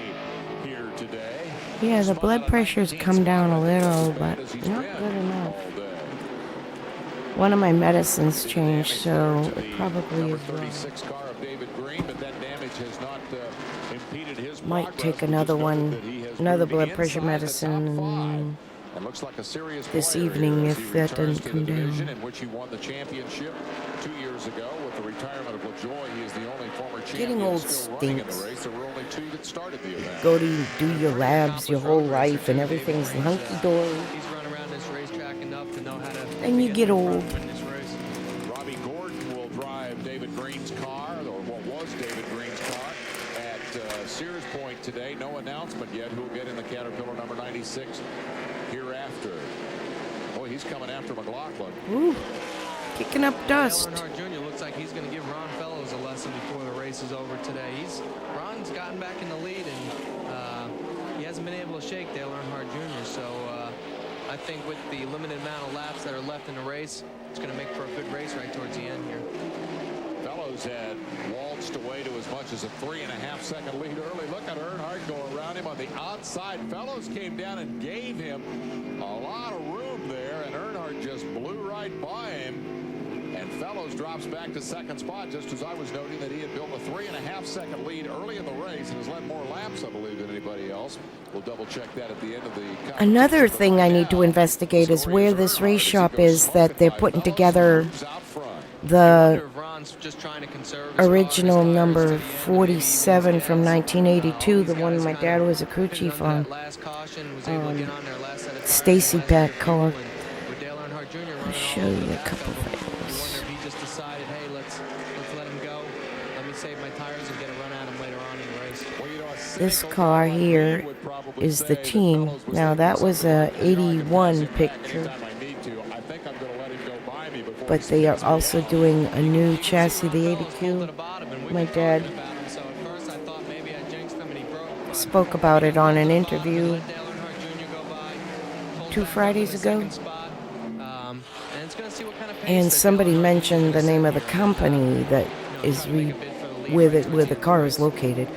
here today. Yeah, the blood pressure's come down a little, but not good enough. One of my medicines changed, so it probably is wrong. Might take another one, another blood pressure medicine this evening if that doesn't come down. In which he won the championship 2 years ago with the retirement of LaJoie. He is the only former Getting champion old still running in the stinks. race. There were only 2 that started the event. Go to do your labs your whole life and everything's hunky-dory. He's run around this racetrack enough to know how to. And you get old. Win this race. Robbie Gordon will drive David Green's car, or what was David Green's car, at Sears Point today. No announcement yet who will get in the Caterpillar number 96 hereafter. Boy, he's coming after McLaughlin. Ooh, kicking up dust. Dale Earnhardt Jr. looks like he's going to give Ron Fellows a lesson before the race is over today. Ron's gotten back in the lead, and he hasn't been able to shake Dale Earnhardt Jr. So I think with the limited amount of laps that are left in the race, it's going to make for a good race right towards the end here. Fellows had waltzed away to as much as a 3.5-second lead early. Look at Earnhardt go around him on the outside. Fellows came down and gave him a lot of room there, and Earnhardt just blew right by him. And Fellows drops back to second spot, just as I was noting that he had built a 3.5-second lead early in the race and has led more laps, I believe, than anybody else. We'll double check that at the end of the. Another thing I need to investigate is where this race shop is that they're putting together the original number 47 from 1982, the one my dad was a crew chief on. Stacy Pack car. I'll show you a couple things. He just decided, hey, let's let him go. Let me save my tires and get a run at him later on in the race. This car here is the team. Now that was a 81 picture. But they are also doing a new chassis, the 82. My dad spoke about it on an interview 2 Fridays ago. And somebody mentioned the name of the company that is where the car is located.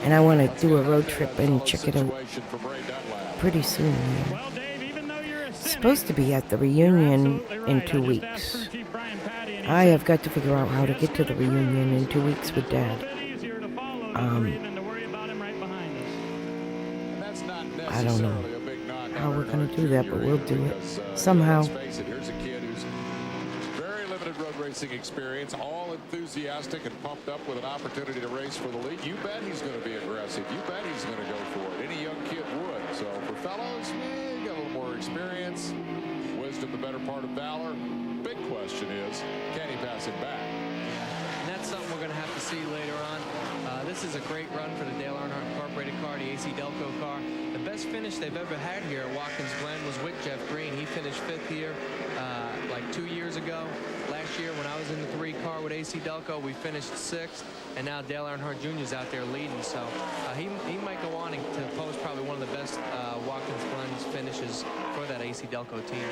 And I want to do a road trip and check it out pretty soon. Yeah. It's supposed to be at the reunion in 2 weeks. I have got to figure out how to get to the reunion in 2 weeks with Dad. I don't know how we're going to do that, but we'll do it somehow. Here's a kid who's very limited road racing experience, all enthusiastic and pumped up with an opportunity to race for the lead. You bet he's going to be aggressive. You bet he's going to go for it. Any young kid would. So for Fellows, you got a little more experience, wisdom, the better part of valor. Big question is, can he pass him back? And that's something we're going to have to see later on. This is a great run for the Dale Earnhardt Incorporated car, the AC Delco car. The best finish they've ever had here at Watkins Glen was with Geoff Green. He finished 5th here like 2 years ago. Last year when I was in the 3 car with AC Delco, we finished 6th. And now Dale Earnhardt Jr. is out there leading. So he might go on to post probably one of the best Watkins Glen's finishes for that AC Delco team.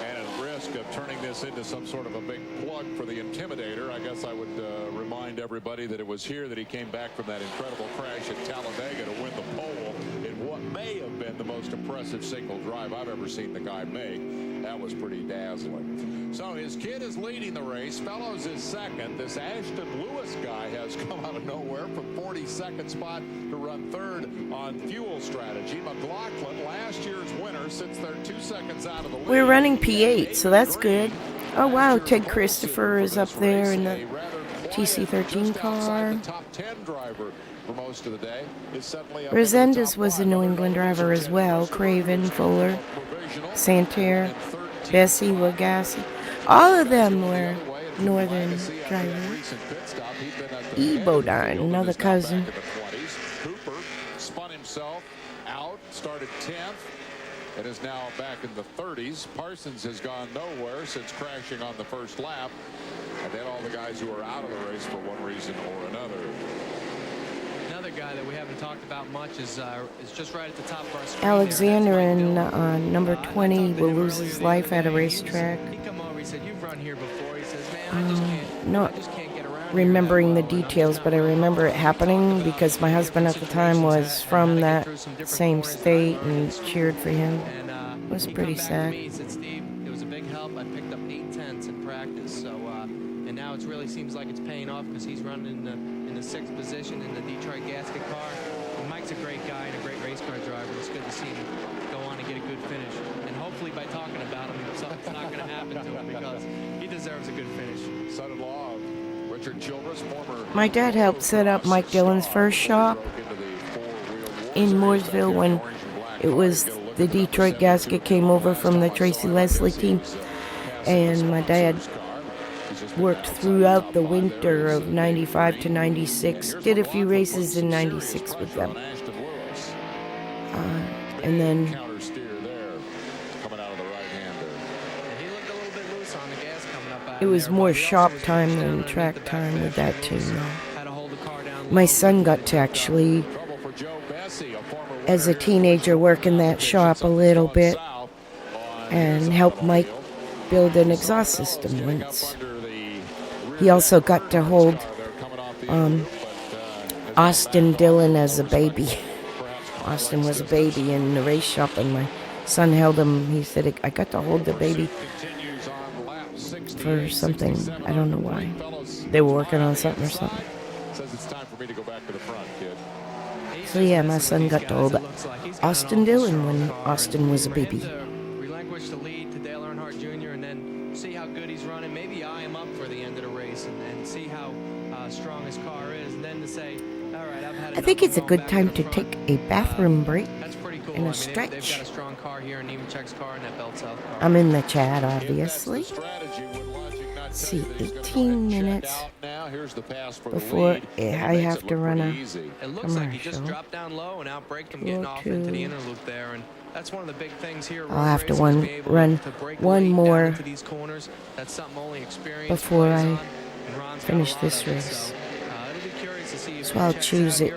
And at risk of turning this into some sort of a big plug for the Intimidator, I guess I would remind everybody that it was here that he came back from that incredible crash at Talladega to win the pole in what may have been the most impressive single drive I've ever seen the guy make. That was pretty dazzling. So his kid is leading the race. Fellows is second. This Ashton Lewis guy has come out of nowhere from 42nd spot to run 3rd on fuel strategy. McLaughlin, last year's winner, sits there 2 seconds out of the lead. We're running P8, so that's good. Oh wow, Ted Christopher is up there in the TC13 car. Resendez was a New England driver as well. Craven, Fuller, Santerre, Bessie, Lagasse. All of them were northern drivers. Bodine, another cousin. Cooper spun himself out, started 10th, and is now back in the 30s. Parsons has gone nowhere since crashing on the first lap. And then all the guys who are out of the race for one reason or another. Another guy that we haven't talked about much is just right at the top of our screen. Alexander in number 20 will lose his life at a racetrack. He come over, he said, "You've run here before." He says, "Man, I just can't get around remembering the details, but I remember it happening because my husband at the time was from that same state and cheered for him. It was pretty sad. He said, "Steve, it was a big help. I picked up 8/10 in practice, so and now it really seems like it's paying off because he's running in the 6th position in the Detroit gasket car. And Mike's a great guy and a great race car driver. It's good to see him go on and get a good finish. And hopefully by talking about him, something's not going to happen to him because he deserves a good finish." Son-in-law of Richard Childress, former... My dad helped set up Mike Dillon's first shop in Mooresville when it was the Detroit gasket came over from the Tracy Leslie team. And my dad worked throughout the winter of 95 to 96, did a few races in 96 with them. And then it was more shop time than track time with that team. My son got to actually, as a teenager, work in that shop a little bit and help Mike build an exhaust system once. He also got to hold Austin Dillon as a baby. Austin was a baby in the race shop, and my son held him. He said, "I got to hold the baby for something. I don't know why. They were working on something or something." So yeah, my son got to hold Austin Dillon when Austin was a baby. Relinquish the lead to Dale Earnhardt Jr. and then see how good he's running. Maybe eye him up for the end of the race and see how strong his car is, and then to say, "All right, I've had." I think it's a good time to take a bathroom break and a stretch. They've got a strong car here, and even Check's car and that Belt South car. I'm in the chat, obviously. Let's see, 18 minutes before I have to run a It looks like he just dropped down low and outbraked him getting off into the inner loop there, and that's one of the big things here. I'll have to run one more before I finish this race. So I'll choose it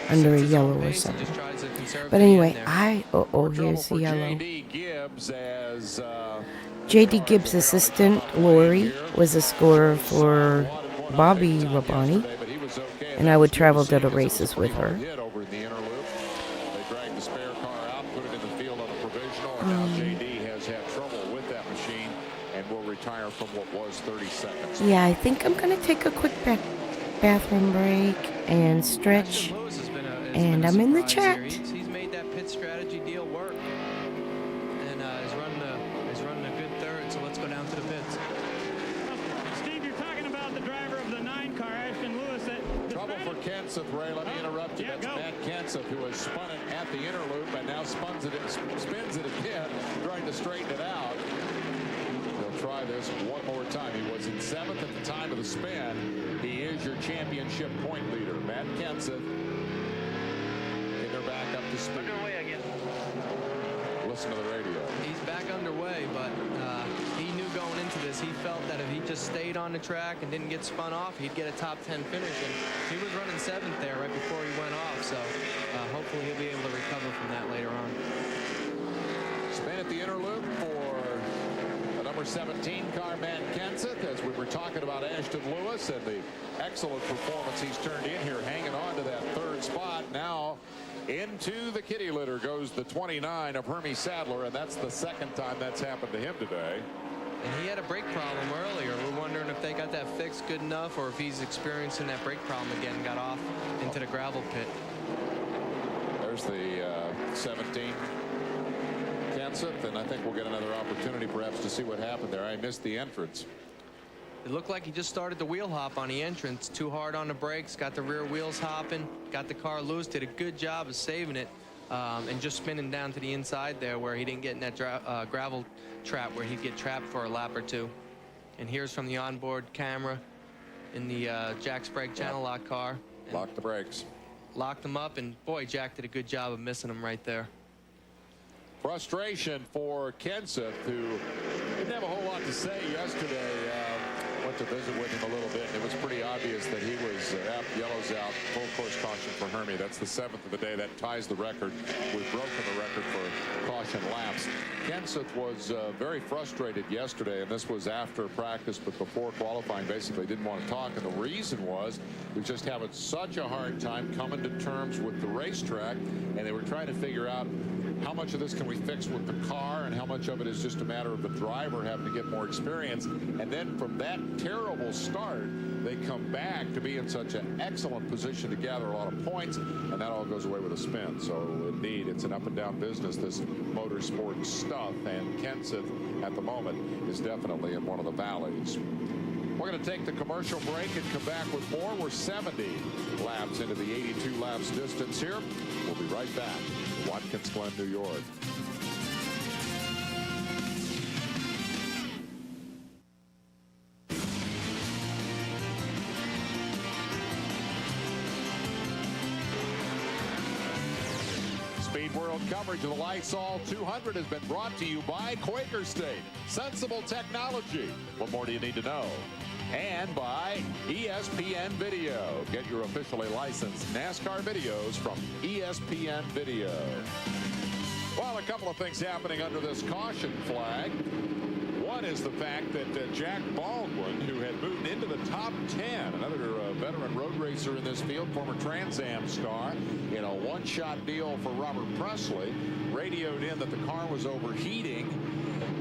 under a yellow or something. But anyway, here's the yellow. J.D. Gibbs' assistant, Lori, was a scorer for Bobby Rabani, and I would travel to the races with her. Yeah, I think I'm going to take a quick bathroom break and stretch, and I'm in the chat. He's made that pit strategy deal work, and he's running a good third, so let's go down to the pits. Steve, you're talking about the driver of the 9 car, Ashton Lewis. Trouble for Kenseth, Ray. Let me interrupt you. That's Matt Kenseth, who has spun it at the inner loop and now spins it again, trying to straighten it out. He'll try this one more time. He was in 7th at the time of the spin. He is your championship point leader. Matt Kenseth. Get her back up to speed. Underway again. Listen to the radio. He's back underway, but he knew going into this, he felt that if he just stayed on the track and didn't get spun off, he'd get a top 10 finish, and he was running 7th there right before he went off, so hopefully he'll be able to recover from that later on. Spin at the inner loop for the number 17 car, Matt Kenseth, as we were talking about Ashton Lewis and the excellent performance he's turned in here, hanging on to that 3rd spot. Now into the kitty litter goes the 29 of Hermie Sadler, and that's the 2nd time that's happened to him today. And he had a brake problem earlier. We're wondering if they got that fixed good enough or if he's experiencing that brake problem again and got off into the gravel pit. There's the 17 Kenseth, and I think we'll get another opportunity perhaps to see what happened there. I missed the entrance. It looked like he just started the wheel hop on the entrance. Too hard on the brakes, got the rear wheels hopping, got the car loose, did a good job of saving it, and just spinning down to the inside there where he didn't get in that gravel trap where he'd get trapped for a lap or two. And here's from the onboard camera in the Jack Sprague channel lock car. Locked the brakes. Locked them up, and boy, Jack did a good job of missing them right there. Frustration for Kenseth, who didn't have a whole lot to say yesterday. went to visit with him a little bit, and it was pretty obvious that he was yellows out, full course caution for Hermie. That's the 7th of the day. That ties the record. We've broken the record for caution laps. Kenseth was very frustrated yesterday, and this was after practice, but before qualifying, basically didn't want to talk. And the reason was he was just having such a hard time coming to terms with the racetrack, and they were trying to figure out how much of this can we fix with the car and how much of it is just a matter of the driver having to get more experience. And then from that terrible start, they come back to be in such an excellent position to gather a lot of points, and that all goes away with a spin. So indeed, it's an up and down business, this motorsport stuff, and Kenseth at the moment is definitely in one of the valleys. We're going to take the commercial break and come back with more. We're 70 laps into the 82 laps distance here. We'll be right back. Watkins Glen, New York. Speed World coverage of the Lysol 200 has been brought to you by Quaker State. Sensible technology. What more do you need to know? And by ESPN Video. Get your officially licensed NASCAR videos from ESPN Video. Well, a couple of things happening under this caution flag. One is the fact that Jack Baldwin, who had moved into the top 10, another veteran road racer in this field, former Trans Am star, in a one-shot deal for Robert Presley, radioed in that the car was overheating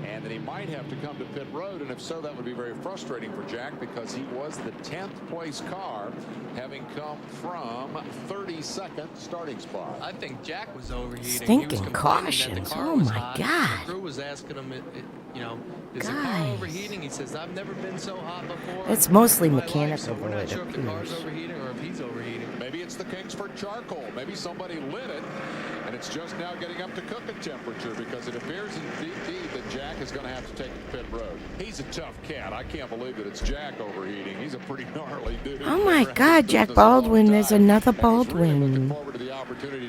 and that he might have to come to pit road, and if so, that would be very frustrating for Jack because he was the 10th place car, having come from 32nd starting spot. I think Jack was overheating. Stinking cautions. Oh my God. The crew was asking him, you know, is the car overheating? He says, I've never been so hot before. It's mostly in my life, mechanical, so we're not it sure if the car's appears. overheating or if he's overheating. Maybe it's the Kingsford charcoal. Maybe somebody lit it, and it's just now getting up to cooking temperature because it appears indeed that Jack is going to have to take the pit road. He's a tough cat. I can't believe that it's Jack overheating. He's a pretty gnarly dude. Oh my God, Jack Baldwin. There's another Baldwin.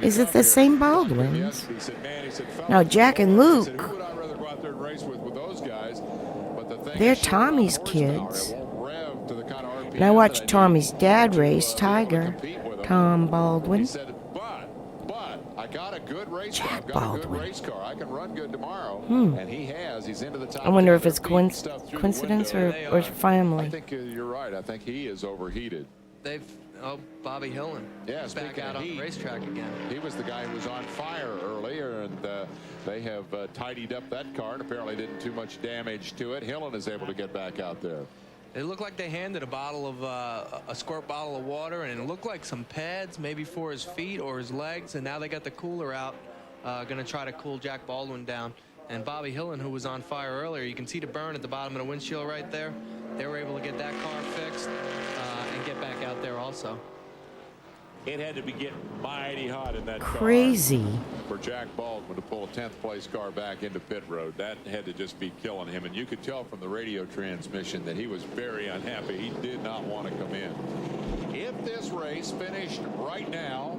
Is it the same Baldwins? No, Jack and Luke. They're Tommy's kids. And I watched Tommy's dad race, Tiger, Tom Baldwin. I got a good race car. Jack Got a Baldwin. good race car. I can run good tomorrow. And he has. He's into the top. I wonder if 10. it's coincidence or family. I think you're right. I think he is overheated. Bobby Hillen. Yeah, back out on the racetrack again. He was the guy who was on fire earlier, and they have tidied up that car and apparently didn't do much damage to it. Hillen is able to get back out there. It looked like they handed a bottle of a squirt bottle of water, and it looked like some pads maybe for his feet or his legs, and now they got the cooler out, going to try to cool Jack Baldwin down. And Bobby Hillen, who was on fire earlier, you can see the burn at the bottom of the windshield right there. They were able to get that car fixed and get back out there also. It had to be getting mighty hot in that Crazy. car for Jack Baldwin to pull a 10th place car back into pit road. That had to just be killing him, and you could tell from the radio transmission that he was very unhappy. He did not want to come in. If this race finished right now,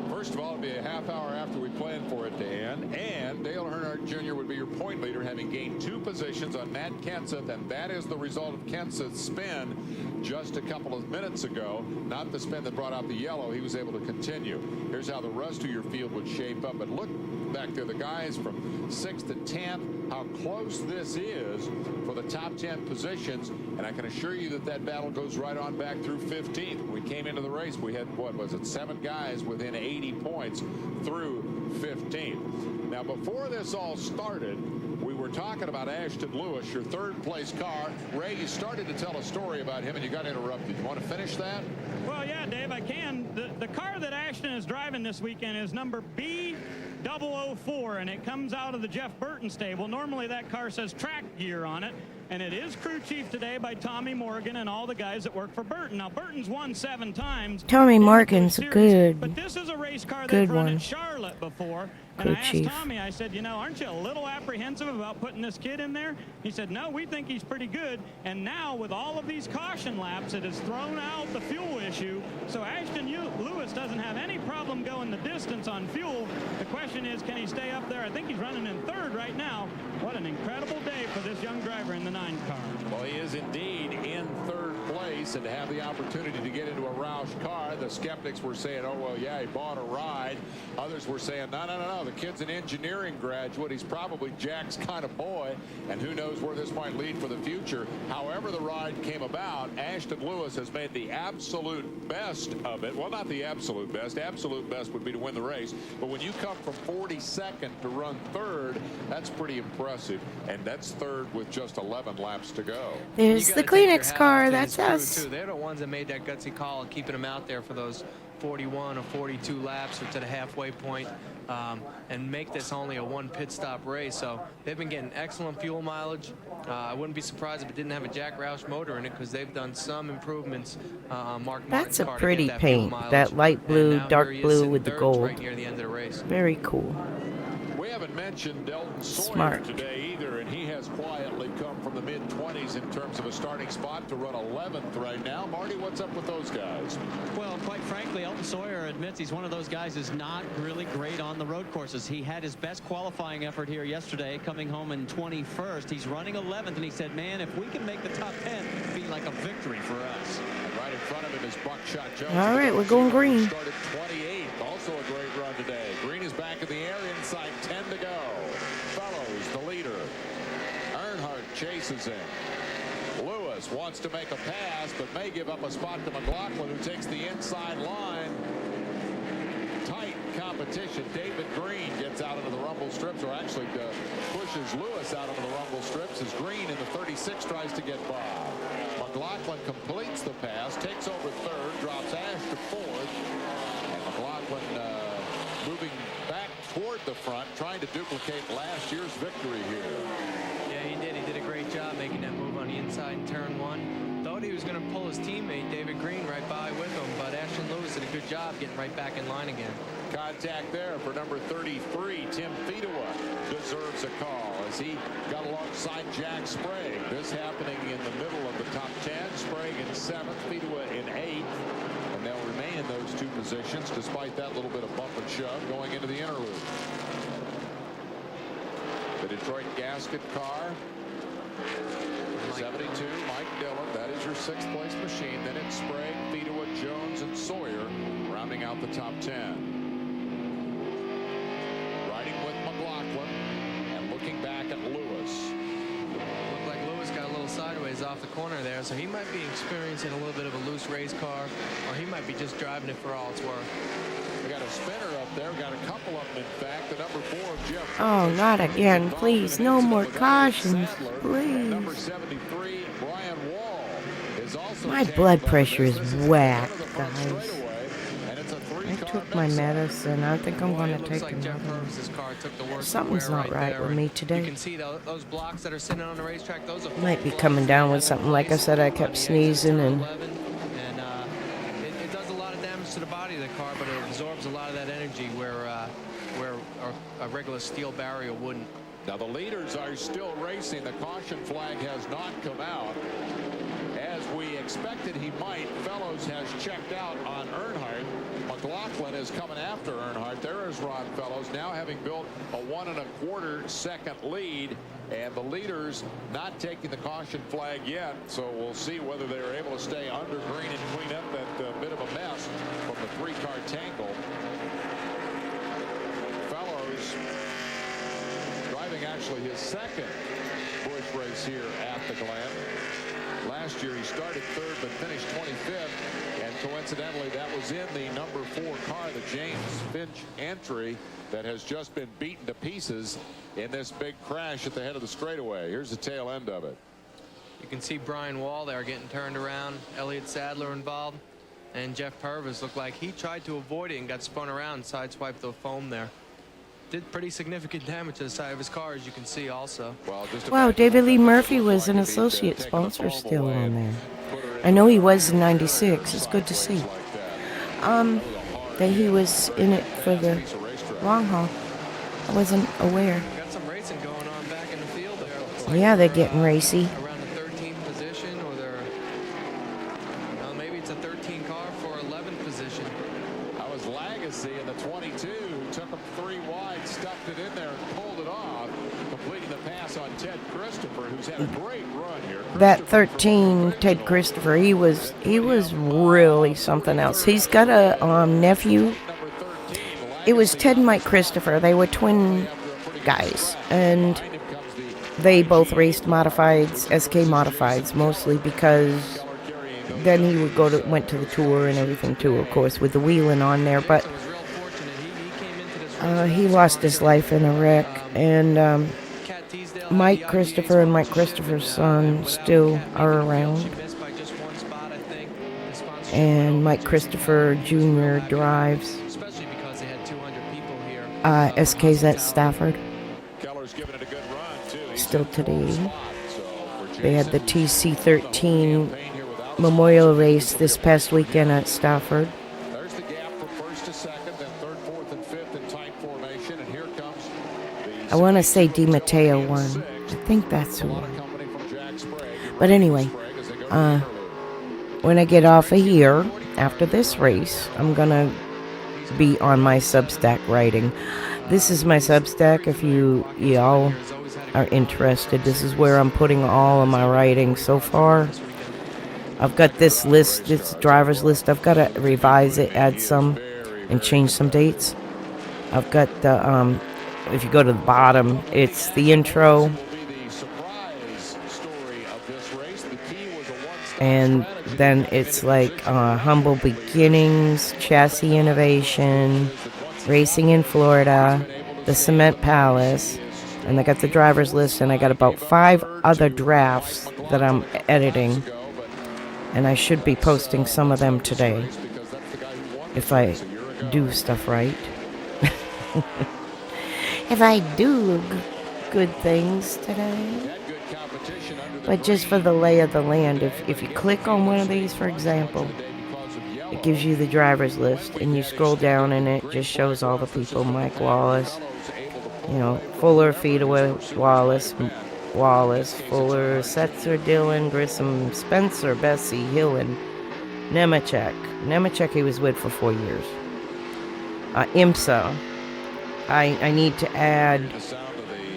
first of all, it'd be a half hour after we planned for it to end, and Dale Earnhardt Jr. would be your point leader, having gained 2 positions on Matt Kenseth, and that is the result of Kenseth's spin just a couple of minutes ago. Not the spin that brought out the yellow. He was able to continue. Here's how the rest of your field would shape up, but look back there, the guys from 6th to 10th, how close this is for the top 10 positions, and I can assure you that that battle goes right on back through 15th. When we came into the race, we had, what was it, 7 guys within 80 points through 15th. Now, before this all started, we were talking about Ashton Lewis, your 3rd place car. Ray, you started to tell a story about him and you got interrupted. You want to finish that? Well, yeah, Dave, I can. The car that Ashton is driving this weekend is number B004, and it comes out of the Jeff Burton stable. Normally that car says track gear on it, and it is crew chief today by Tommy Morgan and all the guys that work for Burton. Now, Burton's won 7 times. Tommy Morgan's series, good. But this is a race car Good they've run one. at Charlotte before, And I crew asked chief. Tommy, I said, you know, aren't you a little apprehensive about putting this kid in there? He said, no, we think he's pretty good. And now with all of these caution laps, it has thrown out the fuel issue. So Ashton Lewis doesn't have any problem going the distance on fuel. The question is, can he stay up there? I think he's running in third right now. What an incredible day for this young driver in the 9 car. Well, he is indeed in third place, and to have the opportunity to get into a Roush car. The skeptics were saying, oh, well, yeah, he bought a ride. Others were saying, no, the kid's an engineering graduate. He's probably Jack's kind of boy, and who knows where this might lead for the future. However the ride came about, Ashton Lewis has made the absolute best of it. Well, not the absolute best. Absolute best would be to win the race. But when you come from 42nd to run third, that's pretty impressive. And that's third with just 11 laps to go. There's the Kleenex car. That's us. They're the ones that made that gutsy call of keeping him out there for those 41 or 42 laps or to the halfway point, and make this only a 1 pit stop race. So they've been getting excellent fuel mileage. I wouldn't be surprised if it didn't have a Jack Roush motor in it, because they've done some improvements on Mark Martin's That's a car to pretty get that fuel paint. mileage. That light blue, And now dark here he is blue sitting with the third gold. right near the end of the race. Very cool. We haven't mentioned Delton Sawyer Smart. today either, and he has quietly come from the mid-20s in terms of a starting spot to run 11th right now. Marty, what's up with those guys? Well, quite frankly, Elton Sawyer admits he's one of those guys who's not really great on the road courses. He had his best qualifying effort here yesterday, coming home in 21st. He's running 11th, and he said, man, if we can make the top 10, it'd be like a victory for us. And right in front of him is Buckshot Jones. All right, we're going green. Started 28th. Also a great run today. Green is back in the air, inside 10 to go. Fellows, the leader. Earnhardt chases him. Lewis wants to make a pass, but may give up a spot to McLaughlin, who takes the inside line. Tight competition. David Green gets out into the rumble strips, or actually pushes Lewis out into the rumble strips as Green in the 36 tries to get by. McLaughlin completes the pass, takes over third, drops Ash to fourth, and McLaughlin moving back toward the front, trying to duplicate last year's victory here. Yeah, he did. He did a great job making that move on the inside in turn 1. Thought he was going to pull his teammate David Green right by with him, but Ashton Lewis did a good job getting right back in line again. Contact there for number 33, Tim Fedewa deserves a call as he got alongside Jack Sprague. This happening in the middle of the top 10. Sprague in 7th, Fedewa in 8th. And they'll remain in those two positions despite that little bit of bump and shove going into the interlude. The Detroit gasket car. 72, Mike Dillon. That is your 6th place machine. Then it's Sprague, Fedewa, Jones, and Sawyer rounding out the top 10. Riding with McLaughlin and looking back at Lewis. Looked like Lewis got a little sideways off the corner there, so he might be experiencing a little bit of a loose race car, or he might be just driving it for all it's worth. We got a spinner up there. We got a couple of them, in fact. The number 4 of Geoff. Oh, not again, please. No more cautions, please. Number 73, Brian Wall, is also My blood pressure is whack, guys. I took my medicine. I think I'm going to take like another Jeff one. Purvis's car took the worst Something's wear not right there, with and me today. You can see those blocks that are sitting on the racetrack. Those are Might be coming down with something. Like I said, I kept sneezing and it does a lot of damage to the body of the car, but it absorbs a lot of that energy where a regular steel barrier wouldn't. Now the leaders are still racing. The caution flag has not come out. As we expected he might, Fellows has checked out on Earnhardt. McLaughlin is coming after Earnhardt. There is Ron Fellows, now having built a 1 1/4 second lead, and the leaders not taking the caution flag yet. So we'll see whether they're able to stay under green and clean up that bit of a mess from the 3-car tangle. Fellows driving actually his 2nd Busch race here at the Glen. Last year he started 3rd but finished 25th, and coincidentally that was in the number 4 car, the James Finch entry, that has just been beaten to pieces in this big crash at the head of the straightaway. Here's the tail end of it. You can see Brian Wall there getting turned around, Elliott Sadler involved, and Jeff Purvis looked like he tried to avoid it and got spun around, sideswiped the foam there. Did pretty significant damage to the side of his car, as you can see also. wow, David Lee Murphy was an associate sponsor still on there. I know he was in 96. It's good to see. That he was in it for the long haul. I wasn't aware. Got some racing going on back in the field there. Looks like Yeah, they're getting racy. around the 13th position, or they're, well, maybe it's a 13 car for 11th position. That was Legacy in the 22. Took him 3 wide, stuffed it in there, and pulled it off, completing the pass on Ted Christopher, who's had a great run here. That 13, Ted Christopher, he was really something else. He's got a nephew. It was Ted and Mike Christopher. They were twin guys, and they both raced modifieds, SK modifieds, mostly because then he would went to the tour and everything too, of course, with the wheeling on there. But he lost his life in a wreck, and Mike Christopher and Mike Christopher's son still are around. And Mike Christopher Jr. drives SK's at Stafford. Still today. They had the TC13 Memorial Race this past weekend at Stafford. There's the gap from first to second, then third, fourth, and fifth in tight formation, and here comes I want to say Di Matteo won. I think that's who won. But anyway, when I get off of here after this race, I'm gonna be on my Substack writing. This is my Substack. If y'all are interested, this is where I'm putting all of my writing so far. I've got this list, this driver's list. I've got to revise it, add some, and change some dates. I've got the, if you go to the bottom, it's the intro. And then it's like humble beginnings, chassis innovation, racing in Florida, the Cement Palace, and I got the driver's list, and I got about 5 other drafts that I'm editing, and I should be posting some of them today if I do stuff right. If I do good things today. But just for the lay of the land, if you click on one of these, for example, it gives you the driver's list, and you scroll down and it just shows all the people. Mike Wallace, Fuller, Feedaway, Wallace, Fuller, Setzer, Dillon, Grissom, Spencer, Bessie, Hillen, Nemechek. Nemechek he was with for 4 years. IMSA. I need to add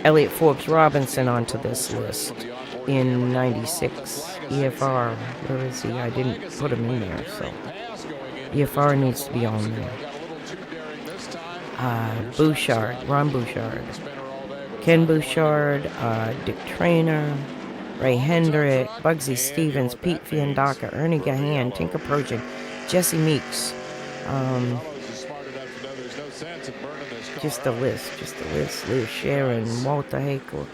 Elliott Forbes Robinson onto this list in 96. EFR, where is he? I didn't put him in there, so EFR needs to be on there. Bouchard, Ron Bouchard, Ken Bouchard, Dick Traynor, Ray Hendrick, Bugsy Stevens, Pete Fiandaca, Ernie Gahan, Tinker Projan, Jesse Meeks. Just a list. Lou Sharon, Walter Hakel.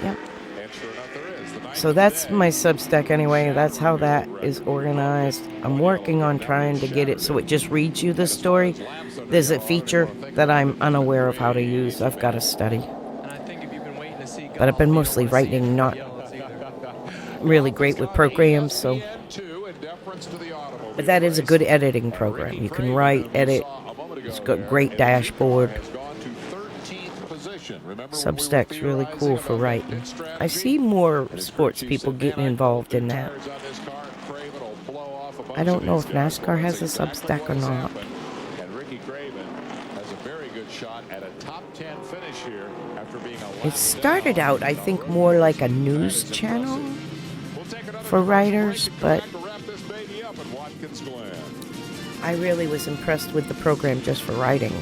Yep. So that's my Substack anyway. That's how that is organized. I'm working on trying to get it so it just reads you the story. There's a feature that I'm unaware of how to use. I've got to study. But I've been mostly writing, not really great with programs, so. But that is a good editing program. You can write, edit. It's got great dashboard. Substack's really cool for writing. I see more sports people getting involved in that. I don't know if NASCAR has a Substack or not. It started out, I think, more like a news channel for writers, but I really was impressed with the program just for writing.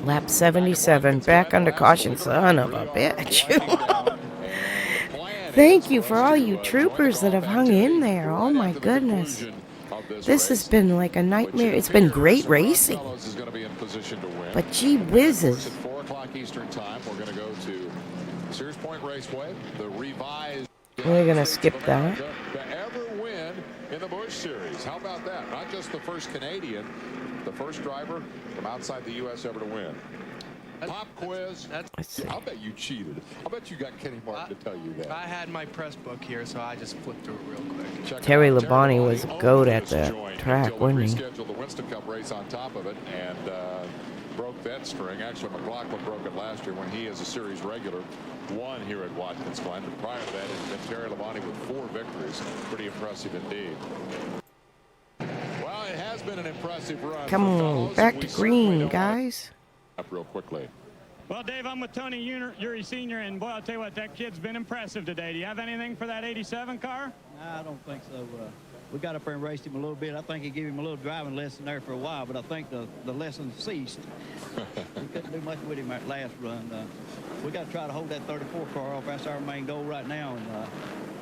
Lap 77, back under caution, son of a bitch. Thank you for all you troopers that have hung in there. Oh my goodness. This has been like a nightmare. It's been great racing. But gee whizzes. 4 o'clock Eastern time, we're going to go to Sears Point Raceway, the revised. We're going to skip that. To ever win in the Busch Series. How about that? Not just the first Canadian, the first driver from outside the U.S. ever to win. Pop quiz. I'll bet you cheated. I'll bet you got Kenny Martin to tell you that. I had my press book here, so I just flipped through it real quick. Terry Labonte was a goat at the track, wasn't he? Scheduled the Winston Cup race on top of it and broke that string. Actually, McLaughlin broke it last year when he, as a series regular, won here at Watkins Glen. But prior to that, it had been Terry Labonte with 4 victories. Pretty impressive indeed. Well, it has been an impressive run. Come on, back to green, guys. Up real quickly. Well, Dave, I'm with Tony Uri Sr., and boy, I'll tell you what, that kid's been impressive today. Do you have anything for that 87 car? No, I don't think so. We got up there and raced him a little bit. I think he gave him a little driving lesson there for a while, but I think the lesson ceased. We couldn't do much with him that last run. We got to try to hold that 34 car off. That's our main goal right now, and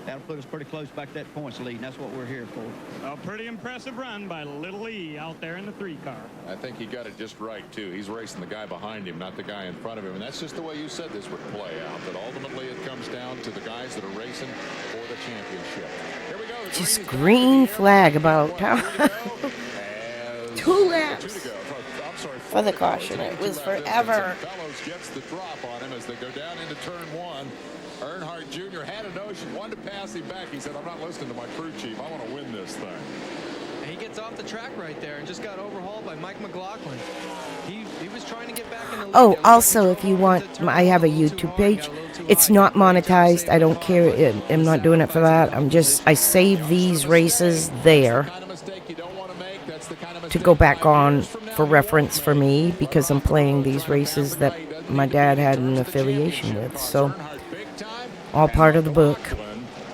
that'll put us pretty close back to that points lead, and that's what we're here for. A pretty impressive run by Little E out there in the 3 car. I think he got it just right, too. He's racing the guy behind him, not the guy in front of him. And that's just the way you said this would play out. But ultimately, it comes down to the guys that are racing for the championship. Here we go. Just green flag about 2 laps for the caution. It was forever. Fellows gets the drop on him as they go down into turn 1. Earnhardt Jr. had a notion, wanted to pass him back. He said, I'm not listening to my crew chief. I want to win this thing. And he gets off the track right there and just got overhauled by Mike McLaughlin. He was trying to get back in the lead. Oh, also, if you want, I have a YouTube page. It's not monetized. I don't care. I'm not doing it for that. I save these races there to go back on for reference for me because I'm playing these races that my dad had an affiliation with. So, all part of the book.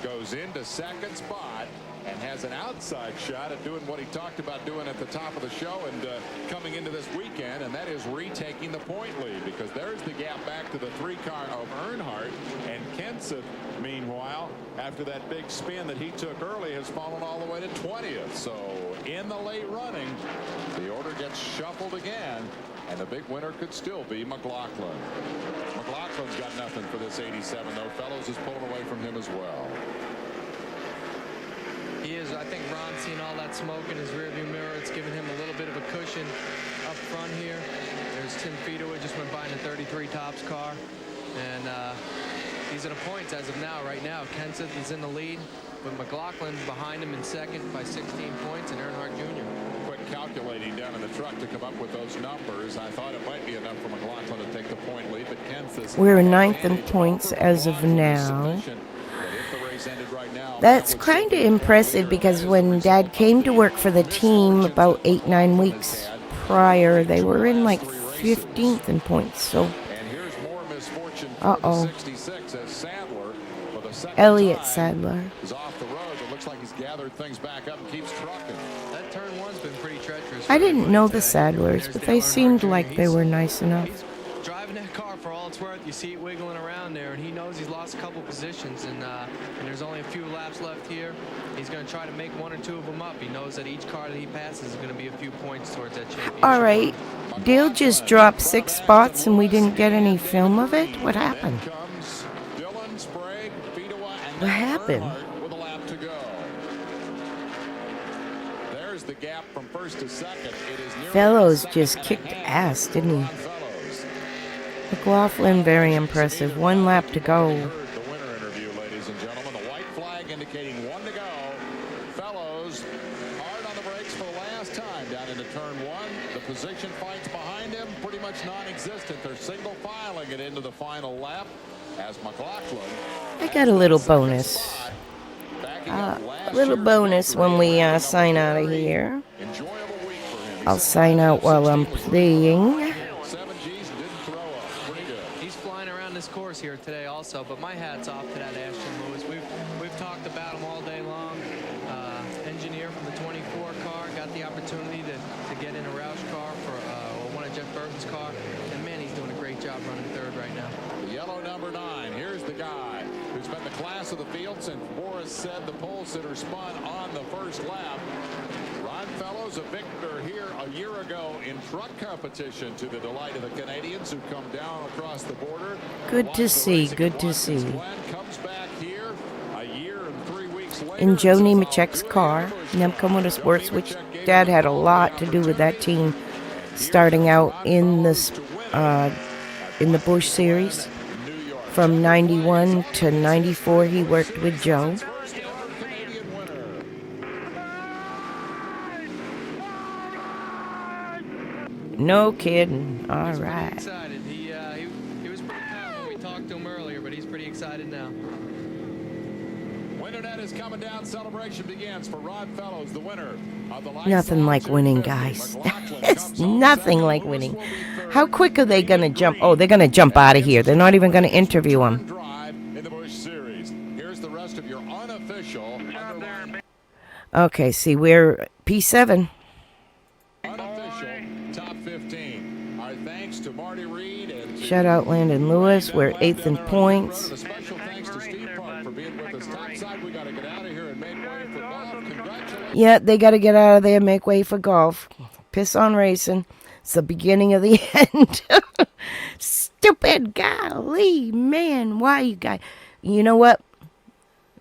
Goes into second spot and has an outside shot at doing what he talked about doing at the top of the show and coming into this weekend, and that is retaking the point lead, because there's the gap back to the 3 car of Earnhardt. And Kenseth, meanwhile, after that big spin that he took early, has fallen all the way to 20th. So in the late running, the order gets shuffled again, and the big winner could still be McLaughlin. McLaughlin's got nothing for this 87, though. Fellows is pulling away from him as well. He is. I think Ron's seen all that smoke in his rearview mirror. It's given him a little bit of a cushion up front here. There's Tim Feederwood just went by in a 33 tops car, and he's in a points as of now. Right now, Kenseth is in the lead, with McLaughlin behind him in second by 16 points, and Earnhardt Jr. Calculating down in the truck to come up with those numbers. I thought it might be enough for McLaughlin to take the point lead, but Kenseth. We're 9th in points as of now. That's kind of impressive because when Dad came to work for the team about 8-9 weeks prior, they were in like 15th in points. So, Elliott Sadler. Is off the road. It looks like he's gathered things back up and keeps trucking. That turn 1's been pretty treacherous. I didn't know the Sadlers, but they seemed like they were nice enough. He's driving that car for all it's worth. You see it wiggling around there, and he knows he's lost a couple positions, and there's only a few laps left here. He's going to try to make 1 or 2 of them up. He knows that each car that he passes is going to be a few points towards that championship. All right, Dale just dropped 6 spots, and we didn't get any film of it. What happened? What happened? With a lap to go. There's the gap from first to second. It is Fellows just kicked ass, didn't he? McLaughlin, very impressive. 1 lap to go. The winner interview, ladies and gentlemen. The white flag indicating 1 to go. Fellows hard on the brakes for the last time down into turn 1. The position fights behind him pretty much non-existent. They're single filing it into the final lap. As McLaughlin, I got a little bonus. A little bonus when we sign out of here. I'll sign out while I'm playing. He's flying around this course here today also, but my hat's off to that Ashton Lewis. We've talked about him all day long. Engineer from the 24 car, got the opportunity to get in a Roush car for one of Jeff Burton's car, and man, he's doing a great job running 3rd right now. The yellow number 9. Here's the guy who's been the class of the field since Boris said the pole sitter spun on the first lap. Ron Fellows, a victor here a year ago in truck competition, to the delight of the Canadians who come down across the border. Good to see. Good to see. Glen comes back here a year and 3 weeks later. In Joe Nemechek's car, Nemco Motorsports, which Dad had a lot to do with that team, starting out in this in the Busch series. From 91 to 94, he worked with Joe. No kidding. All He's pretty right. excited. He was pretty calm when we talked to him earlier, but he's pretty excited now. Winter net is coming down. Celebration begins for Rod Fellows, the winner of the Nothing like winning, guys. It's nothing like winning. How quick are they going to jump? Oh, they're going to jump out of here. They're not even going to interview him. Drive in the Busch Series. Here's the rest of your unofficial. Okay, see, we're P7. Unofficial top 15. Our thanks to Marty Reed and Shout out Landon Lewis. We're 8th in points. a special thanks to Steve Park for being with us topside. We got to get out of here and make way for golf. Congratulations. Yeah, they got to get out of there and make way for golf. Piss on racing. It's the beginning of the end. Stupid, golly, man. Why you guys? You know what?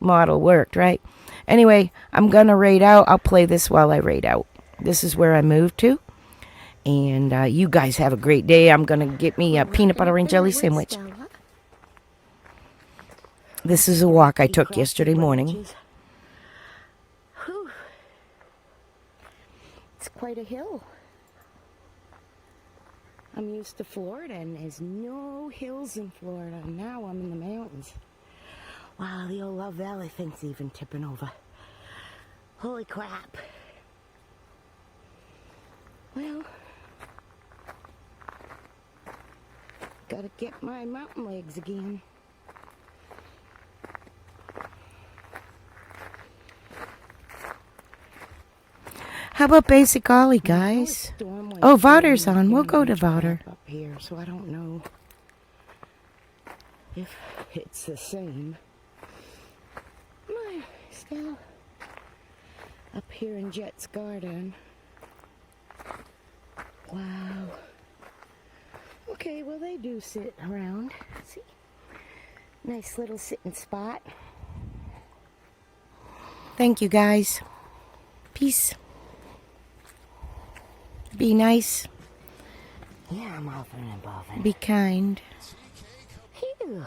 Model worked, right? Anyway, I'm going to raid out. I'll play this while I raid out. This is where I moved to. And you guys have a great day. I'm going to get me a peanut butter and jelly sandwich. This is a walk I took yesterday morning. Whew. It's quite a hill. I'm used to Florida, and there's no hills in Florida. Now I'm in the mountains. Wow, the old Love Valley thing's even tipping over. Holy crap. Well, gotta get my mountain legs again. How about Basic Ollie, guys? Oh, Vouder's on. We'll go to Vouder. Up here, so I don't know if it's the same. Still up here in Jet's Garden. Wow. Okay, well, they do sit around. See? Nice little sitting spot. Thank you, guys. Peace. Be nice. Yeah, I'm often involved. Be kind. Phew.